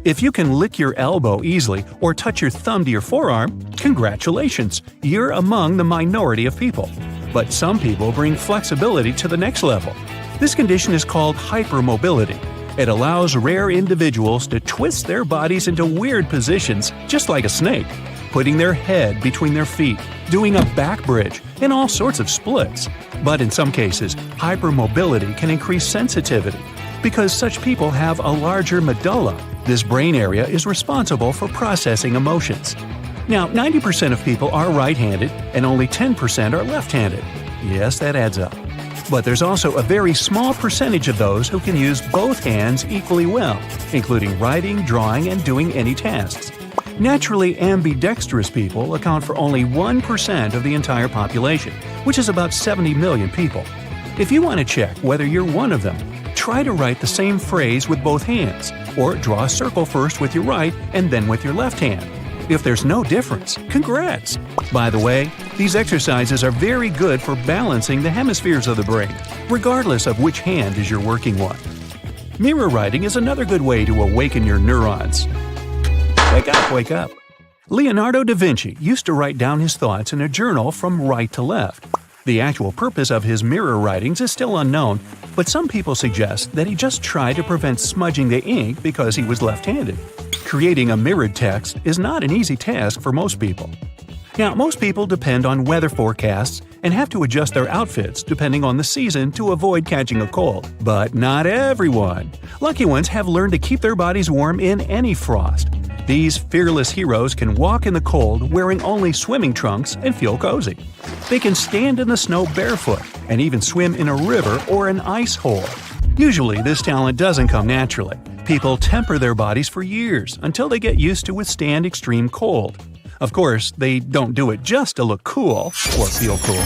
Speaker 1: If you can lick your elbow easily or touch your thumb to your forearm, congratulations, you're among the minority of people. But some people bring flexibility to the next level. This condition is called hypermobility. It allows rare individuals to twist their bodies into weird positions, just like a snake, putting their head between their feet, doing a back bridge, and all sorts of splits. But in some cases, hypermobility can increase sensitivity. Because such people have a larger medulla, this brain area is responsible for processing emotions. Now, 90% of people are right-handed and only 10% are left-handed. Yes, that adds up. But there's also a very small percentage of those who can use both hands equally well, including writing, drawing, and doing any tasks. Naturally ambidextrous people account for only 1% of the entire population, which is about 70 million people. If you want to check whether you're one of them, try to write the same phrase with both hands, or draw a circle first with your right and then with your left hand. If there's no difference, congrats! By the way, these exercises are very good for balancing the hemispheres of the brain, regardless of which hand is your working one. Mirror writing is another good way to awaken your neurons. Wake up, wake up! Leonardo da Vinci used to write down his thoughts in a journal from right to left. The actual purpose of his mirror writings is still unknown, but some people suggest that he just tried to prevent smudging the ink because he was left-handed. Creating a mirrored text is not an easy task for most people. Now, most people depend on weather forecasts and have to adjust their outfits depending on the season to avoid catching a cold. But not everyone. Lucky ones have learned to keep their bodies warm in any frost. These fearless heroes can walk in the cold wearing only swimming trunks and feel cozy. They can stand in the snow barefoot and even swim in a river or an ice hole. Usually, this talent doesn't come naturally. People temper their bodies for years until they get used to withstand extreme cold. Of course, they don't do it just to look cool or feel cool.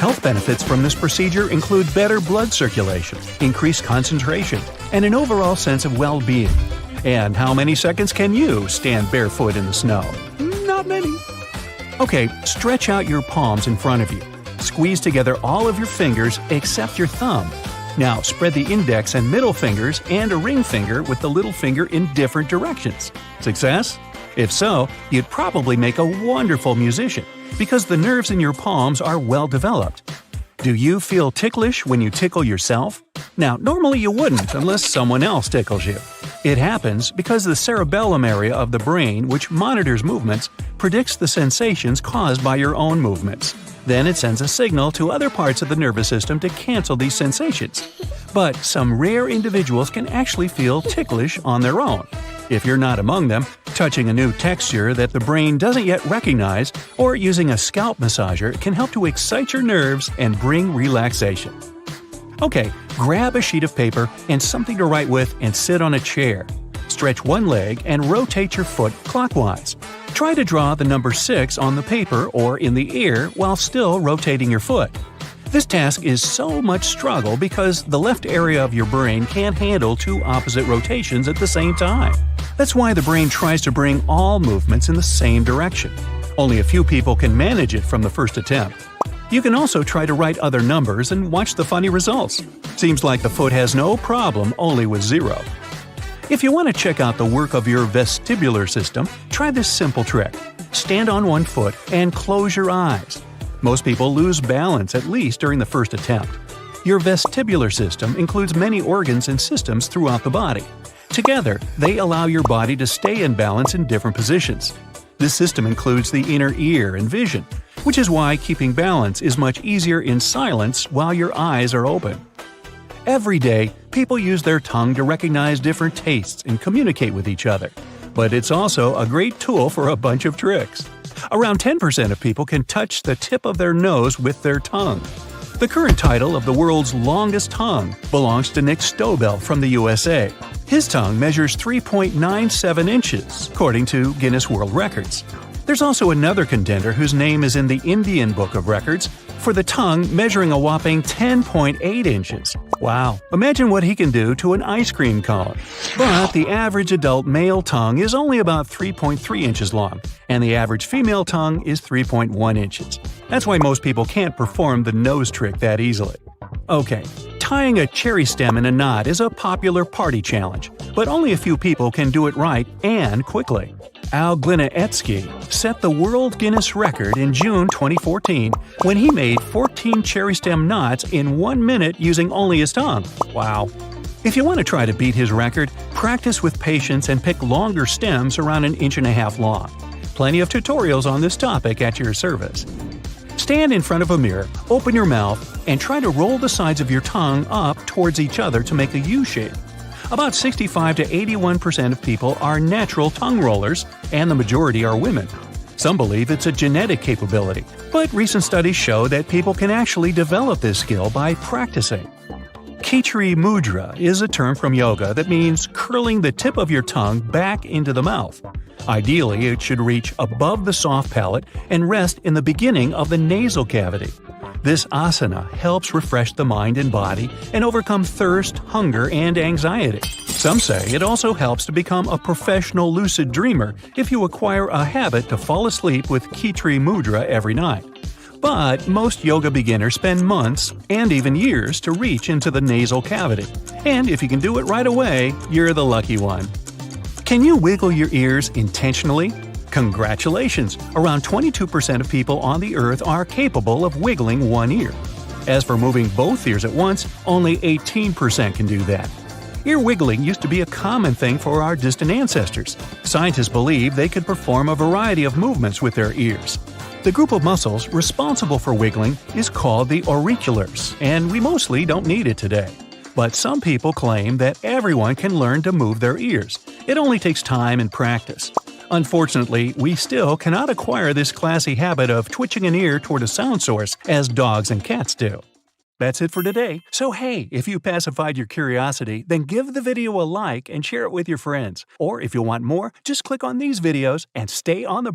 Speaker 1: Health benefits from this procedure include better blood circulation, increased concentration, and an overall sense of well-being. And how many seconds can you stand barefoot in the snow? Not many. Okay, stretch out your palms in front of you. Squeeze together all of your fingers except your thumb. Now spread the index and middle fingers and a ring finger with the little finger in different directions. Success? If so, you'd probably make a wonderful musician because the nerves in your palms are well developed. Do you feel ticklish when you tickle yourself? Now, normally you wouldn't unless someone else tickles you. It happens because the cerebellum area of the brain, which monitors movements, predicts the sensations caused by your own movements. Then it sends a signal to other parts of the nervous system to cancel these sensations. But some rare individuals can actually feel ticklish on their own. If you're not among them, touching a new texture that the brain doesn't yet recognize or using a scalp massager can help to excite your nerves and bring relaxation. Okay, grab a sheet of paper and something to write with and sit on a chair. Stretch one leg and rotate your foot clockwise. Try to draw the number 6 on the paper or in the air while still rotating your foot. This task is so much struggle because the left area of your brain can't handle two opposite rotations at the same time. That's why the brain tries to bring all movements in the same direction. Only a few people can manage it from the first attempt. You can also try to write other numbers and watch the funny results. Seems like the foot has no problem only with 0. If you want to check out the work of your vestibular system, try this simple trick. Stand on one foot and close your eyes. Most people lose balance at least during the first attempt. Your vestibular system includes many organs and systems throughout the body. Together, they allow your body to stay in balance in different positions. This system includes the inner ear and vision, which is why keeping balance is much easier in silence while your eyes are open. Every day, people use their tongue to recognize different tastes and communicate with each other. But it's also a great tool for a bunch of tricks. Around 10% of people can touch the tip of their nose with their tongue. The current title of the world's longest tongue belongs to Nick Stobel from the USA. His tongue measures 3.97 inches, according to Guinness World Records. There's also another contender whose name is in the Indian Book of Records for the tongue measuring a whopping 10.8 inches. Wow, imagine what he can do to an ice cream cone. But the average adult male tongue is only about 3.3 inches long, and the average female tongue is 3.1 inches. That's why most people can't perform the nose trick that easily. Okay, tying a cherry stem in a knot is a popular party challenge, but only a few people can do it right and quickly. Al Glinaetsky set the World Guinness record in June 2014 when he made 14 cherry stem knots in 1 minute using only his tongue. Wow. If you want to try to beat his record, practice with patience and pick longer stems around 1.5 inches long. Plenty of tutorials on this topic at your service. Stand in front of a mirror, open your mouth, and try to roll the sides of your tongue up towards each other to make a U shape. About 65 to 81% of people are natural tongue rollers, and the majority are women. Some believe it's a genetic capability, but recent studies show that people can actually develop this skill by practicing. Khichri mudra is a term from yoga that means curling the tip of your tongue back into the mouth. Ideally, it should reach above the soft palate and rest in the beginning of the nasal cavity. This asana helps refresh the mind and body and overcome thirst, hunger, and anxiety. Some say it also helps to become a professional lucid dreamer if you acquire a habit to fall asleep with Khichri mudra every night. But most yoga beginners spend months and even years to reach into the nasal cavity. And if you can do it right away, you're the lucky one. Can you wiggle your ears intentionally? Congratulations! Around 22% of people on the earth are capable of wiggling one ear. As for moving both ears at once, only 18% can do that. Ear wiggling used to be a common thing for our distant ancestors. Scientists believe they could perform a variety of movements with their ears. The group of muscles responsible for wiggling is called the auriculars, and we mostly don't need it today. But some people claim that everyone can learn to move their ears. It only takes time and practice. Unfortunately, we still cannot acquire this classy habit of twitching an ear toward a sound source as dogs and cats do. That's it for today. So hey, if you pacified your curiosity, then give the video a like and share it with your friends. Or if you want more, just click on these videos and stay on the